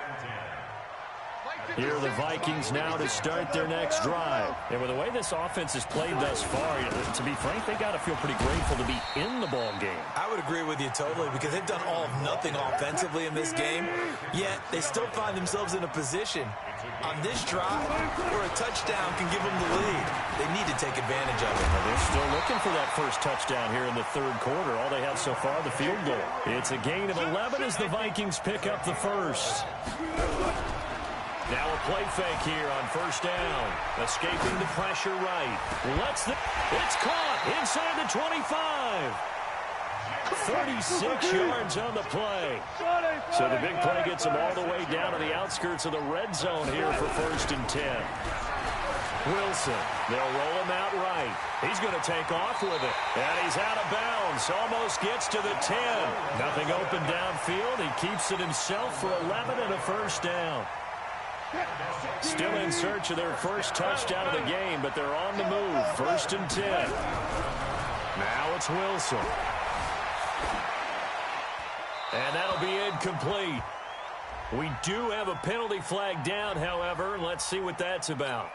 B: Here are the Vikings now to start their next drive. And with the way this offense has played thus far, to be frank, they got to feel pretty grateful to be in the ball game.
E: I would agree with you totally, because they've done all of nothing offensively in this game, yet they still find themselves in a position on this drive where a touchdown can give them the lead. They need to take advantage of it.
B: They're still looking for that first touchdown here in the third quarter. All they have so far, the field goal. It's a gain of 11 as the Vikings pick up the first. Now a play fake here on first down. Escaping the pressure right. It's caught inside the 25. 36 yards on the play. So the big play gets them all the way down to the outskirts of the red zone here for 1st and 10. Wilson, they'll roll him out right. He's going to take off with it. And he's out of bounds. Almost gets to the 10. Nothing open downfield. He keeps it himself for 11 and a first down. Still in search of their first touchdown of the game, but they're on the move. 1st and 10. Now it's Wilson. And that'll be incomplete. We do have a penalty flag down, however. Let's see what that's about.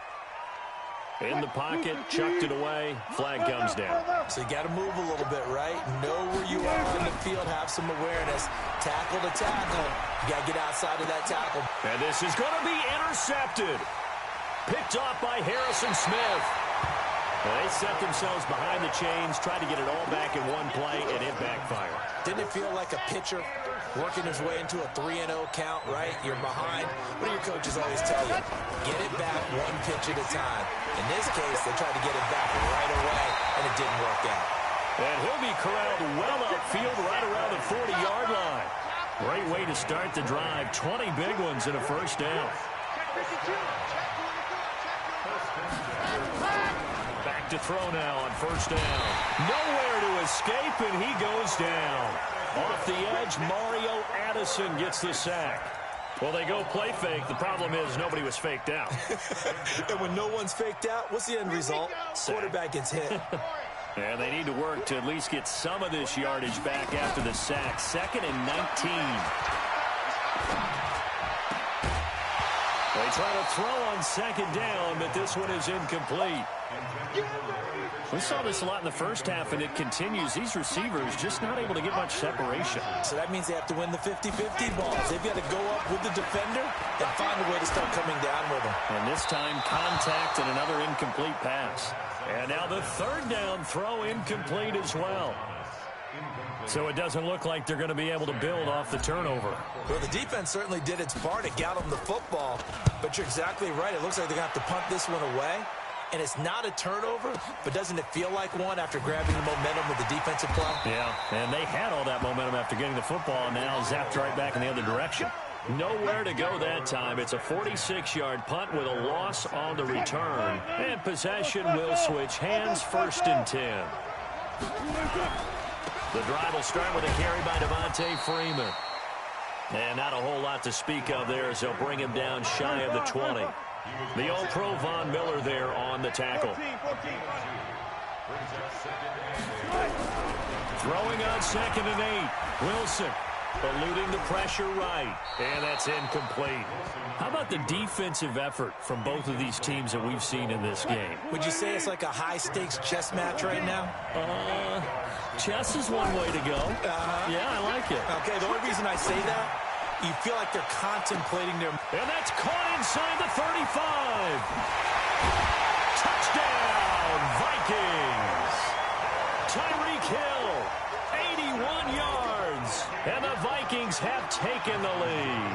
B: In the pocket, chucked it away, flag comes down.
E: So you got to move a little bit, right? Know where you are in the field, have some awareness. Tackle to tackle. You got to get outside of that tackle.
B: And this is going to be intercepted. Picked off by Harrison Smith. Well, they set themselves behind the chains, tried to get it all back in one play, and it backfired.
E: Didn't it feel like a pitcher working his way into a 3-0 count, right? You're behind. What do your coaches always tell you? Get it back one pitch at a time. In this case, they tried to get it back right away, and it didn't work out.
B: And he'll be corralled well upfield right around the 40-yard line. Great way to start the drive. 20 big ones in a first down. Back to throw now on first down. Nowhere to escape, and he goes down. Off the edge, Mario Addison gets the sack. Well, they go play fake. The problem is nobody was faked out.
E: And when no one's faked out, what's the end result? Quarterback gets hit.
B: And they need to work to at least get some of this yardage back after the sack. 2nd and 19. They try to throw on 2nd down, but this one is incomplete. We saw this a lot in the first half, and it continues. These receivers just not able to get much separation.
E: So that means they have to win the 50-50 balls. They've got to go up with the defender and find a way to start coming down with them.
B: And this time, contact and another incomplete pass. And now the 3rd down throw incomplete as well. So it doesn't look like they're going to be able to build off the turnover.
E: Well, the defense certainly did its part to get them the football. But you're exactly right. It looks like they're going to have to punt this one away. And it's not a turnover, but doesn't it feel like one after grabbing the momentum with the defensive play?
B: Yeah, and they had all that momentum after getting the football, and now zapped right back in the other direction. Nowhere to go that time. It's a 46-yard punt with a loss on the return. And possession will switch hands. 1st and 10. The drive will start with a carry by Devontae Freeman. And not a whole lot to speak of there as they'll bring him down shy of the 20. The All-Pro Von Miller there on the tackle.
Q: 14.
B: Throwing on 2nd and 8. Wilson eluding the pressure right. And that's incomplete. How about the defensive effort from both of these teams that we've seen in this game?
E: Would you say it's like a high-stakes chess match right now?
B: Chess is one way to go. Yeah, I like it.
E: Okay, the only reason I say that, you feel like they're contemplating their...
B: And that's caught inside the 35. Touchdown, Vikings. Tyreek Hill, 81 yards. And the Vikings have taken the lead.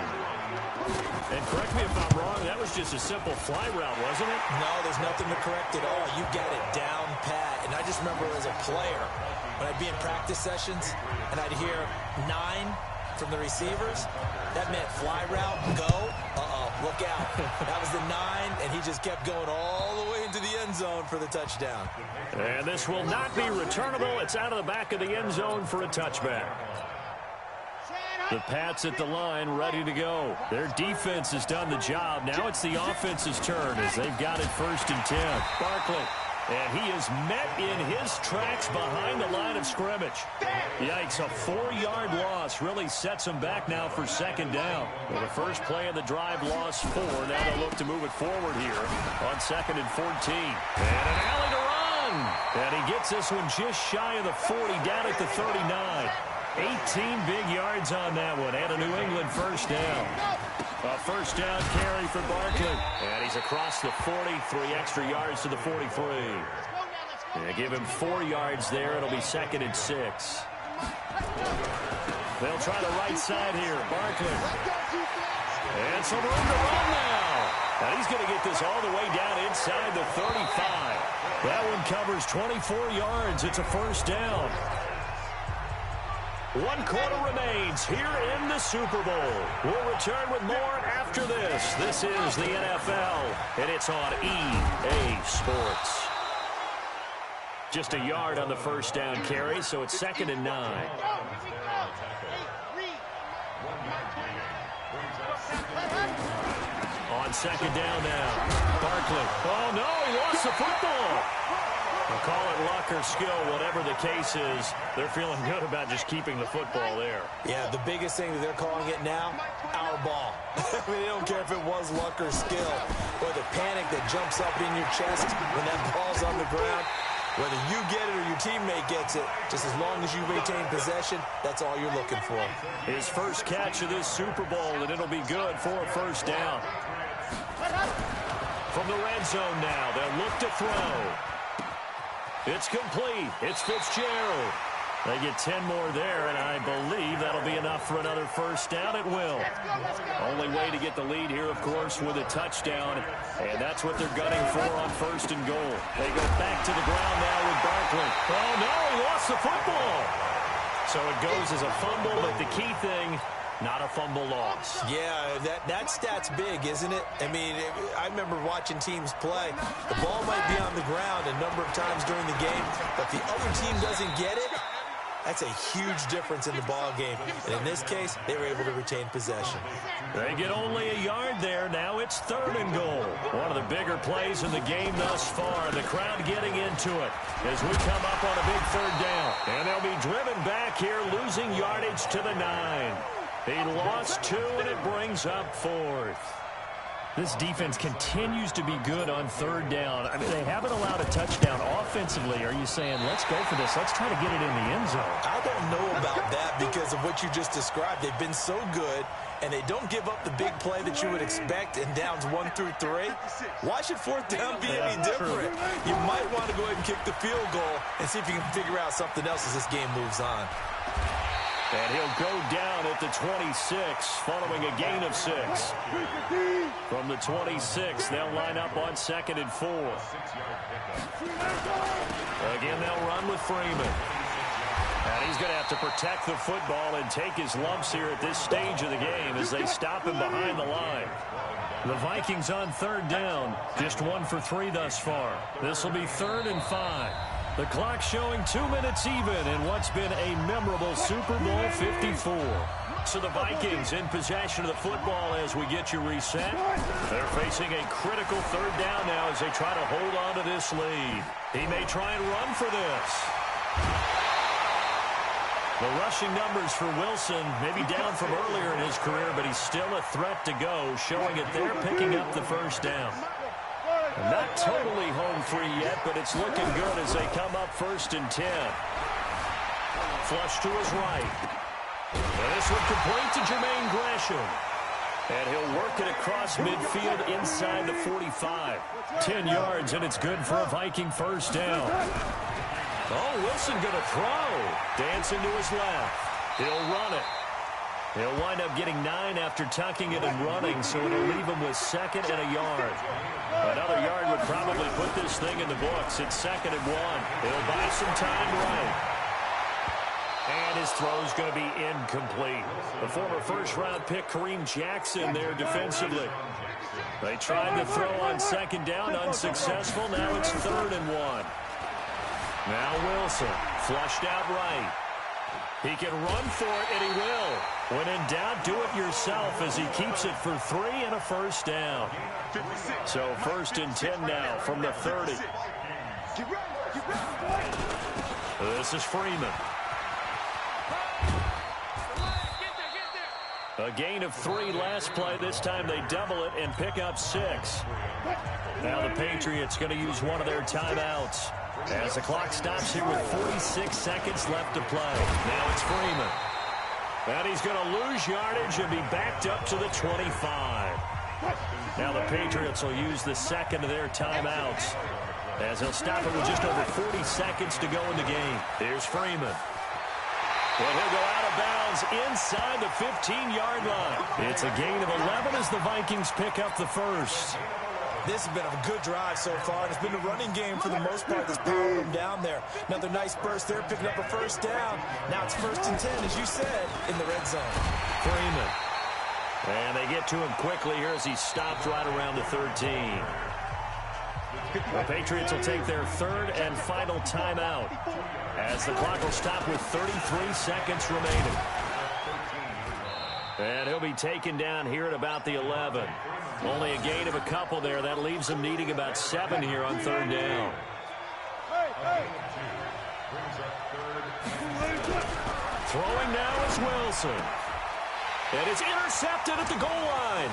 B: And correct me if I'm wrong, that was just a simple fly route, wasn't it?
E: No, there's nothing to correct at all. You got it down pat. And I just remember as a player, when I'd be in practice sessions, and I'd hear 9 from the receivers, that meant fly route, go, look out. That was the 9, and he just kept going all the way into the end zone for the touchdown.
B: And this will not be returnable. It's out of the back of the end zone for a touchback. The Pats at the line ready to go. Their defense has done the job. Now it's the offense's turn as they've got it 1st and 10. Barkley. And he is met in his tracks behind the line of scrimmage. Yikes, a 4-yard loss really sets him back now for 2nd down. Well, the first play of the drive lost 4. Now they'll look to move it forward here on 2nd and 14. And an alley to run. And he gets this one just shy of the 40 down at the 39. 18 big yards on that one, and a New England 1st down. A 1st down carry for Barkley. And he's across the 40, 3 extra yards to the 43. They give him 4 yards there. It'll be 2nd and 6. They'll try the right side here. Barkley. And some room to run now. And he's going to get this all the way down inside the 35. That one covers 24 yards. It's a 1st down. 1 quarter remains here in the Super Bowl. We'll return with more after this. This is the NFL, and it's on EA Sports. Just a yard on the 1st down carry, so it's 2nd and 9. On 2nd down now. Barkley. Oh, no, he lost the football. We'll call it luck or skill, whatever the case is. They're feeling good about just keeping the football there.
E: Yeah, the biggest thing that they're calling it now, our ball. I mean, they don't care if it was luck or skill, or the panic that jumps up in your chest when that ball's on the ground. Whether you get it or your teammate gets it, just as long as you retain possession, that's all you're looking for.
B: His first catch of this Super Bowl, and it'll be good for a 1st down. From the red zone now, they'll look to throw. It's complete. It's Fitzgerald. They get 10 more there, and I believe that'll be enough for another 1st down. It will. Only way to get the lead here, of course, with a touchdown, and that's what they're gunning for on 1st and goal. They go back to the ground now with Barkley. Oh, no, he lost the football. So it goes as a fumble, but the key thing, not a fumble loss.
E: Yeah, that stat's big, isn't it? I mean, I remember watching teams play. The ball might be on the ground a number of times during the game, but the other team doesn't get it. That's a huge difference in the ball game. And in this case, they were able to retain possession.
B: They get only a yard there. Now it's 3rd and goal. One of the bigger plays in the game thus far. The crowd getting into it as we come up on a big 3rd down. And they'll be driven back here, losing yardage to the 9. He lost 2, and it brings up 4th. This defense continues to be good on 3rd down. I mean, they haven't allowed a touchdown offensively. Are you saying, let's go for this? Let's try to get it in the end zone.
E: I don't know about that because of what you just described. They've been so good, and they don't give up the big play that you would expect in downs 1 through 3. Why should 4th down be any different? You might want to go ahead and kick the field goal and see if you can figure out something else as this game moves on.
B: And he'll go down at the 26, following a gain of 6. From the 26, they'll line up on 2nd and 4. Again, they'll run with Freeman. And he's going to have to protect the football and take his lumps here at this stage of the game as they stop him behind the line. The Vikings on 3rd down, just 1 for 3 thus far. This will be 3rd and 5. The clock showing 2 minutes even in what's been a memorable Super Bowl 54. So the Vikings in possession of the football as we get you reset. They're facing a critical third down now as they try to hold on to this lead. He may try and run for this. The rushing numbers for Wilson maybe down from earlier in his career, but he's still a threat to go, showing it there, picking up the first down. Not totally home free yet, but it's looking good as they come up 1st and 10. Flush to his right. And this one complete to Jermaine Gresham. And he'll work it across midfield inside the 45. 10 yards, and it's good for a Viking first down. Oh, Wilson going to throw. Dancing to his left. He'll run it. He'll wind up getting 9 after tucking it and running, so it'll leave him with 2nd and a yard. Another yard would probably put this thing in the books. It's 2nd and 1. He'll buy some time right. And his throw's going to be incomplete. The former first-round pick, Kareem Jackson, there defensively. They tried to throw on 2nd down, unsuccessful. Now it's 3rd and 1. Now Wilson, flushed out right. He can run for it, and he will. When in doubt, do it yourself as he keeps it for 3 and a first down. So 1st and 10 now from the 30. This is Freeman. A gain of 3 last play. This time they double it and pick up 6. Now the Patriots going to use one of their timeouts as the clock stops here with 46 seconds left to play. Now it's Freeman. And he's going to lose yardage and be backed up to the 25. Now the Patriots will use the 2nd of their timeouts as they'll stop it with just over 40 seconds to go in the game. Here's Freeman. And he'll go out of bounds inside the 15-yard line. It's a gain of 11 as the Vikings pick up the first.
E: This has been a good drive so far. It's been the running game for the most part that's powering them down there. Another nice burst there, picking up a first down. Now it's 1st and 10, as you said, in the red zone.
B: Freeman. And they get to him quickly here as he stopped right around the 13. The Patriots will take their 3rd and final timeout as the clock will stop with 33 seconds remaining. And he'll be taken down here at about the 11. Only a gain of a couple there. That leaves him needing about 7 here on 3rd down. Throwing now is Wilson. And it's intercepted at the goal line.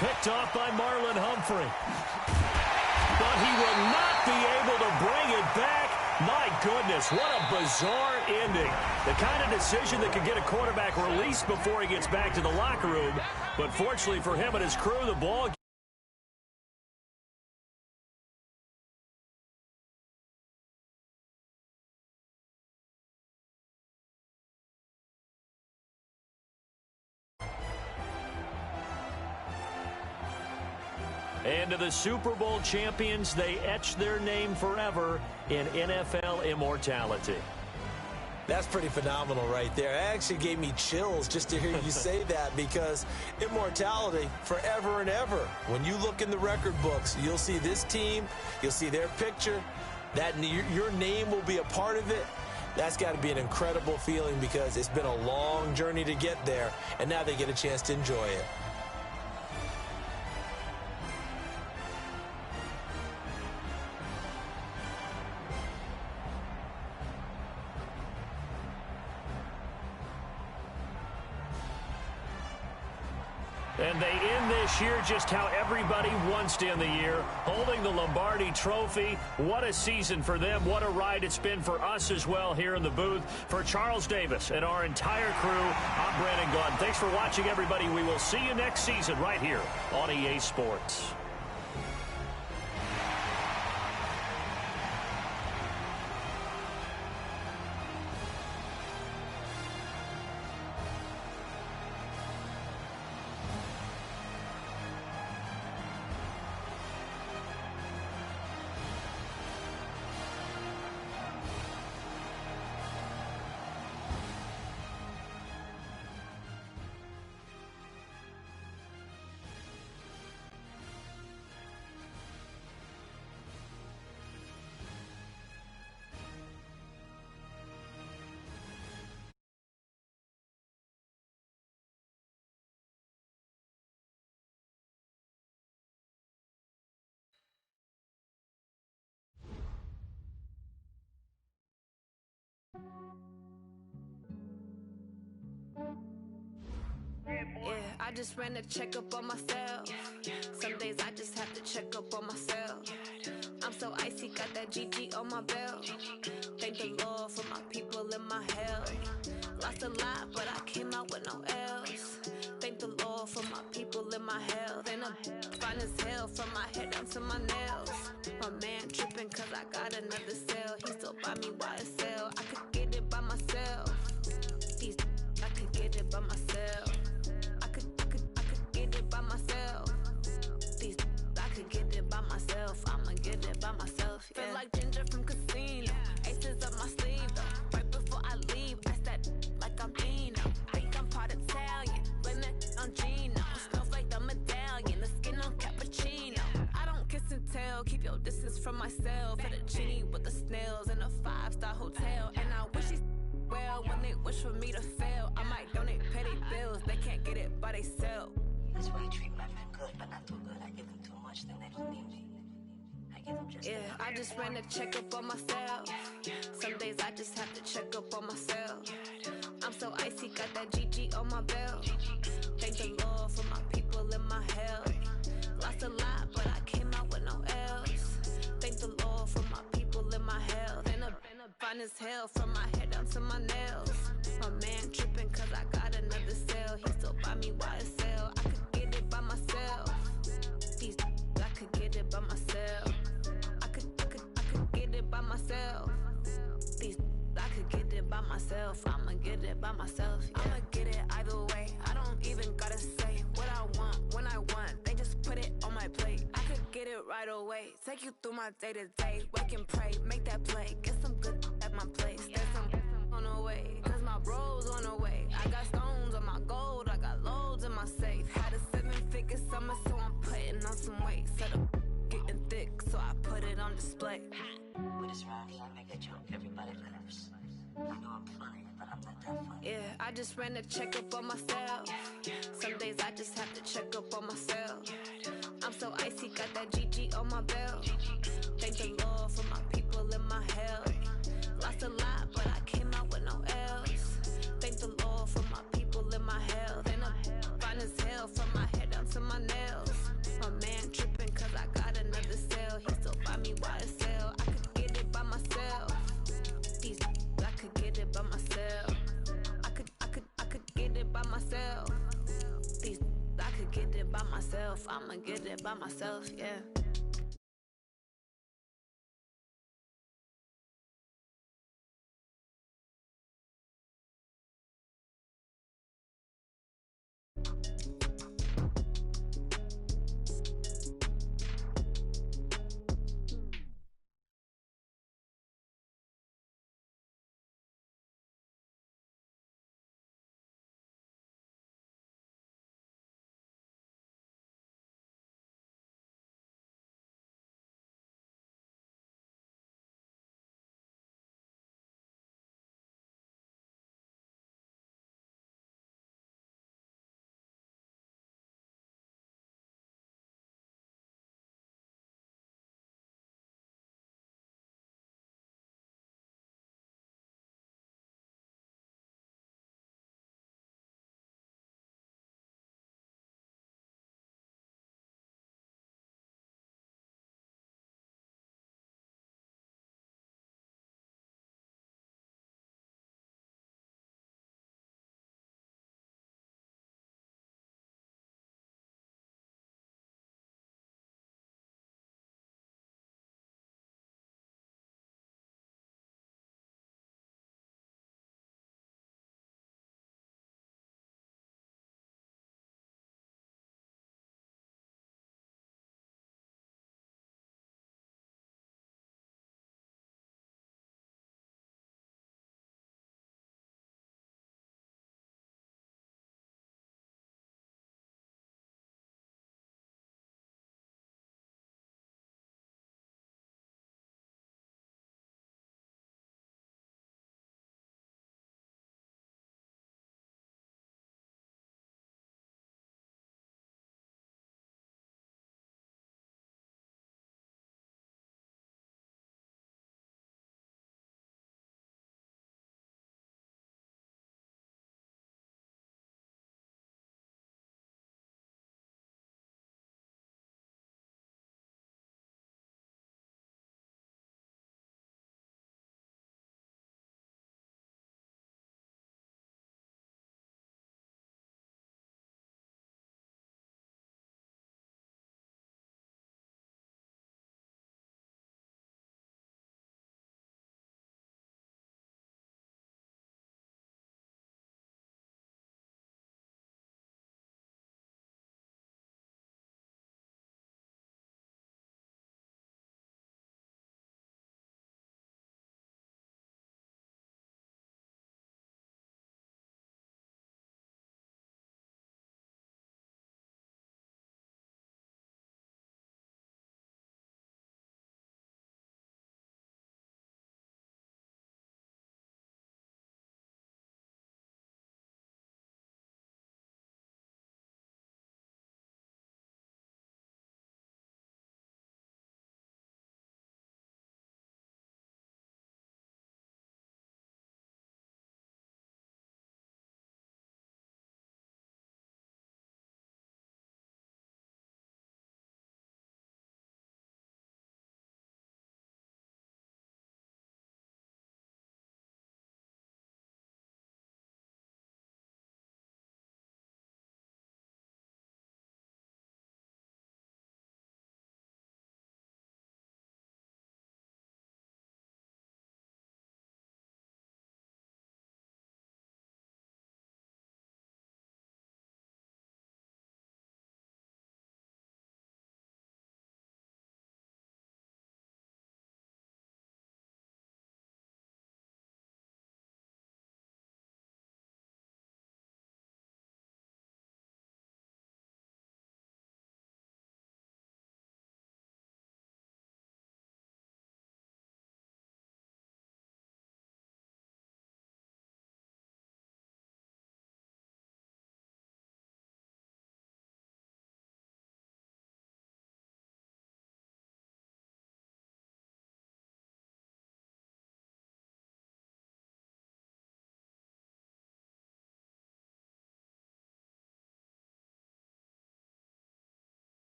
B: Picked off by Marlon Humphrey. But he will not be able to bring it back. My goodness, what a bizarre ending. The kind of decision that could get a quarterback released before he gets back to the locker room. But fortunately for him and his crew, the ball and to the Super Bowl champions, they etch their name forever in NFL immortality.
E: That's pretty phenomenal right there. It actually gave me chills just to hear you say that, because immortality forever and ever. When you look in the record books, you'll see this team, you'll see their picture, that your name will be a part of it. That's got to be an incredible feeling, because it's been a long journey to get there, and now they get a chance to enjoy it.
B: And they end this year just how everybody wants to end the year, holding the Lombardi Trophy. What a season for them. What a ride it's been for us as well here in the booth. For Charles Davis and our entire crew, I'm Brandon Gaunt. Thanks for watching, everybody. We will see you next season right here on EA Sports.
K: I just ran a checkup on myself. Some days I just have to check up on myself. I'm so icy, got that GG on my belt. Thank the Lord for my people in my health. Lost a lot, but I came out with no L's. Thank the Lord for my people in my health. And I'm fine as hell from my head down to my nails. My man tripping cause I got another cell. He still buy me YSL. I could get it by myself. I could get it by myself. I could get it by myself. I could get it by myself. I'ma get it by myself. Yeah. Feel like Ginger from Casino. Aces up my sleeve though. Right before I leave, I said like I'm Dino. Think I'm part Italian. Blame it on Gino. Smells like the medallion. The skin on cappuccino. I don't kiss and tell. Keep your distance from myself. Fettuccine with the snails in a 5-star hotel. And I wish he's well when they wish for me to fail. I might donate petty bills. They can't get it by themselves.
P: That's why you treat my men good, but not too good. I give them too much, then they don't need me. I give them just
K: I just ran a checkup on myself. Some days I just have to check up on myself. I'm so icy, got that GG on my belt. Thank the Lord for my people in my health. Lost a lot, but I came out with no L's. Thank the Lord for my people in my health. And I'm fine as hell from my head down to my nails. My man tripping cause I got another cell. He still buy me YSL. I could get it by myself. I could get it by myself. I could get it by myself. I could get it by myself. I'ma get it by myself. Yeah. I'ma get it either way. I don't even gotta say what I want when I want. They just put it on my plate. I could get it right away. Take you through my day to day. Wake and pray, make that play. Get some good at my place. There's some on the way, cause my bro's on the way. I got stones on my gold. I got loads in my safe. Had a 7-figure summer, so I'm putting on some weight. Set up getting thick, so I put it on display.
P: With this round, I make a joke, everybody laughs. I know I'm funny, but I'm not that funny.
K: Yeah, I just ran a checkup on myself. Some days I just have to check up on myself. I'm so icy, got that GG on my belt. Thank the Lord for my people in my health. Lost a lot, but I came out with no L's. Thank the Lord for my people in my health. And I'm fine as hell from my head down to my nails. My man tripping cause I got another cell. He still buy me YSL. I could get it by myself. I could get it by myself. I could get it by myself. I could get it by myself. I'ma get it by myself, yeah.